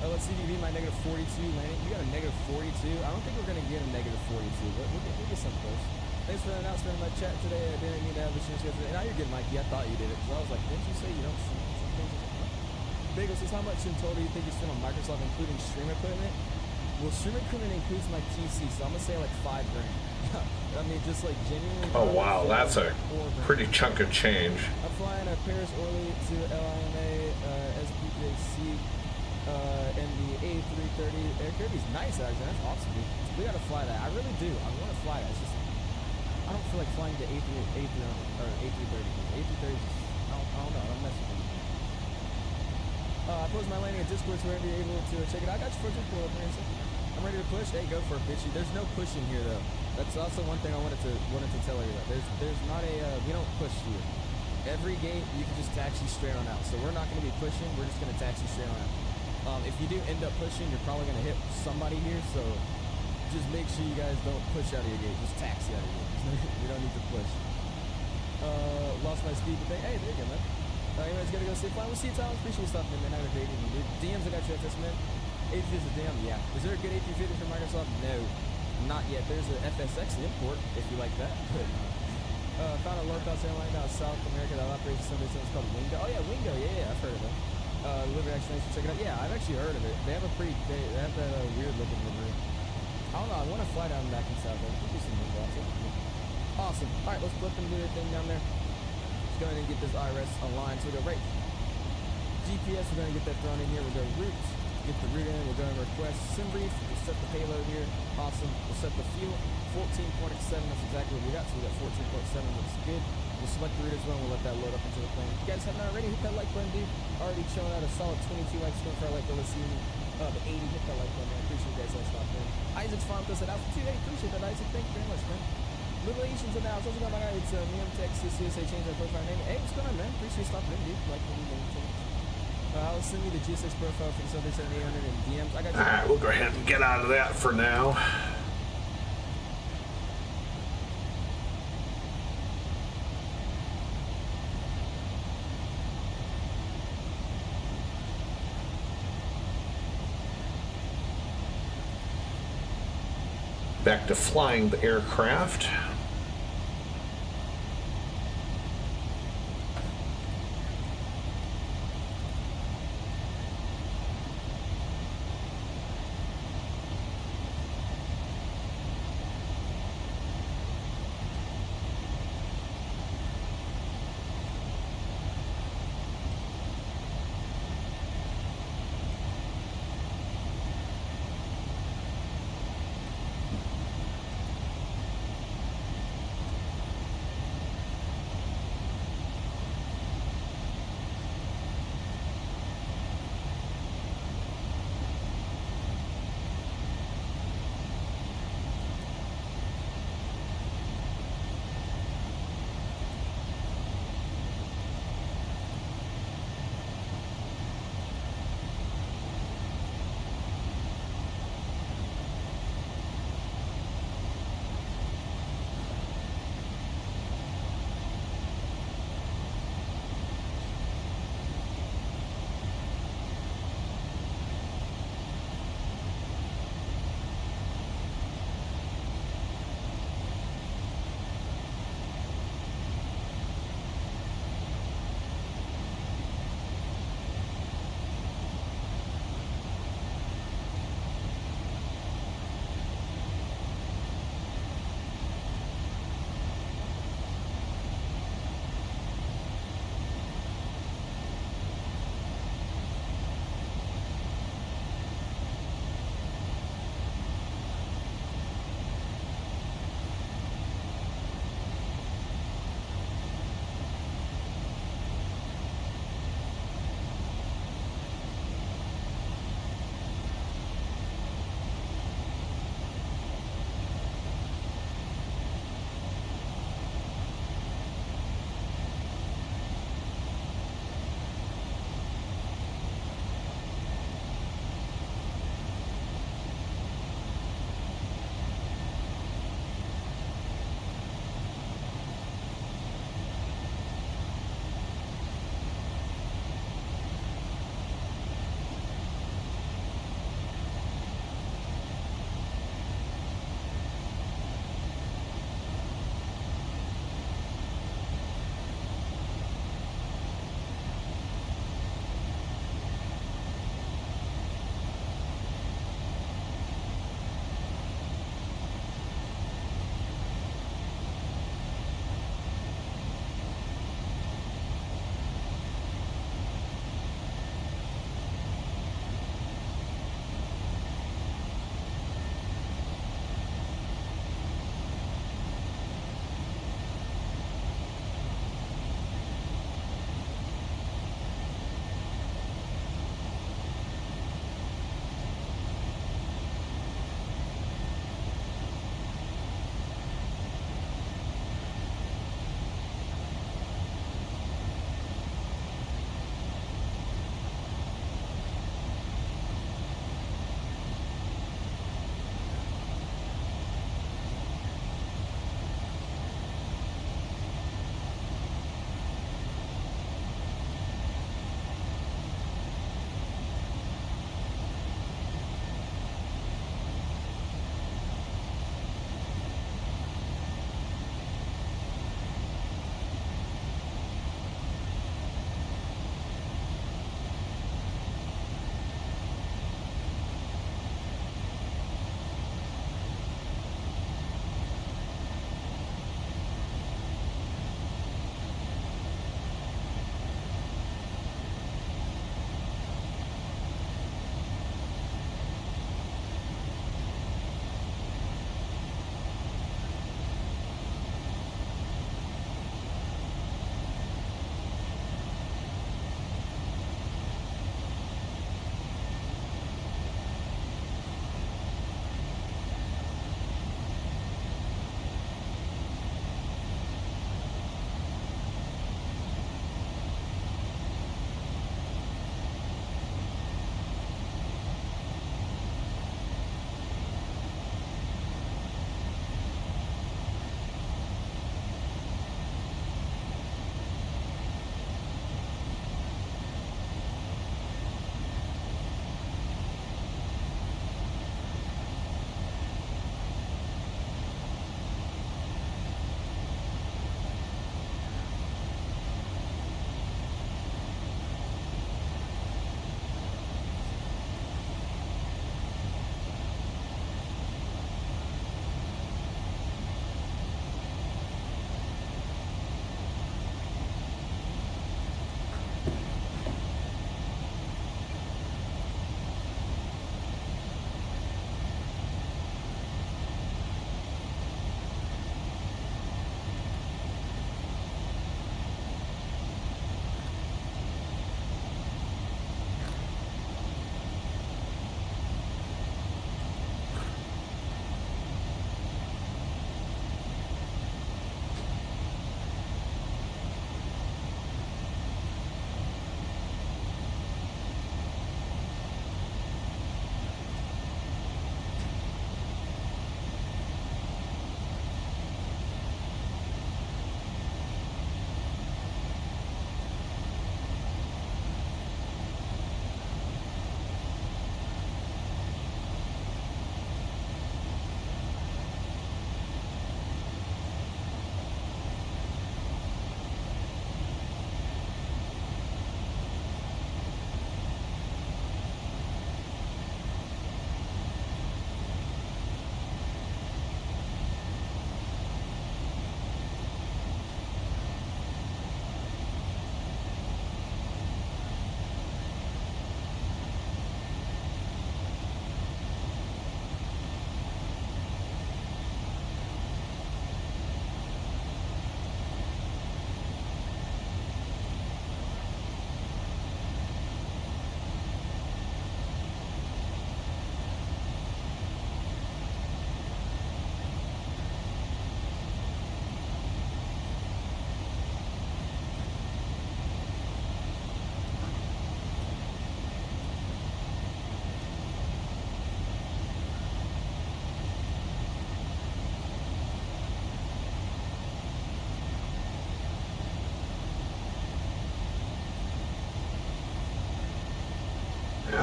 Let's see, you my negative 42 landing. You got a negative 42. I don't think we're going to get a negative 42, but we'll get some close. Thanks for the announcement in my chat today. I didn't mean to have a chance yesterday. Now you're good, Mikey. I thought you did it. Because I was like, didn't you say you don't see some things? Bagel says, how much in total do you think you spend on Microsoft, including stream equipment? Well, stream equipment includes my PC, so I'm going to say like $5 grand. I mean, just like genuinely. Oh, wow. That's a pretty chunk of change. I'm flying a Paris Orly to LIMA, SPJC, and the A330 aircraft is nice, actually. That's awesome, dude. We got to fly that. I really do. I want to fly that. It's just, I don't feel like flying the A330. A330, I don't know. I'm messing with it. I posed my landing at Discord, so wherever you're able to check it out. I got you for a pull up here in a second. I'm ready to push. Hey, go for it, bitchy. There's no pushing here, though. That's also one thing I wanted to tell you about. There's not a we don't push here. Every gate you can just taxi straight on out. So we're not going to be pushing. We're just going to taxi straight on out. If you do end up pushing, you're probably going to hit somebody here. So just make sure you guys don't push out of your gate. Just taxi out of your gate. You don't need to push. Lost my speed today. Hey, there you go, man. Anyways, gotta go see a fly. We'll see you, Tom. Appreciate you stopping in, man. Have a great evening, dude. DMs, I got you FS, man. A350 is a DM, yeah. Is there a good A350 for Microsoft? No, not yet. There's an FSX import, if you like that. Found a low-cost airline out of South America that operates Sunday, so it's called Wingo. Oh, yeah, Wingo. Yeah, I've heard of it. Livery Action, check it out. Yeah, I've actually heard of it. They have they have that weird-looking livery. I don't know. I want to fly down back in South. I think there's some Wingo. Awesome. All right, let's flip and do their thing down there. Let's go ahead and get this IRS online. So we'll go right. GPS, we're going to get that thrown in here. We'll go route. Get the route in. We'll go and request SimBrief. We'll set the payload here. Awesome. We'll set the fuel. 14.7. That's exactly what we got. So we got 14.7. Looks good. We'll select the route as well. And we'll let that load up into the plane. If you guys haven't already, hit that like button, dude. Already showing out a solid 22 likes going for our like. Let's see. 80. Hit that like button, man. Appreciate you guys. Let's stop there. Isaac's farm does it out for 2. Hey, appreciate that, Isaac. Thank you very much, man. Little Asians in the house. What's going on, my guy? It's Neum Texas USA. Change my profile name. Hey, what's going on, man? Appreciate you stopping in, dude. Like the new name change. I'll send you the GSX profile for the 77800 and DMs. I got you. Alright, we'll go ahead and get out of that for now. Back to flying the aircraft.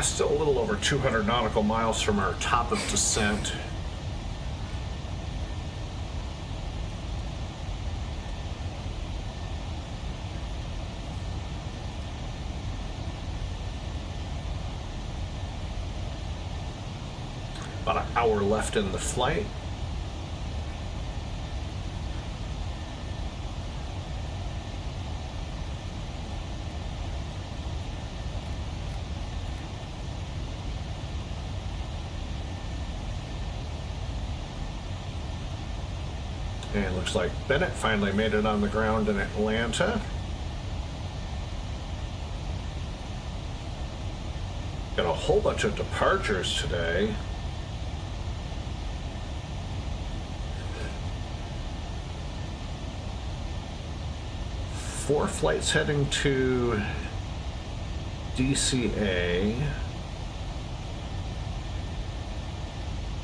Still a little over 200 nautical miles from our top of descent. About an hour left in the flight. And looks like Bennett finally made it on the ground in Atlanta. Got a whole bunch of departures today. Four flights heading to DCA.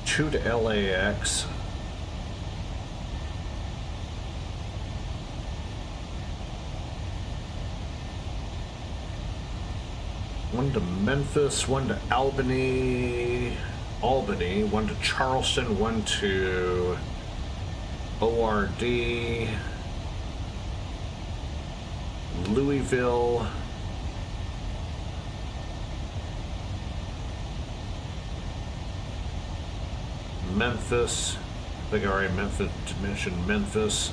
2 to LAX. One to Memphis, one to Albany, one to Charleston, one to ORD, Louisville, Memphis. I think I already mentioned Memphis.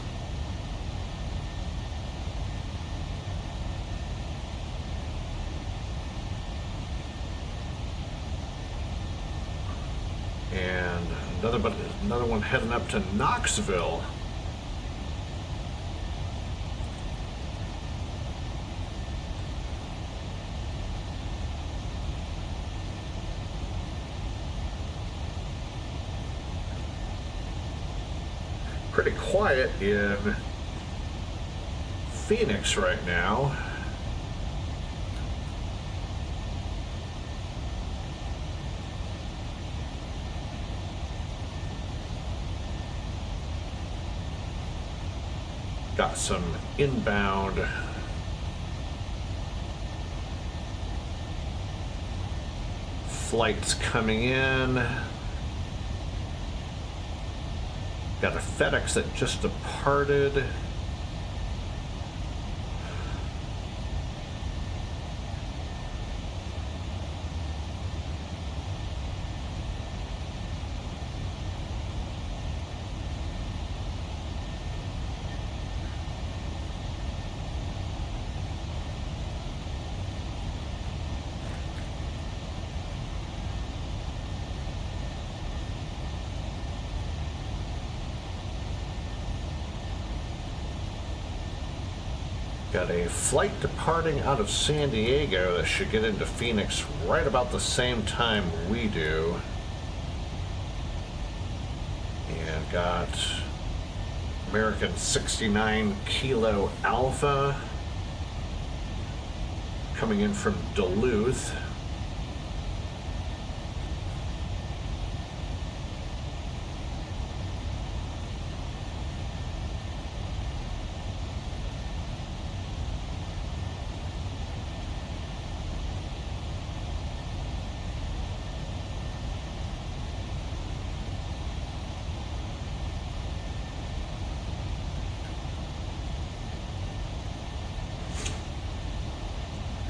And another one heading up to Knoxville. Pretty quiet in Phoenix right now. Got some inbound flights coming in. Got a FedEx that just departed. Got a flight departing out of San Diego that should get into Phoenix right about the same time we do. And got American 69 Kilo Alpha coming in from Duluth.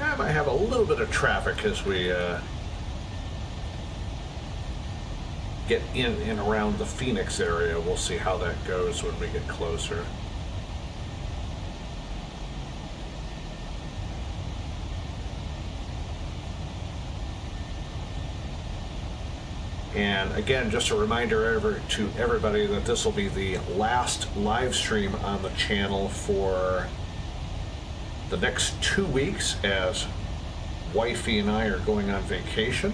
I might have a little bit of traffic as we get in and around the Phoenix area. We'll see how that goes when we get closer. And again, just a reminder to everybody that this will be the last live stream on the channel for the next 2 weeks, as wifey and I are going on vacation.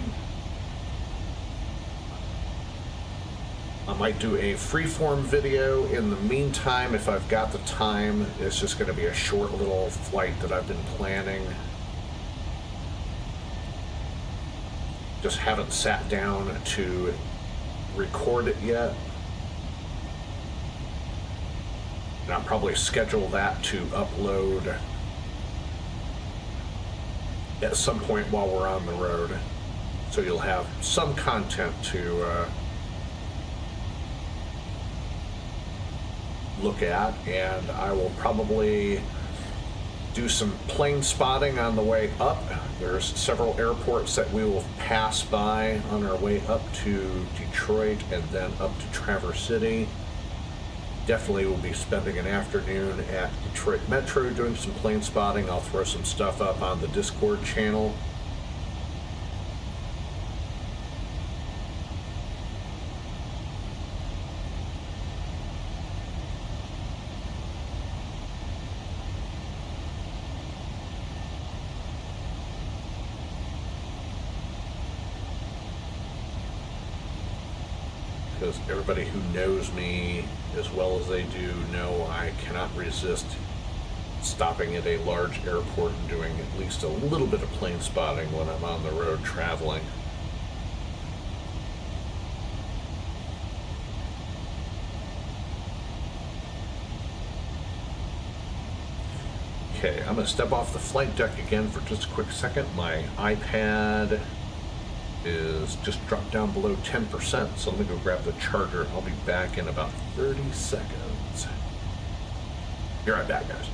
I might do a freeform video in the meantime if I've got the time. It's just going to be a short little flight that I've been planning. Just haven't sat down to record it yet. And I'll probably schedule that to upload at some point while we're on the road. So you'll have some content to look at, and I will probably do some plane spotting on the way up. There's several airports that we will pass by on our way up to Detroit and then up to Traverse City. Definitely will be spending an afternoon at Detroit Metro doing some plane spotting. I'll throw some stuff up on the Discord channel. Because everybody who knows me as well as they do know I cannot resist stopping at a large airport and doing at least a little bit of plane spotting when I'm on the road traveling. Okay, I'm going to step off the flight deck again for just a quick second. My iPad is just dropped down below 10%, so let me go grab the charger. I'll be back in about 30 seconds. Be right back, guys.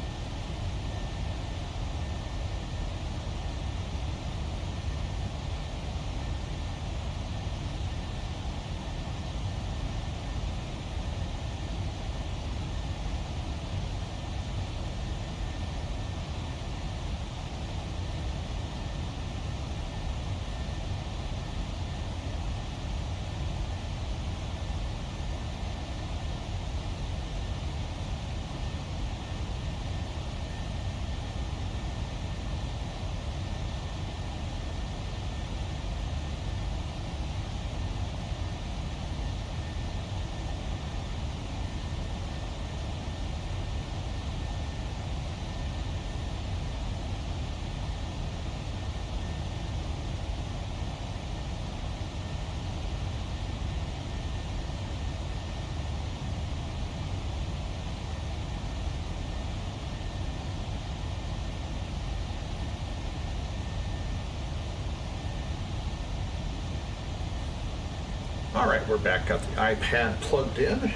All right, we're back. Got the iPad plugged in.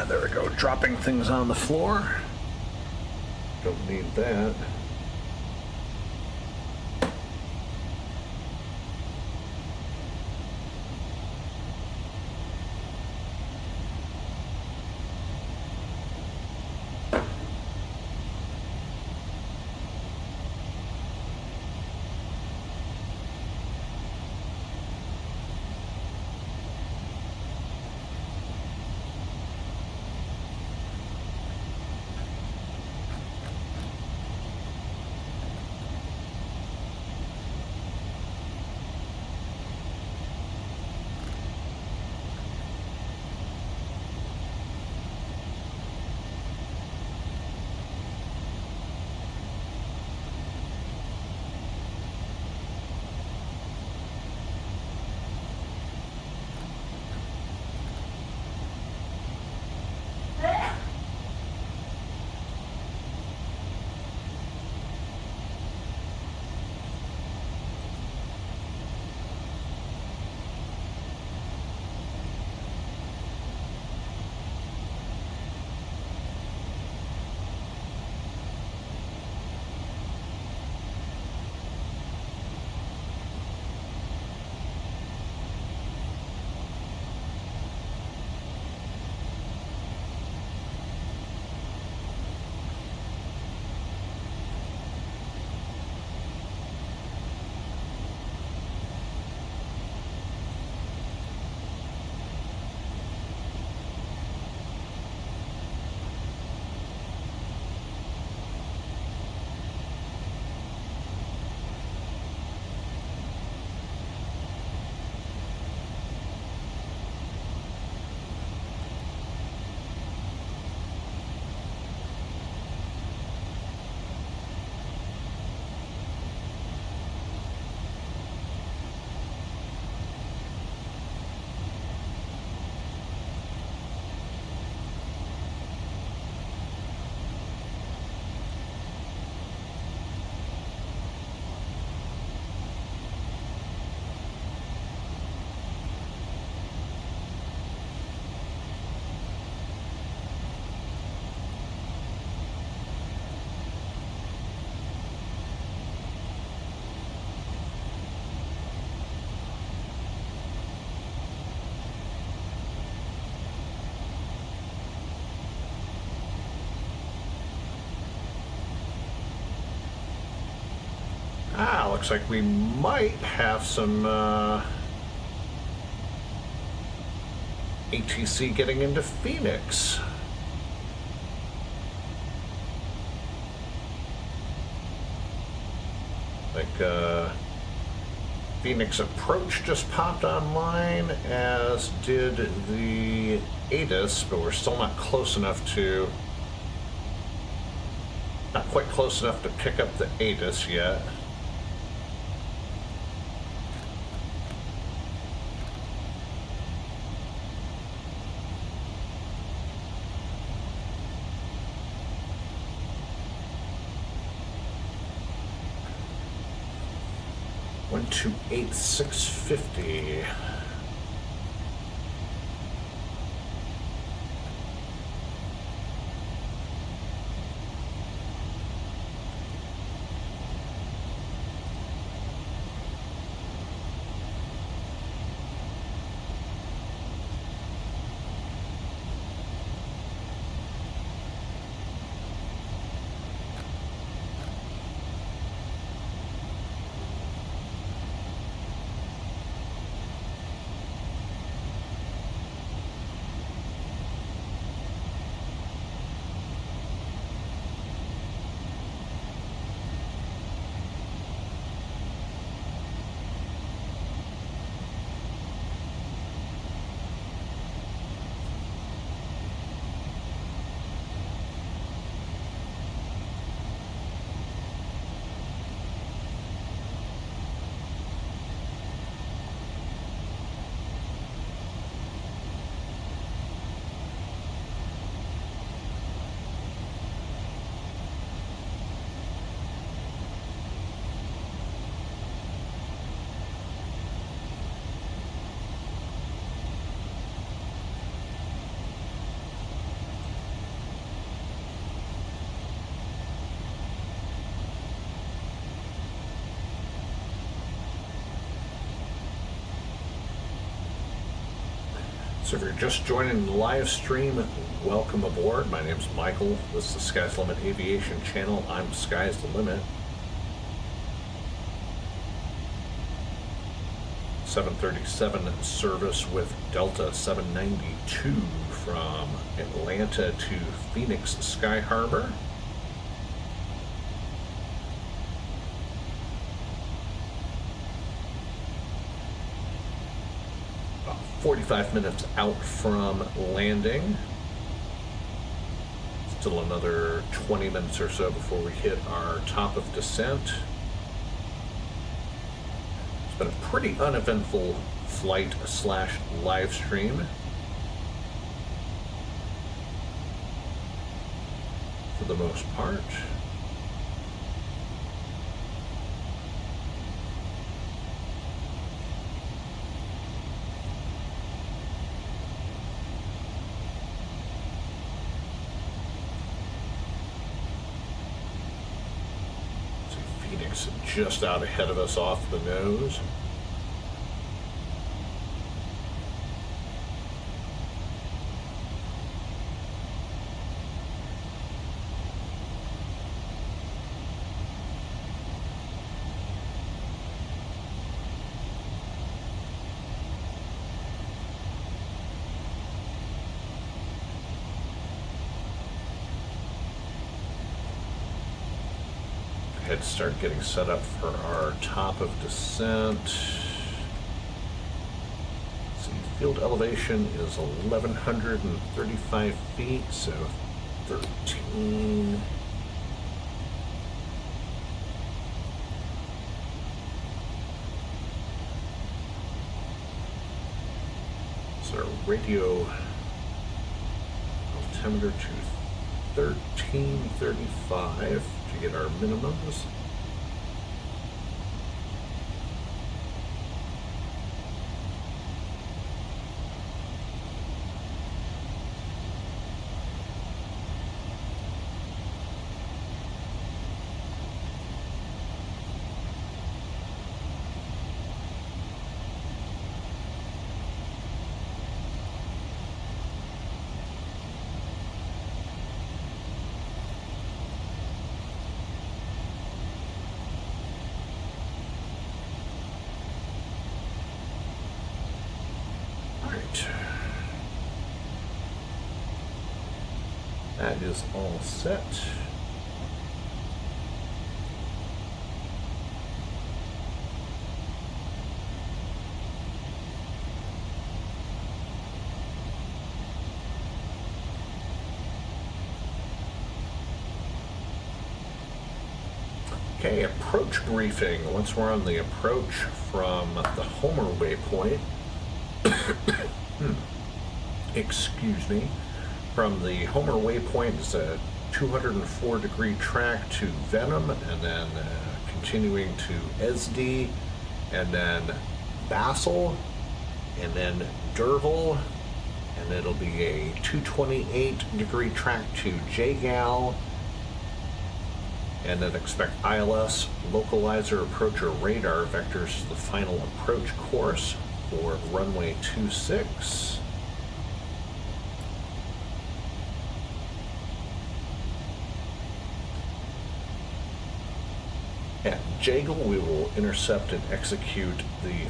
There we go, dropping things on the floor. Don't need that. looks like we might have some ATC getting into Phoenix. Like Phoenix Approach just popped online, as did the ATIS, but we're still not close enough to, not quite close enough to pick up the ATIS yet. To 8,650. So if you're just joining the live stream, welcome aboard. My name's Michael. This is the Sky's the Limit Aviation channel. I'm Sky's the Limit. 737 service with Delta 792 from Atlanta to Phoenix Sky Harbor. About 45 minutes out from landing. Still another 20 minutes or so before we hit our top of descent. It's been a pretty uneventful flight / live stream. For the most part. Phoenix just out ahead of us off the nose. Head start getting set up for our top of descent. Let's see, field elevation is 1,135 feet, so 13. So our radio altimeter to 1335 to get our minimums. That is all set. Okay, approach briefing. Once we're on the approach from the Homer waypoint, excuse me, from the Homer waypoint is a 204-degree track to Venom, and then continuing to SD, and then Basel, and then Derval, and it'll be a 228-degree track to JGAL, and then expect ILS, localizer, approacher, radar vectors as the final approach course for runway 26. At JGAL, we will intercept and execute the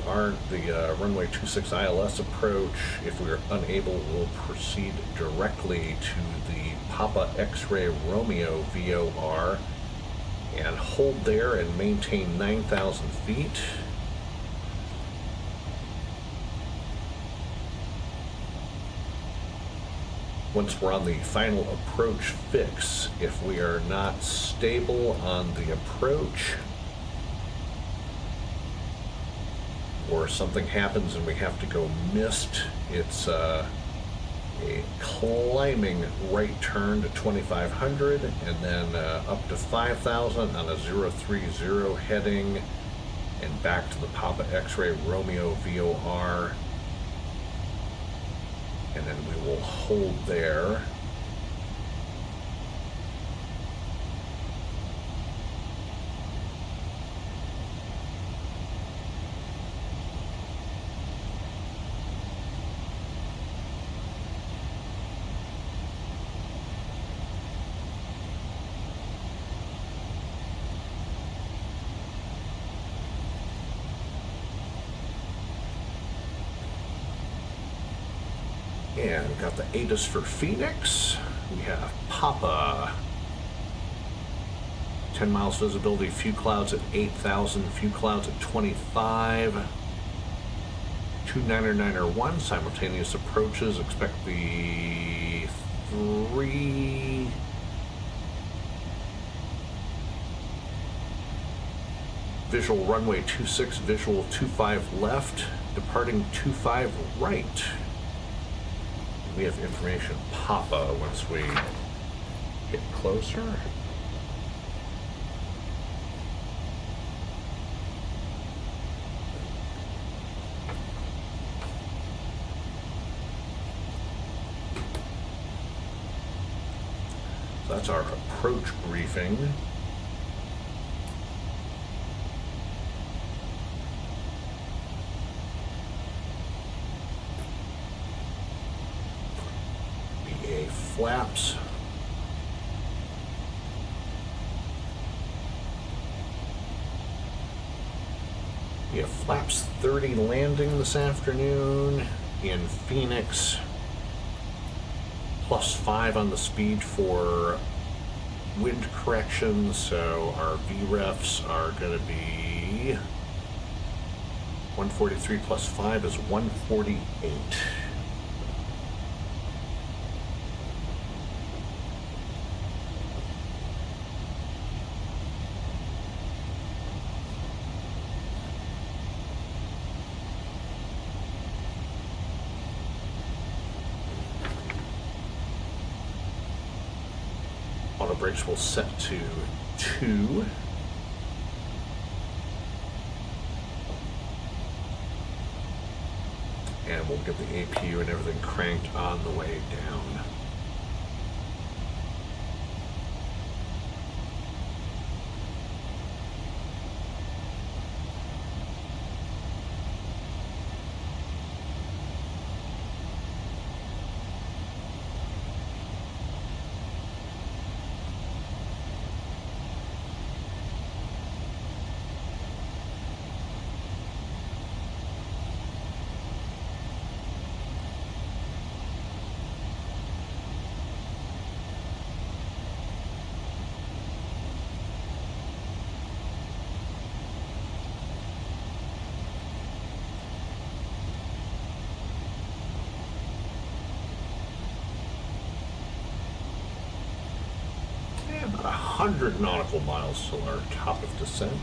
runway 26 ILS approach. If we are unable, we'll proceed directly to the Papa X-Ray Romeo VOR and hold there and maintain 9,000 feet. Once we're on the final approach fix, if we are not stable on the approach, or something happens and we have to go missed, it's a climbing right turn to 2,500 and then up to 5,000 on a 030 heading and back to the Papa X-Ray Romeo VOR, and then we will hold there. And we've got the ATIS for Phoenix. We have Papa. 10 miles visibility, few clouds at 8,000, few clouds at 25. 29901, simultaneous approaches. Expect the 3... visual runway 26, visual 25 left, departing 25 right. We have information Papa once we get closer. So that's our approach briefing. Flaps. We have flaps 30 landing this afternoon in Phoenix, +5 on the speed for wind correction, so our VREFs are going to be 143 +5 is 148. Auto brakes will set to 2. And we'll get the APU and everything cranked on the way down. 100 nautical miles till our top of descent.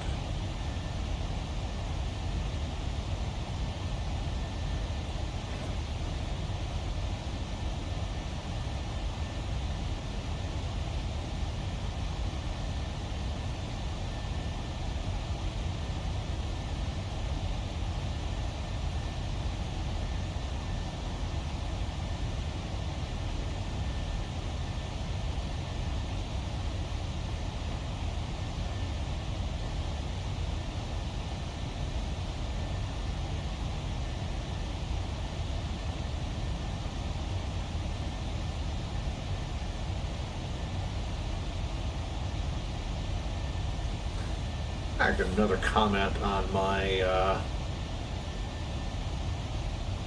I got another comment on my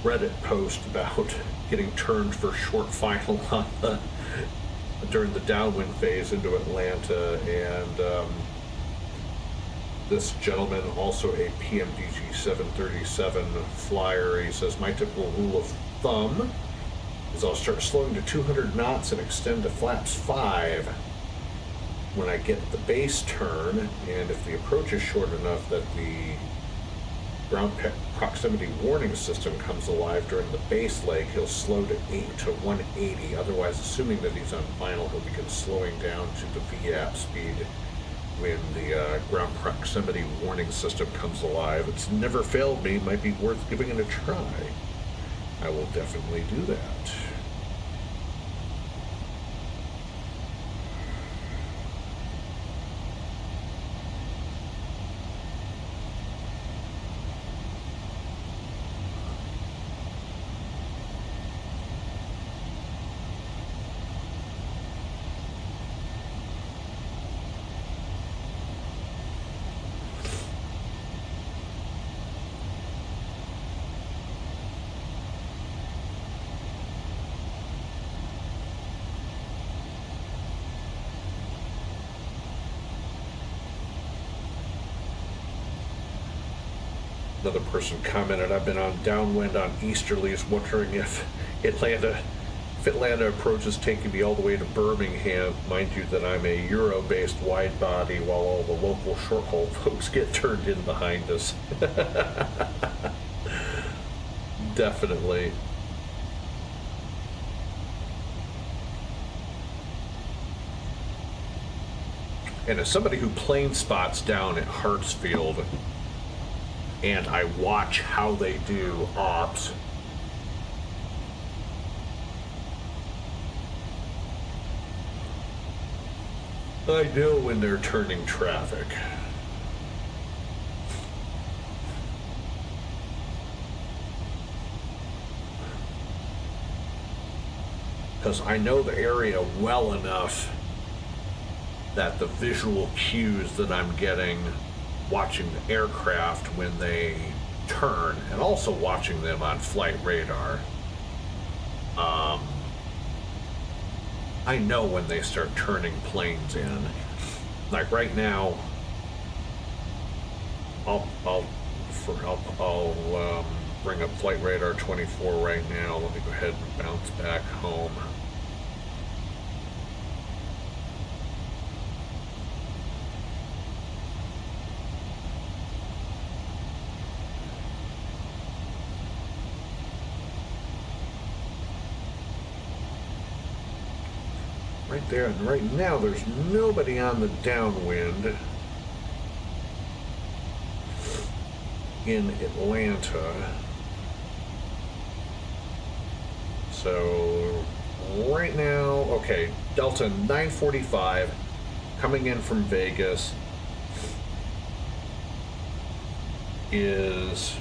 Reddit post about getting turned for short final on during the downwind phase into Atlanta, and this gentleman, also a PMDG 737 flyer, he says, my typical rule of thumb is I'll start slowing to 200 knots and extend to flaps 5 when I get the base turn, and if the approach is short enough that the ground proximity warning system comes alive during the base leg, he'll slow to 8 to 180. Otherwise, assuming that he's on final, he'll begin slowing down to the VAP speed when the ground proximity warning system comes alive. It's never failed me. Might be worth giving it a try. I will definitely do that. Another person commented, I've been on downwind on easterlies, wondering if Atlanta approaches taking me all the way to Birmingham. Mind you that I'm a Euro-based wide body, while all the local short-haul folks get turned in behind us. Definitely. And as somebody who plane spots down at Hartsfield, and I watch how they do ops, I know when they're turning traffic. Because I know the area well enough that the visual cues that I'm getting watching the aircraft when they turn, and also watching them on flight radar, I know when they start turning planes in. Like right now, I'll bring up flight radar 24 right now. Let me go ahead and bounce back home. Right there, and right now there's nobody on the downwind in Atlanta. So right now, okay, Delta 945 coming in from Vegas is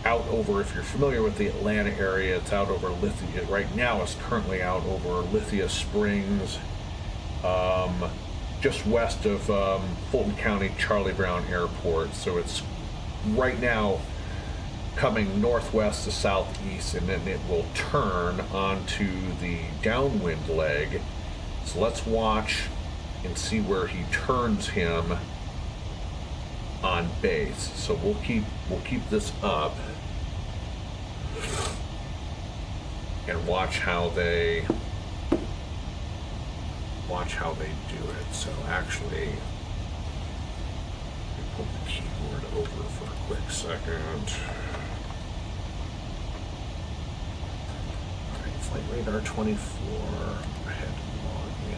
out over, if you're familiar with the Atlanta area, it's out over Lithia. Right now it's currently out over Lithia Springs, just west of Fulton County Charlie Brown Airport. So it's right now coming northwest to southeast, and then it will turn onto the downwind leg. So let's watch and see where he turns him on base. So we'll keep this up and watch how they watch how they do it. So actually, let me pull the keyboard over for a quick second. All right, Flight Radar 24. Ahead and log in.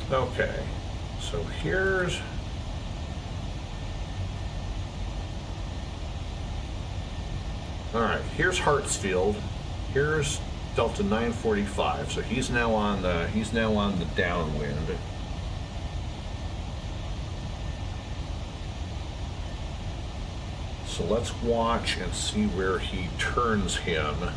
Okay, so here's here's Hartsfield. Here's Delta 945. So he's now on the downwind. So let's watch and see where he turns him.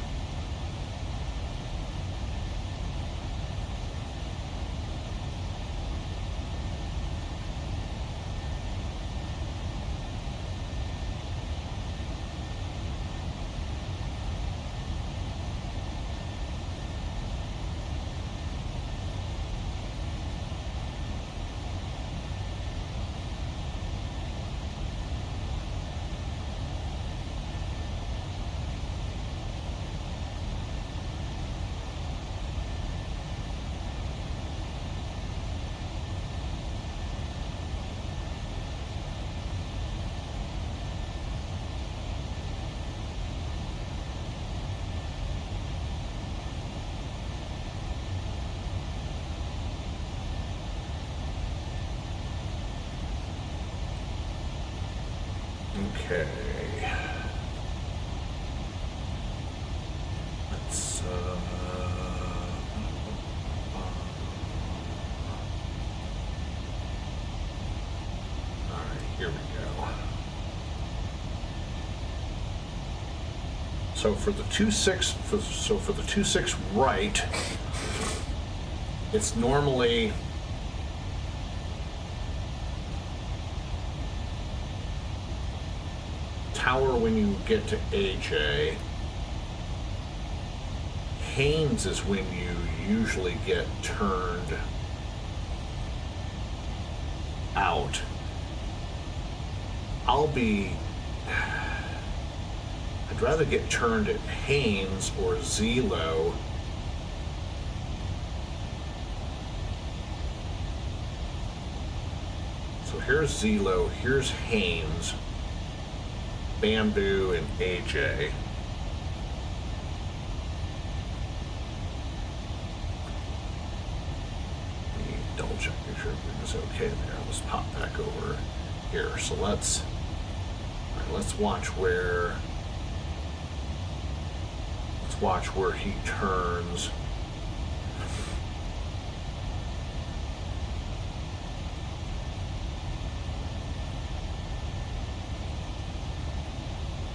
Okay. Let's all right, here we go. So for the 26 for the 26 right, it's normally tower when you get to AJ. Haynes is when you usually get turned out. I'd rather get turned at Haynes or Zelo. So here's Zelo, here's Haynes, Bamboo, and AJ. Let me double check, make sure everything's okay there. Let's pop back over here. So let's watch where he turns.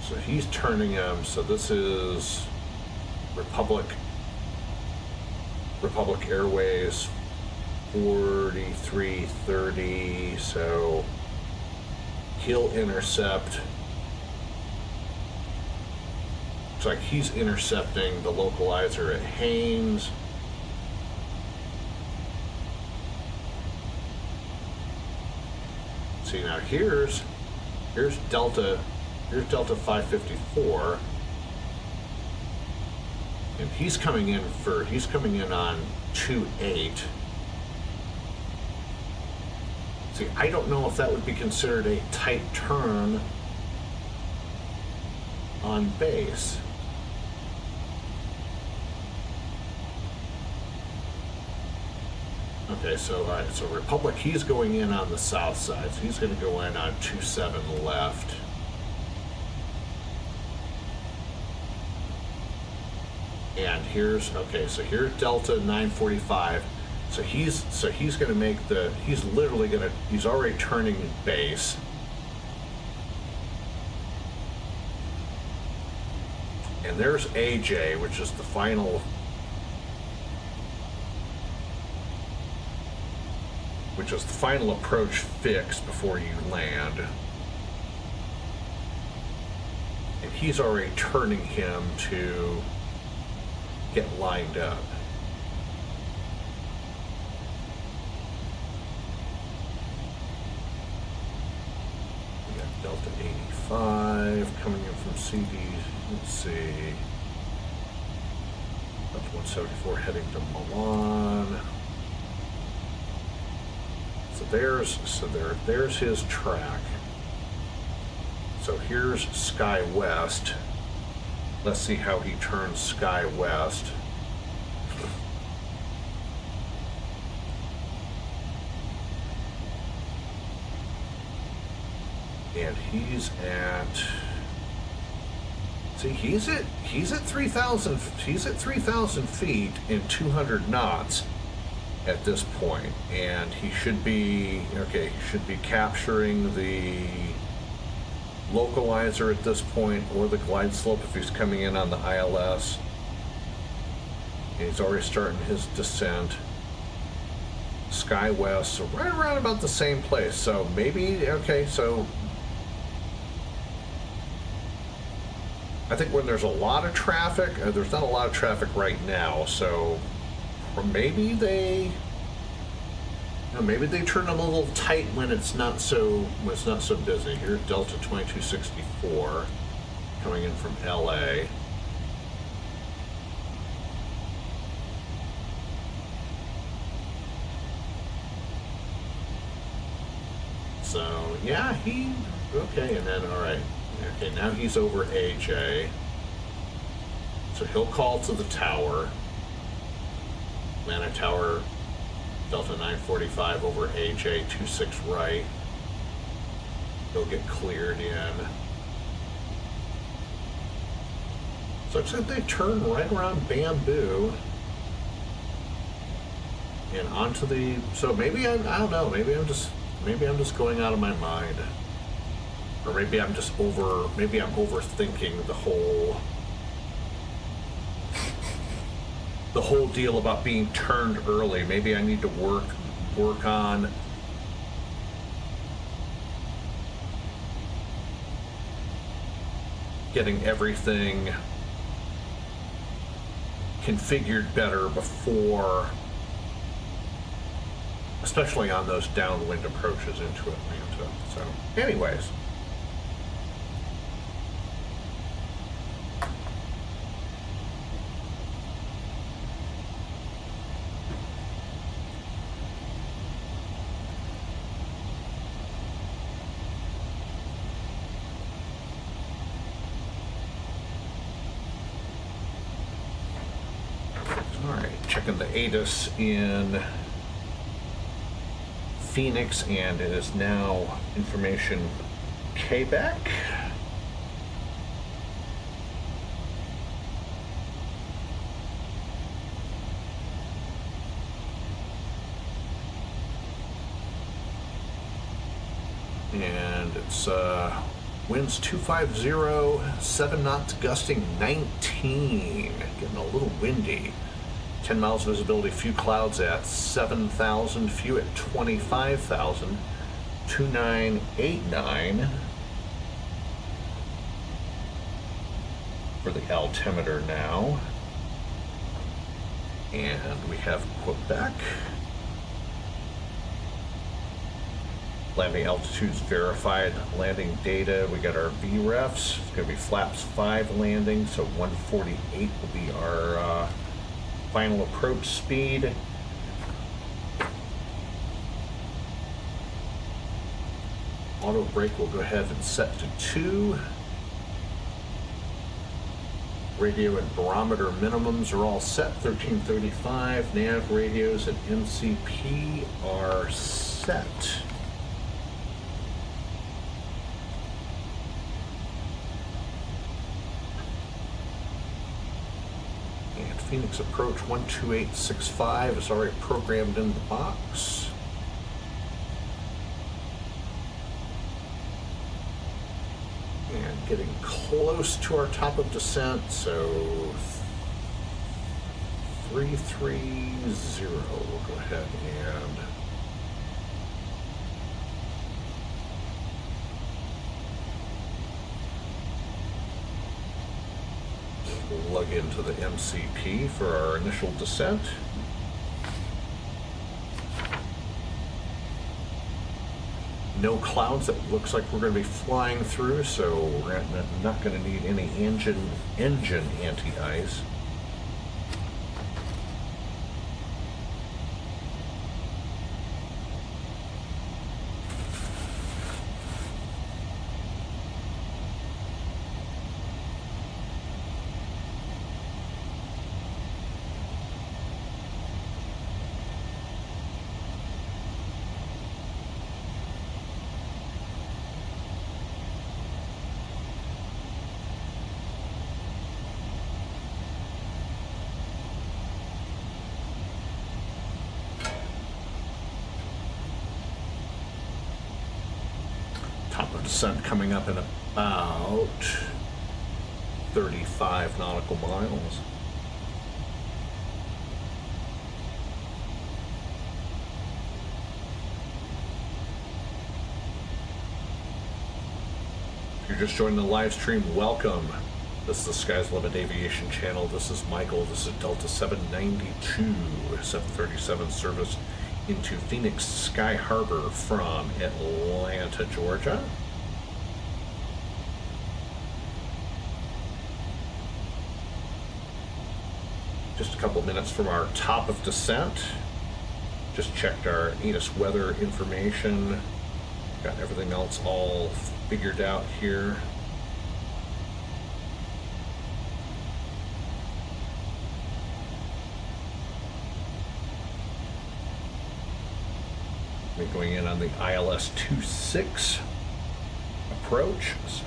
So he's turning him, so this is Republic Airways 4330, so he'll intercept. Looks like he's intercepting the localizer at Haynes. See, now here's Delta 554, and he's coming in on 28. See, I don't know if that would be considered a tight turn on base. Okay, so all right, so Republic, he's going in on the south side, so he's going to go in on 27 left. And here's, okay, so here's Delta 945. So he's going to make the, he's literally going to, he's already turning base. And there's AJ, which is the final, approach fix before you land. And he's already turning him to get lined up. We got Delta 85 coming in from CD. Let's see. Delta 174 heading to Milan. There's his track. So here's Sky West. Let's see how he turns Sky West. And he's at, see, he's at 3,000 feet and 200 knots at this point, and he should be capturing the localizer at this point, or the glide slope if he's coming in on the ILS. And he's already starting his descent. Sky West, so right around about the same place. So maybe, okay, so I think when there's a lot of traffic, there's not a lot of traffic right now, so or maybe they turn them a little tight when it's not so busy. Here's Delta 2264 coming in from LA. So yeah, okay, and then all right. Okay, now he's over AJ. So he'll call to the tower. Atlanta Tower, Delta 945 over AJ 26 right. He'll get cleared in. So it's like they turn right around Bamboo and onto the. So maybe I don't know. Maybe I'm just going out of my mind, or maybe I'm overthinking the whole deal about being turned early. Maybe I need to work on getting everything configured better before, especially on those downwind approaches into Atlanta. So anyways, checking the ATIS in Phoenix, and it is now information Quebec. And it's winds 250, 7 knots, gusting 19, getting a little windy. 10 miles visibility, few clouds at 7,000, few at 25,000, 2989 for the altimeter now. And we have Quebec. Landing altitudes verified, landing data. We got our VREFs. It's going to be flaps 5 landing, so 148 will be our final approach speed. Auto brake will go ahead and set to 2. Radio and barometer minimums are all set, 1335. Nav radios and MCP are set. Phoenix approach 12865 is already programmed in the box. And getting close to our top of descent, so 330. We'll go ahead and plug into the MCP for our initial descent. No clouds that looks like we're going to be flying through, so we're not going to need any engine anti-ice. Top of descent coming up in about 35 nautical miles. If you're just joining the live stream, welcome. This is the Sky's Limit Aviation channel. This is Michael. This is Delta 792, 737 service into Phoenix Sky Harbor from Atlanta, Georgia. Just a couple minutes from our top of descent. Just checked our ATIS weather information. Got everything else all figured out here. We're going in on the ILS 26 approach, so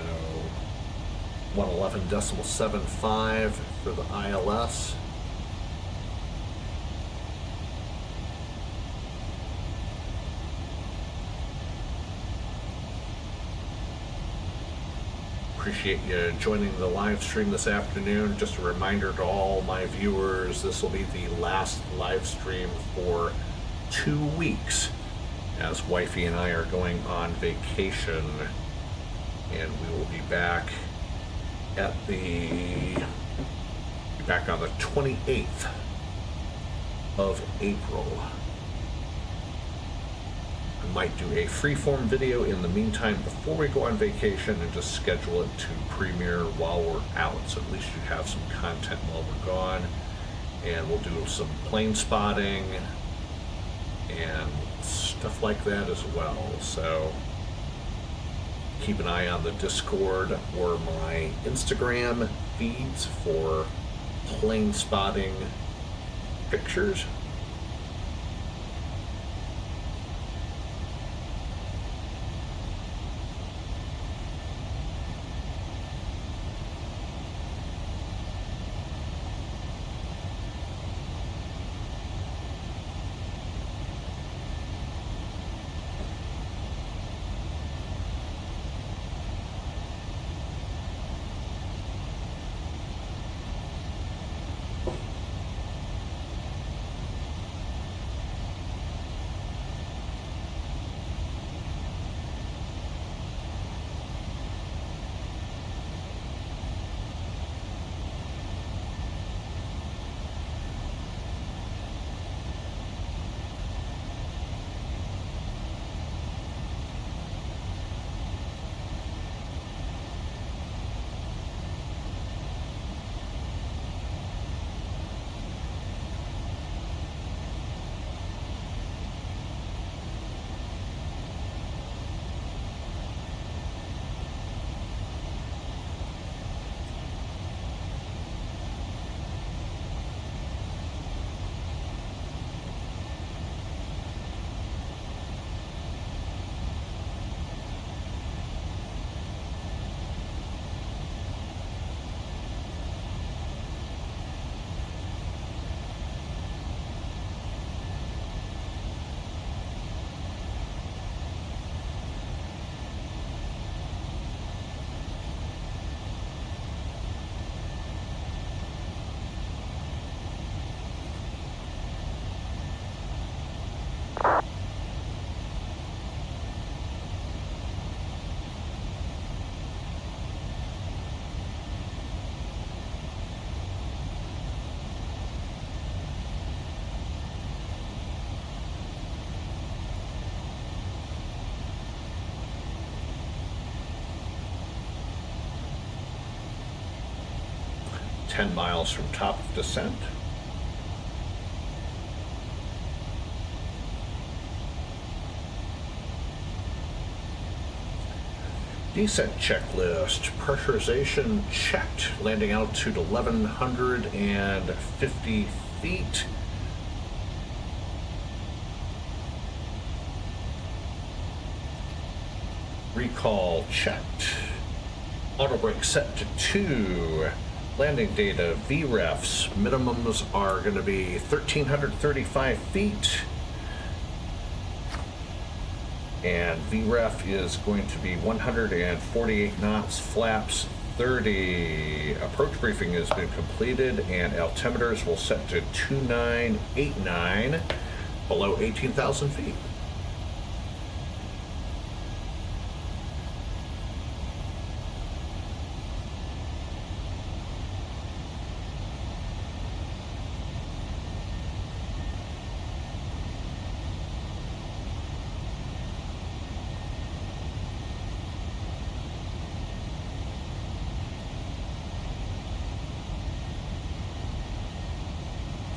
111.75 for the ILS. Appreciate you joining the live stream this afternoon. Just a reminder to all my viewers, this will be the last live stream for 2 weeks, as wifey and I are going on vacation, and we will be back on the 28th of April. I might do a freeform video in the meantime before we go on vacation and just schedule it to premiere while we're out, so at least you have some content while we're gone. And we'll do some plane spotting and stuff like that as well. So keep an eye on the Discord or my Instagram feeds for plane spotting pictures. 10 miles from top of descent. Descent checklist. Pressurization checked. Landing altitude 1,150 feet. Recall checked. Auto brake set to 2. Landing data, VREFs. Minimums are going to be 1,335 feet. And VREF is going to be 148 knots, flaps 30. Approach briefing has been completed, and altimeters will set to 2989, below 18,000 feet.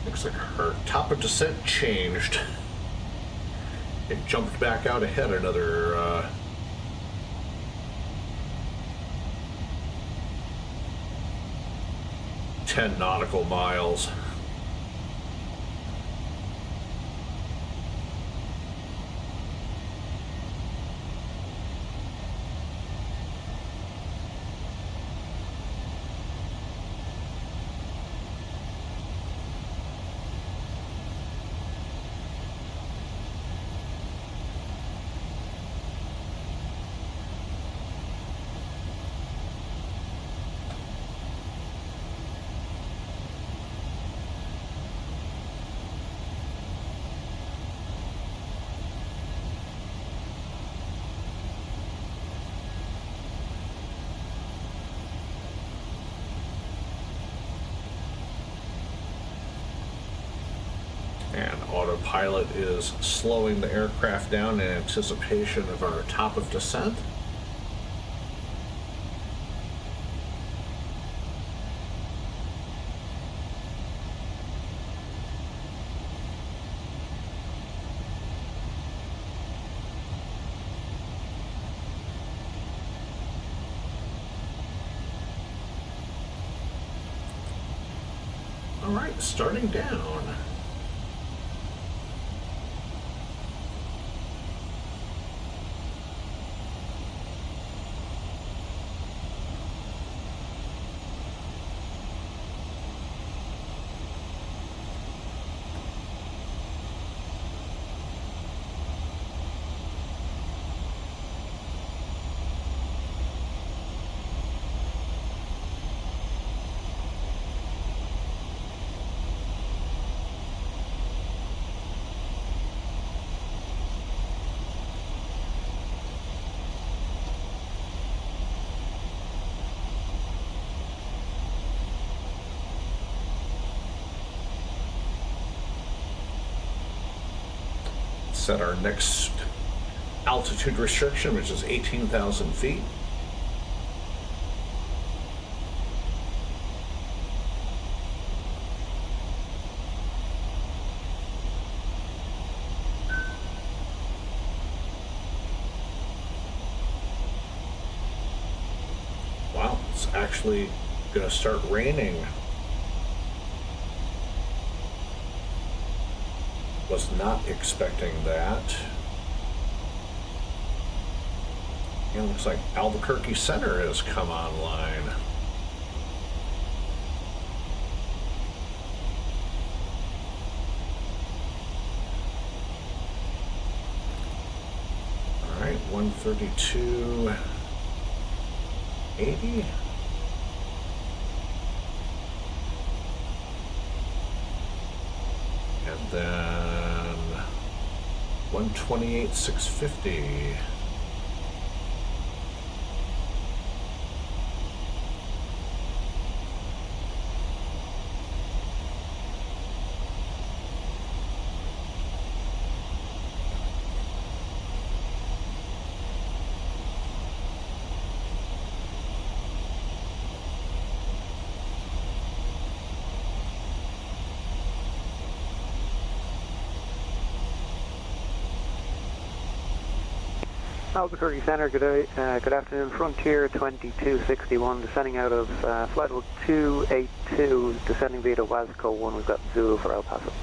Looks like her top of descent changed. It jumped back out ahead another 10 nautical miles. And autopilot is slowing the aircraft down in anticipation of our top of descent. All right, starting down. Set our next altitude restriction, which is 18,000 feet. Wow, it's actually going to start raining. Was not expecting that. It looks like Albuquerque Center has come online. All right, 132.80. And then 128.650. Albuquerque Center, good afternoon. Frontier 2261, descending out of flight level 282, descending via Wasco 1. We've got Zulu for El Paso.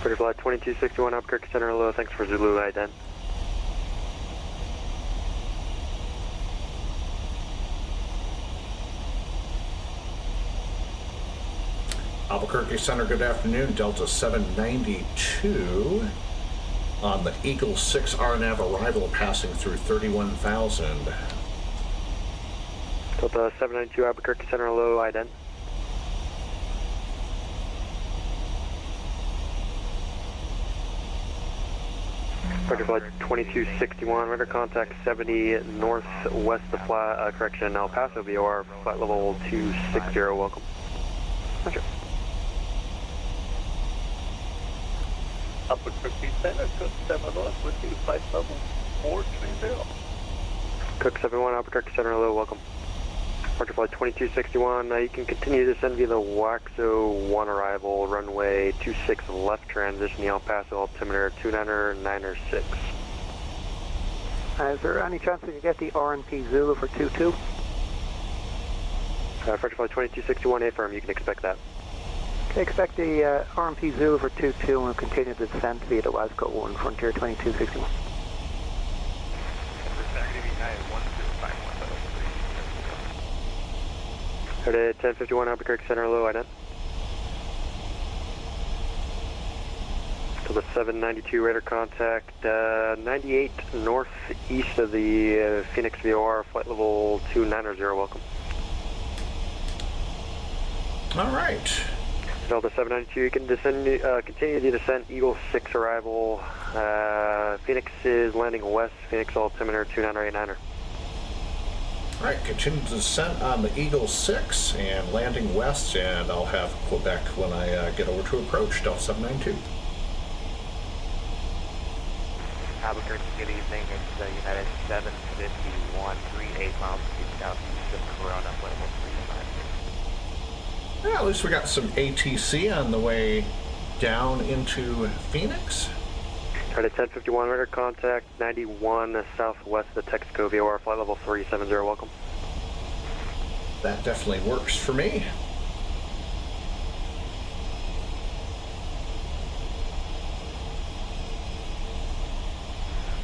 Pretty flight 2261, Albuquerque Center, hello, thanks for Zulu ident. Albuquerque Center, good afternoon. Delta 792 on the Eagle 6 RNAV arrival passing through 31,000. Delta 792, Albuquerque Center, hello, ident. Departure flight 2261, radar contact 70 northwest of correction, El Paso, VOR, flight level 260, welcome. Roger. Albuquerque Center, Cook 7 North with you, flight level 430. Cook 71, Albuquerque Center, hello, welcome. Departure flight 2261, you can continue to descend via the Waxo 1 arrival, runway 26 left transition, El Paso, altimeter 299er6. Is there any chance we could get the RNP Zulu for 22? Departure flight 2261, affirm, you can expect that. Okay, expect the RMP Zulu for 22 and we'll continue the descent via the Wasco 1, Frontier 2261. Heard at 1051 Albuquerque Center, hello, ident. To the 792 radar contact, 98 northeast of the Phoenix VOR, flight level 290, welcome. All right. Delta 792, you can descend, continue the descent, Eagle 6 arrival, Phoenix is landing west, Phoenix altimeter 2989er. All right, continue the descent on the Eagle 6 and landing west, and I'll have Quebec when I get over to approach, Delta 792. Albuquerque, good evening. It's United 751, 38 miles to southeast of Corona, level 350. Yeah, at least we got some ATC on the way down into Phoenix. Heard at 1051 radar contact, 91 southwest of the Texaco VOR, flight level 370, welcome. That definitely works for me.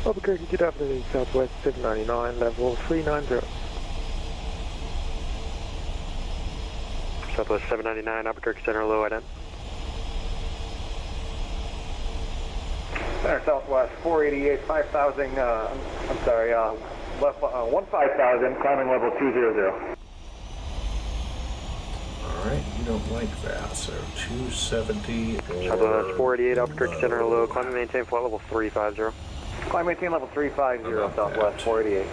Albuquerque, good afternoon, Southwest 799, level 390. Southwest 799, Albuquerque Center, hello, ident. Center Southwest 488, 5,000, I'm sorry, left 15,000, climbing level 200. All right, you don't like that, so 270 or... Southwest 488, Albuquerque Center, hello, climb and maintain flight level 350. Climb maintain level 350, Southwest 488.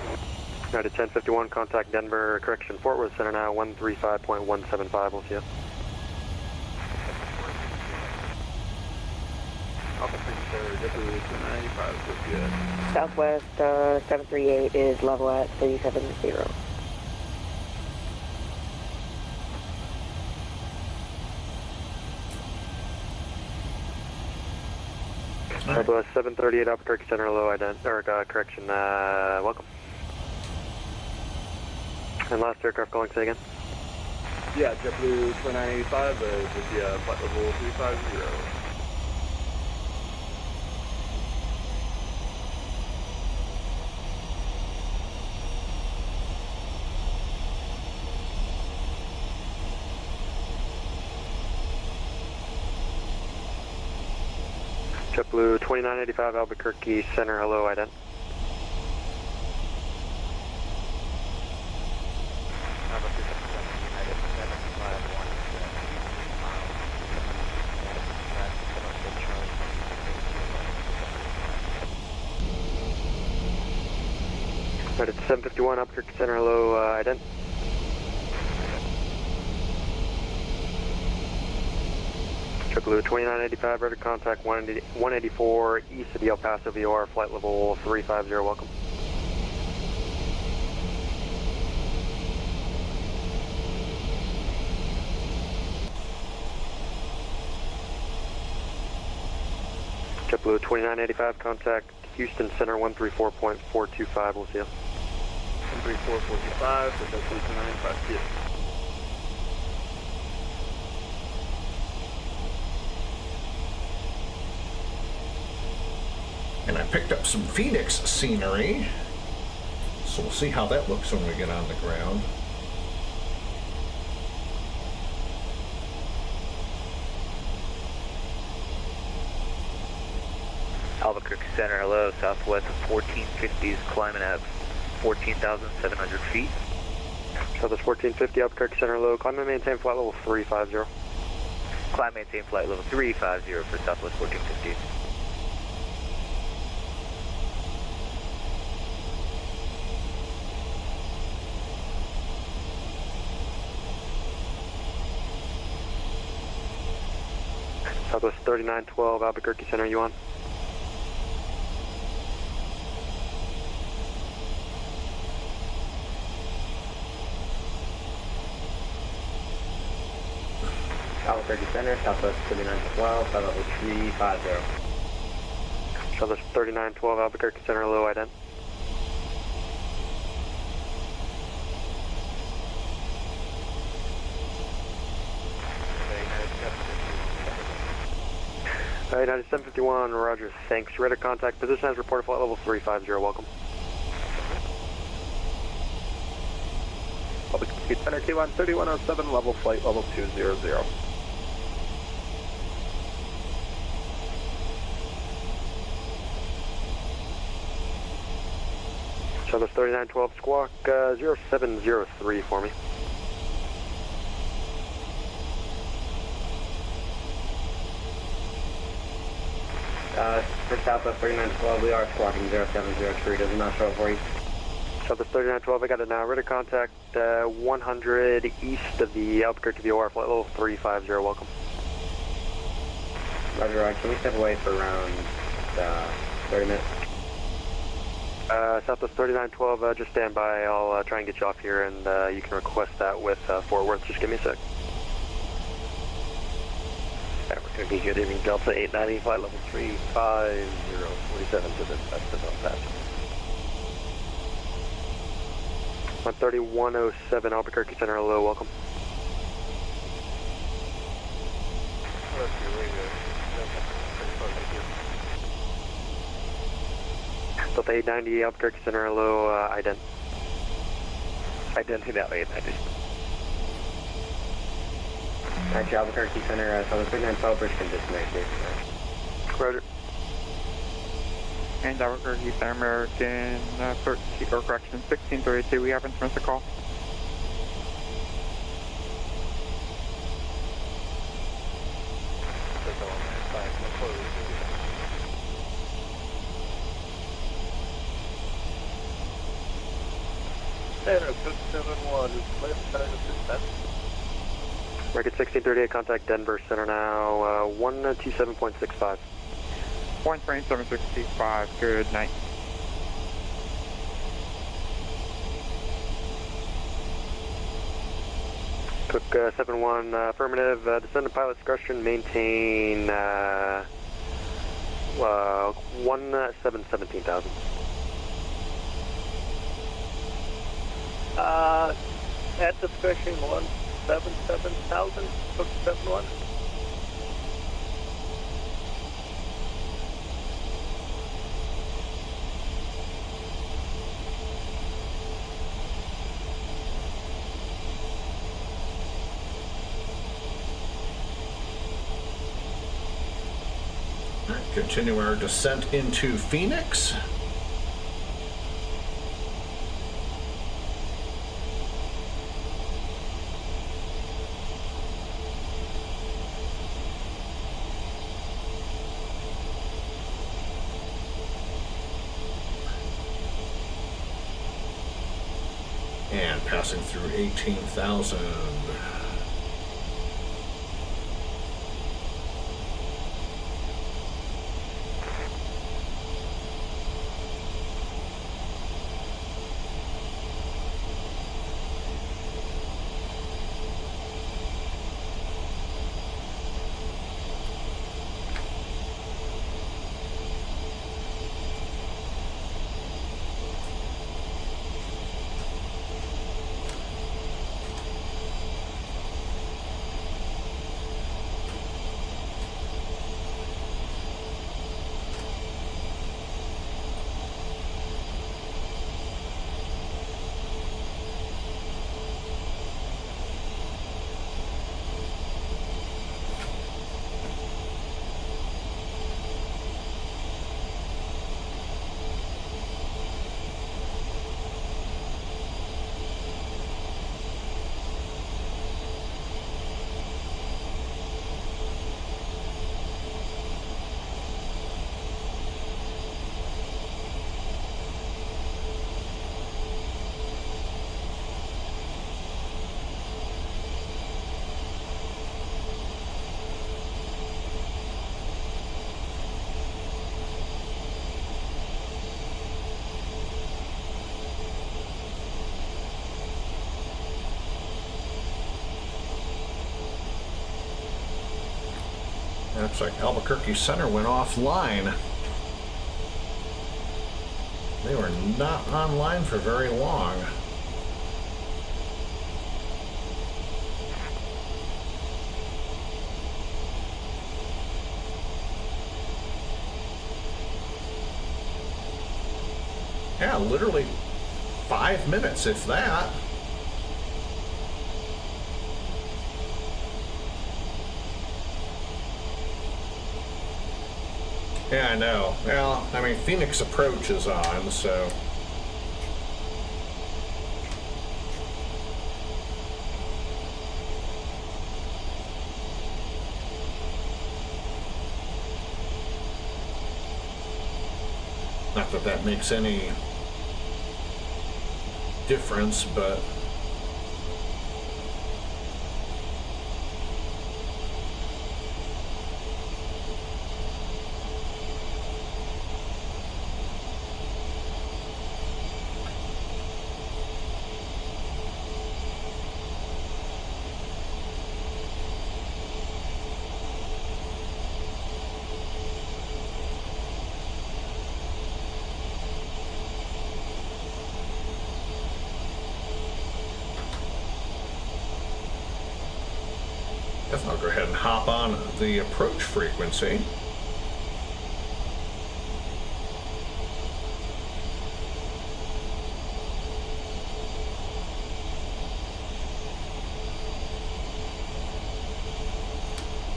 United 1051, contact Denver, correction, Fort Worth Center now, 135.175, we'll see you. Southwest 738 is level at 370. Southwest 738, Albuquerque Center, hello, correction, welcome. And last aircraft calling, say again? Yeah, JetBlue 2985 with the flight level 350. JetBlue 2985, Albuquerque Center, hello, ident. Right at 751, Albuquerque Center, hello, ident. JetBlue 2985, radar contact 184 east of the El Paso VOR, flight level 350, welcome. JetBlue 2985, contact Houston Center 134.425, we'll see you. 134.425, for destination 952. And I picked up some Phoenix scenery, so we'll see how that looks when we get on the ground. Albuquerque Center, hello, southwest of 1450 is climbing at 14,700 feet. Southwest 1450, Albuquerque Center, hello, climb and maintain flight level 350. Climb, maintain flight level 350 for southwest 1450. Southwest 3912, Albuquerque Center, you on? Albuquerque Center, southwest 3912, flight level 350. Southwest 3912, Albuquerque Center, hello, ident. United 751, roger, thanks. Radar contact, position as reported, flight level 350, welcome. Albuquerque Center, K1 3107, level flight level 200. Southwest 3912, squawk 0703 for me. For southwest 3912, we are squawking 0703, does it not show it for you? Southwest 3912, I got it now. Radar contact 100 east of the Albuquerque VOR, flight level 350, welcome. Roger, can we step away for around 30 minutes? Southwest 3912, just stand by. I'll try and get you off here, and you can request that with Fort Worth. Just give me a sec. We're going to be here leaving Delta 890, flight level 350, 47 to the west of Belfast. 13107, Albuquerque Center, hello, welcome. Delta 890, Albuquerque Center, hello, ident. Identity now, 890. Actually, Albuquerque Center, southwest 3912, bridge can disconnect here. Roger. And Albuquerque Center, American, correction, 1632, we haven't missed a call. Record 1638, contact Denver Center now, 127.65. 12765, good night. Cook 71, affirmative, descend to pilot discretion, maintain 17,000. At discretion 177,000, Cook 71. Continue our descent into Phoenix. And passing through 18,000. Looks like Albuquerque Center went offline. They were not online for very long. Yeah, literally 5 minutes, if that. Yeah, I know. Well, I mean, Phoenix Approach is on, so... Not that that makes any difference, but... guess I'll go ahead and hop on the approach frequency.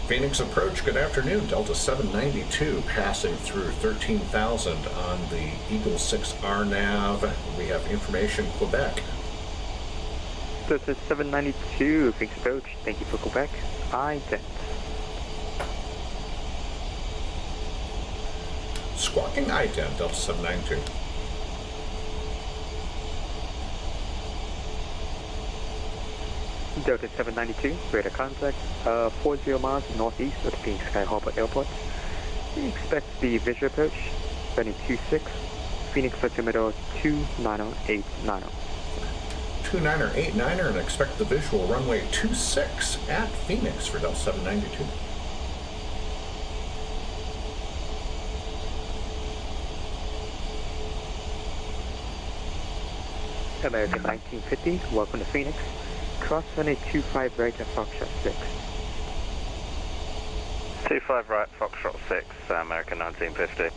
Phoenix Approach, good afternoon. Delta 792 passing through 13,000 on the Eagle 6 RNAV. We have information Quebec. Delta 792, Phoenix Approach. Thank you for Quebec. I-10. Squawking I-10, Delta 792. Delta 792, radar contact, 40 miles northeast of the Phoenix Sky Harbor Airport. We expect the visual approach, running 26, Phoenix altimeter 29089. 29089er, and expect the visual runway 26 at Phoenix for Delta 792. American 1950, welcome to Phoenix. Cross runway 25 right at Foxtrot 6. 25 right, Foxtrot 6, American 1950.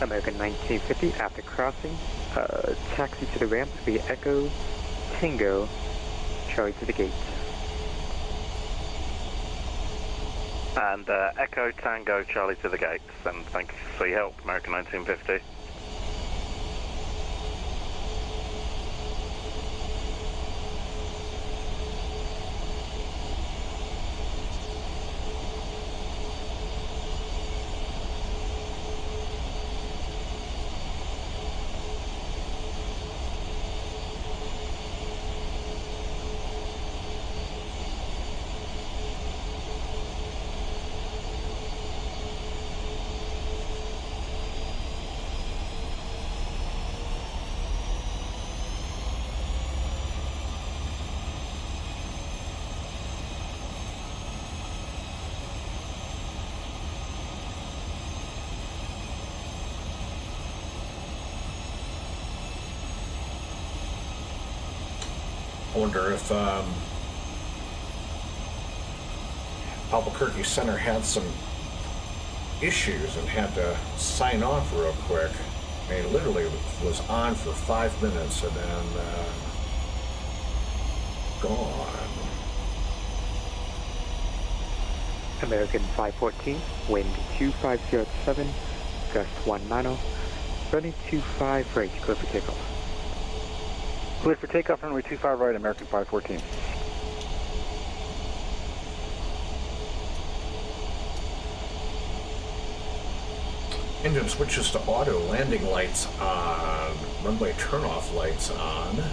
American 1950, after crossing, taxi to the ramp via Echo, Tango, Charlie to the gate. And Echo, Tango, Charlie to the gates. And thank you for your help, American 1950. I wonder if Albuquerque Center had some issues and had to sign off real quick. I mean, literally was on for 5 minutes and then gone. American 514, wind 2507, gust 19, running 25 right, clear for takeoff. Clear for takeoff, runway 25 right, American 514. Engine switches to auto, landing lights on, runway turnoff lights on.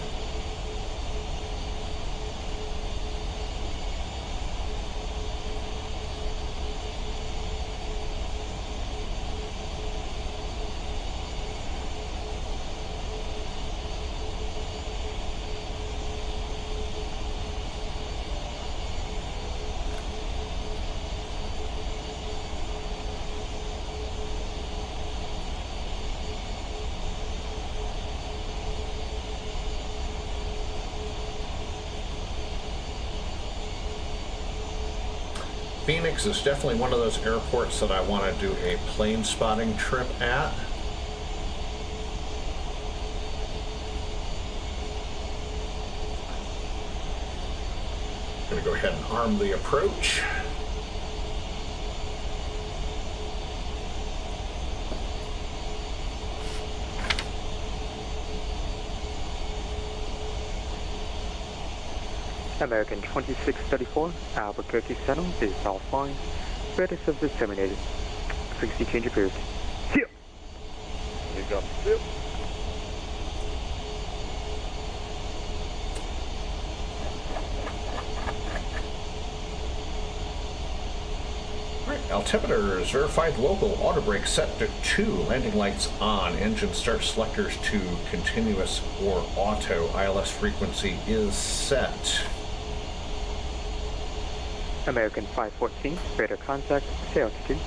Phoenix is definitely one of those airports that I want to do a plane spotting trip at. Gonna go ahead and arm the approach. American 2634, Albuquerque Center is all fine. Ready service terminated. Frequency change approved. Yep. You got zip. Altimeters verified local, auto brake set to 2, landing lights on, engine start selectors to continuous or auto, ILS frequency is set. American 514, radar contact, say altitude.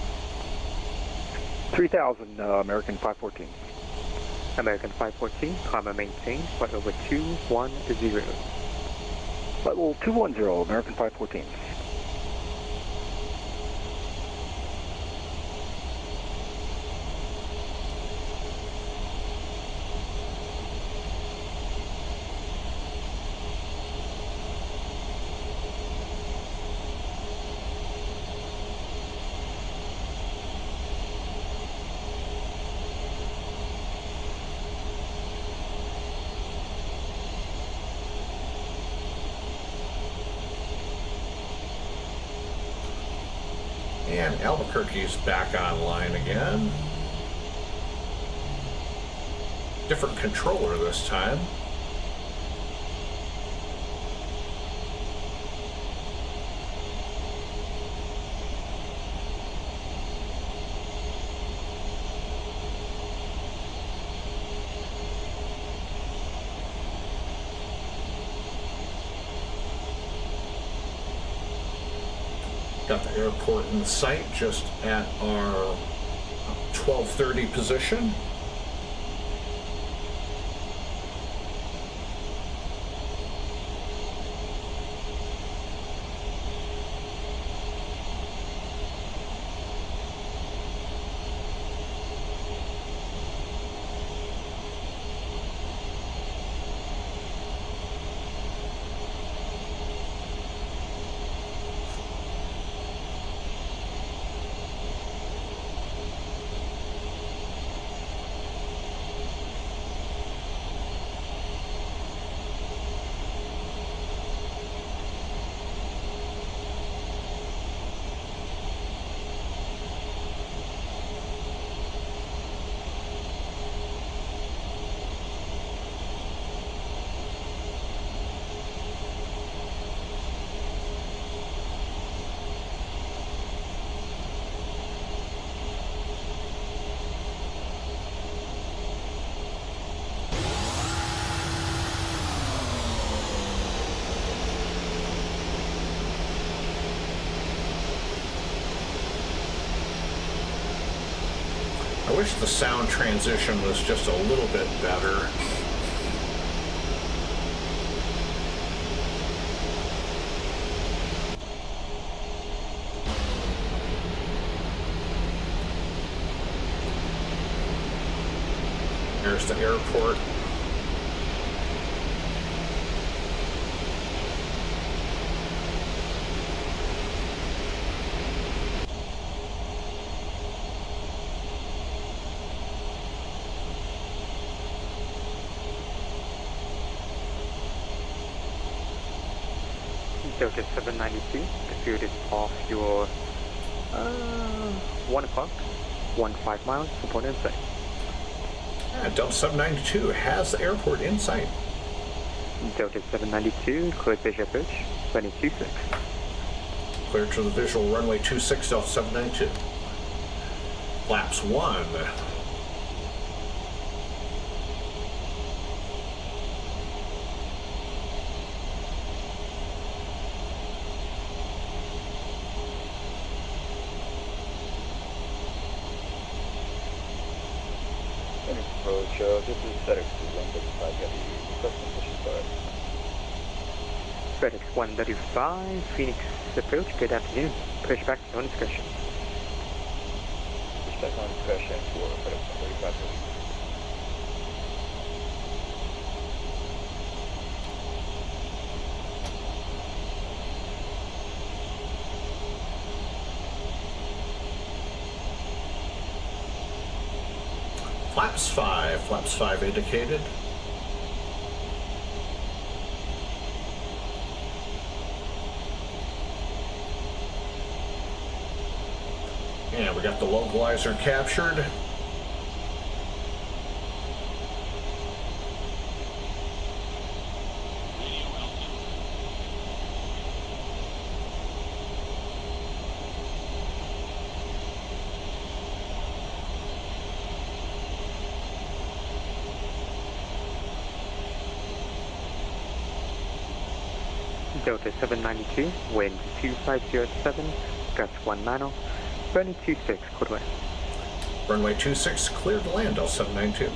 3000, American 514. American 514, climb maintain, flight over 210. Level 210, American 514. And Albuquerque's back online again. Different controller this time. Got the airport in sight just at our 1230 position. I wish the sound transition was just a little bit better. There's the airport. Delta 792, the field is off your 1 o'clock, 15 miles, support in sight. Delta 792 has the airport in sight. Delta 792, clear visual approach, runway 26. Clear to the visual runway 26, Delta 792. Flaps 1. Approach, this is FedEx 135 Heavy, requesting push start. FedEx 135, Phoenix approach, good afternoon. Push back on discretion. Push back on discretion for FedEx 135. Flaps 5 indicated. And we got the localizer captured. Delta 792, wind 2507, gust 19, runway 26, code west. Runway 26, cleared to land, DAL792.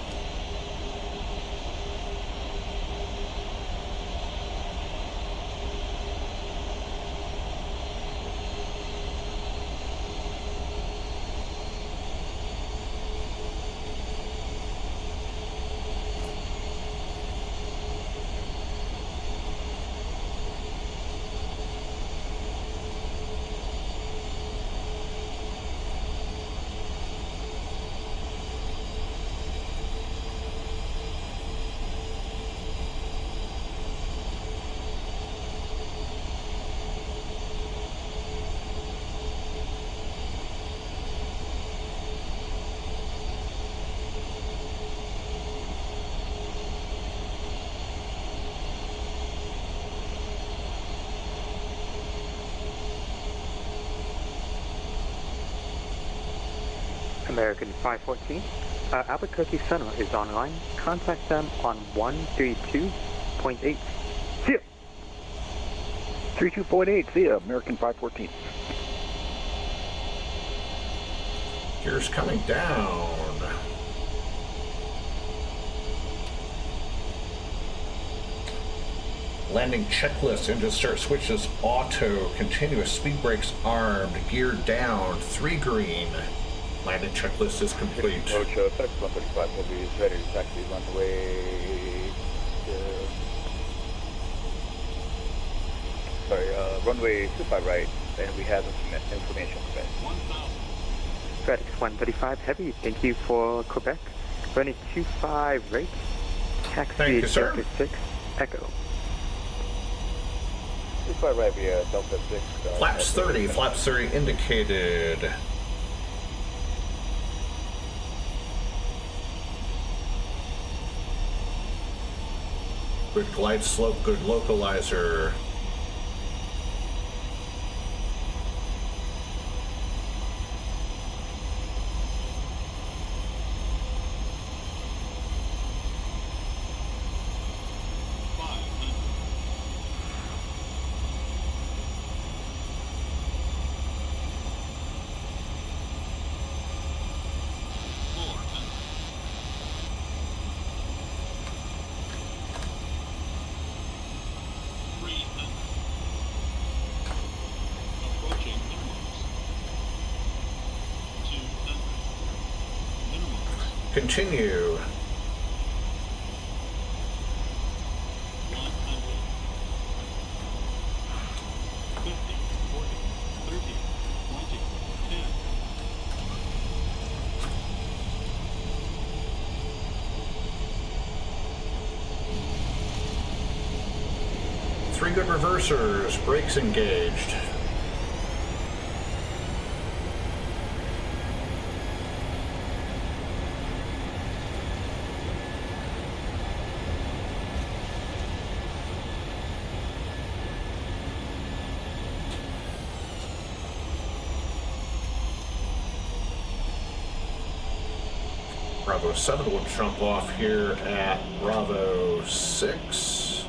American 514, Albuquerque Center is online. Contact them on 132.8. See ya. 32.8, see ya, American 514. Gears coming down. Landing checklist, engine start switches auto, continuous speed brakes armed, gear down, 3 green. Landing checklist is complete. Road show, FedEx 135 Heavy is ready to taxi runway. Runway 25 right, and we have information Quebec. FedEx 135 Heavy, thank you for Quebec. Runway 25 right, taxi Thank you, sir. Delta 6, Echo. 25 right via Delta 6. Flaps 30 indicated. Good glide slope, good localizer. Continue. Three good reversers, brakes engaged. Bravo 7 will jump off here at Bravo 6.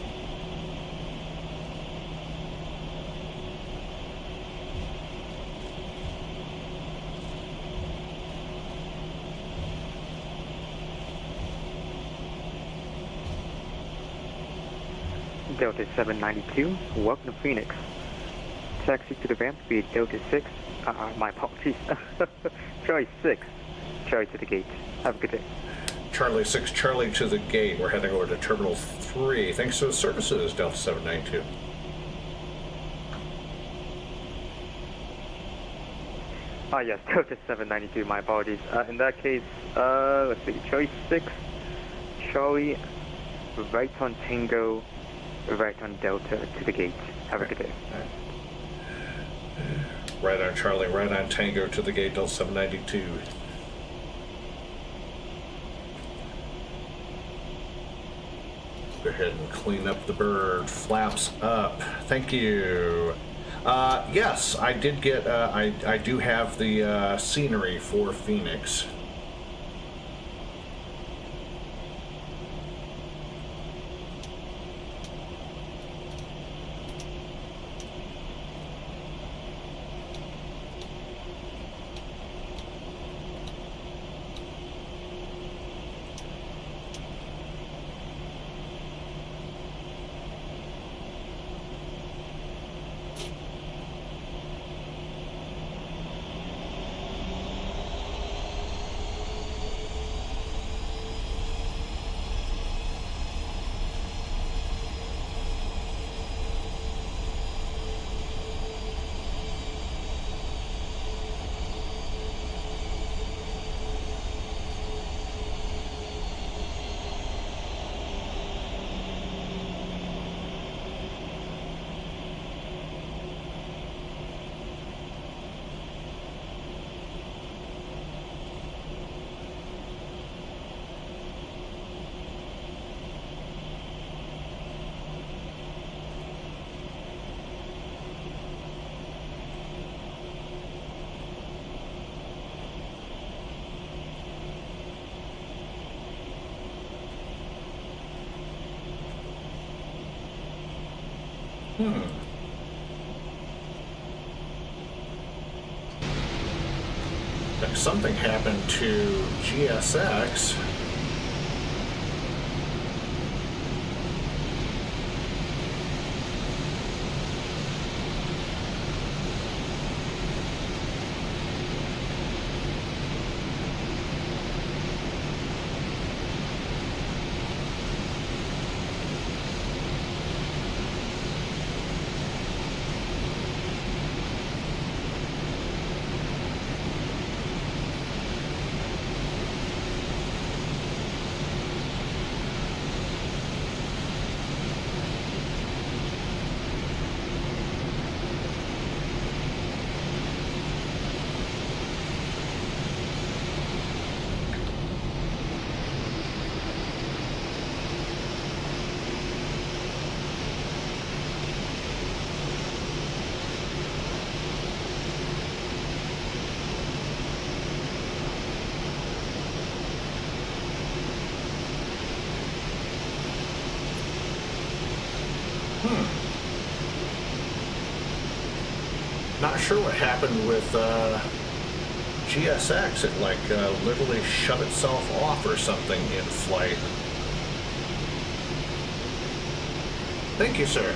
Delta 792, welcome to Phoenix. taxi to the ramp, speed Delta 6. My apologies. Charlie 6. Charlie to the gate. Have a good day. Charlie 6, Charlie to the gate. We're heading over to Terminal 3. Thanks for the services, DAL792. Yes, Delta 792, my apologies. In that case, let's see, Charlie 6, Charlie, right on Tango, right on Delta to the gate. Have a good day. Right on Charlie, right on Tango to the gate, DAL792. Go ahead and clean up the bird. Flaps up. Thank you. Yes, I did get, I do have the scenery for Phoenix. Something happened to GSX. Not sure what happened with GSX. It like literally shut itself off or something in flight. Thank you, sir.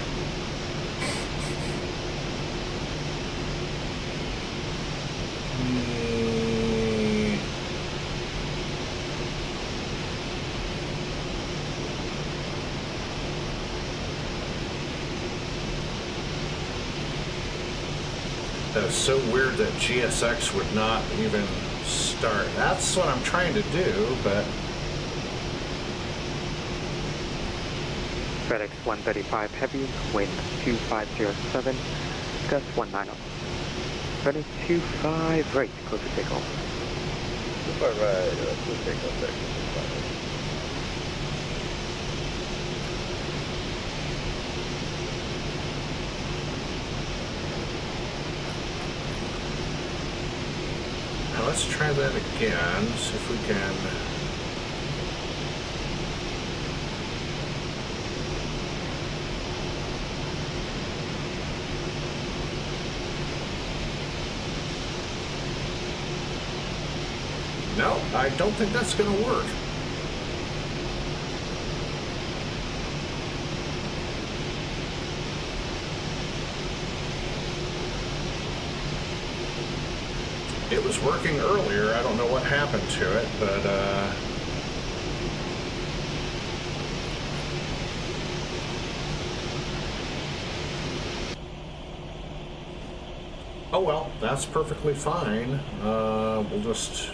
That's so weird that GSX would not even start. That's what I'm trying to do, but... FedEx 135 Heavy, wind 2507, gust 190. FedEx 25 right, close to takeoff. 25 right, close to takeoff there. Now let's try that again, see if we can... No, I don't think that's going to work. It was working earlier. I don't know what happened to it, but oh well, that's perfectly fine. We'll just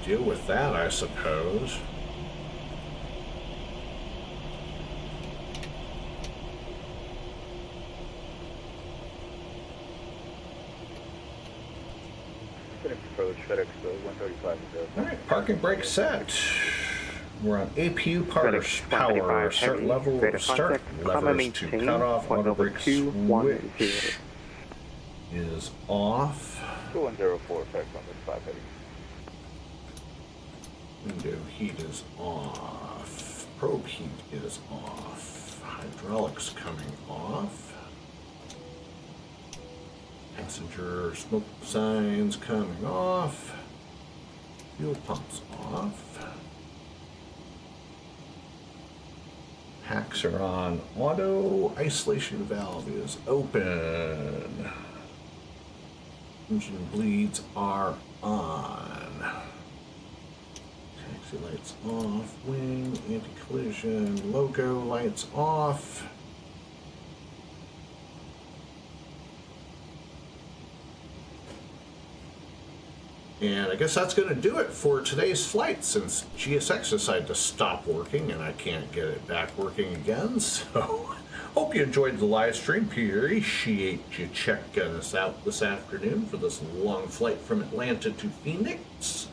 deal with that, I suppose. Approach FedEx 135. All right, parking brake set. We're on APU power, start level, start levers to cut off auto brake switch is off. 2104 FedEx 135 heading. Window heat is off. Probe heat is off. Hydraulics coming off. Passenger smoke signs coming off. Fuel pumps off. Packs are on auto. Isolation valve is open. Engine bleeds are on. Taxi lights off. Wing, anti-collision, logo lights off. And I guess that's going to do it for today's flight, since GSX decided to stop working and I can't get it back working again. So, hope you enjoyed the live stream. Appreciate you checking us out this afternoon for this long flight from Atlanta to Phoenix.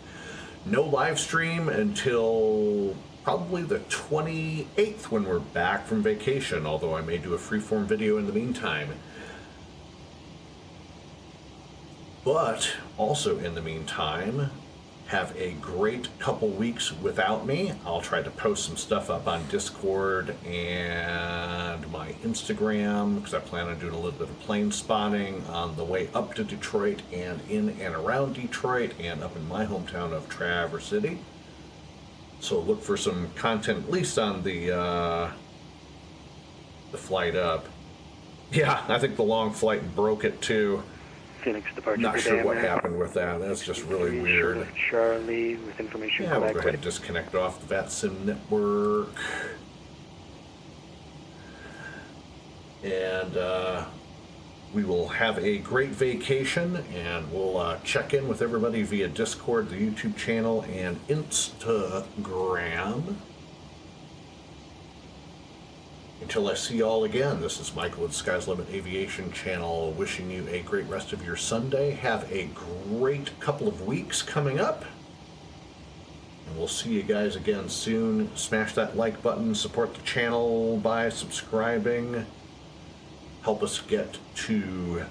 No live stream until probably the 28th when we're back from vacation, although I may do a freeform video in the meantime. But also in the meantime, have a great couple weeks without me. I'll try to post some stuff up on Discord and my Instagram, because I plan on doing a little bit of plane spotting on the way up to Detroit and in and around Detroit and up in my hometown of Traverse City. So look for some content, at least on the flight up. Yeah, I think the long flight broke it too. Phoenix departure. Not sure what happened with that. That's just really weird. Charlie with information. Yeah, we'll go ahead and disconnect off the VATSIM network. And we will have a great vacation, and we'll check in with everybody via Discord, the YouTube channel, and Instagram. Until I see you all again, this is Michael with Sky's Limit Aviation Channel, wishing you a great rest of your Sunday. Have a great couple of weeks coming up. And we'll see you guys again soon. Smash that like button, support the channel by subscribing. Help us get to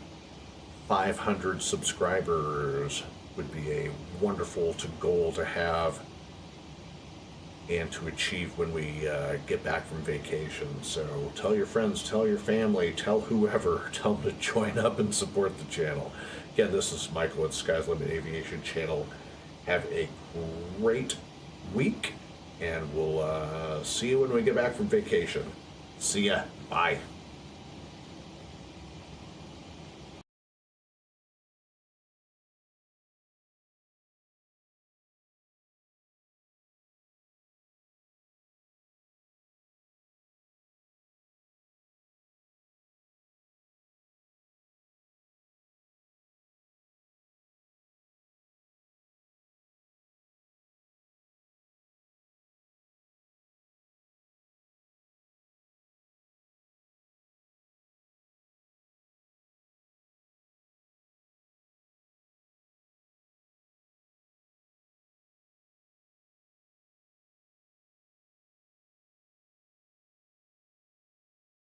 500 subscribers. Would be a wonderful goal to have and to achieve when we get back from vacation. So tell your friends, tell your family, tell whoever, tell them to join up and support the channel. Again, this is Michael at Sky's Limit Aviation Channel. Have a great week, and we'll see you when we get back from vacation. See ya. Bye.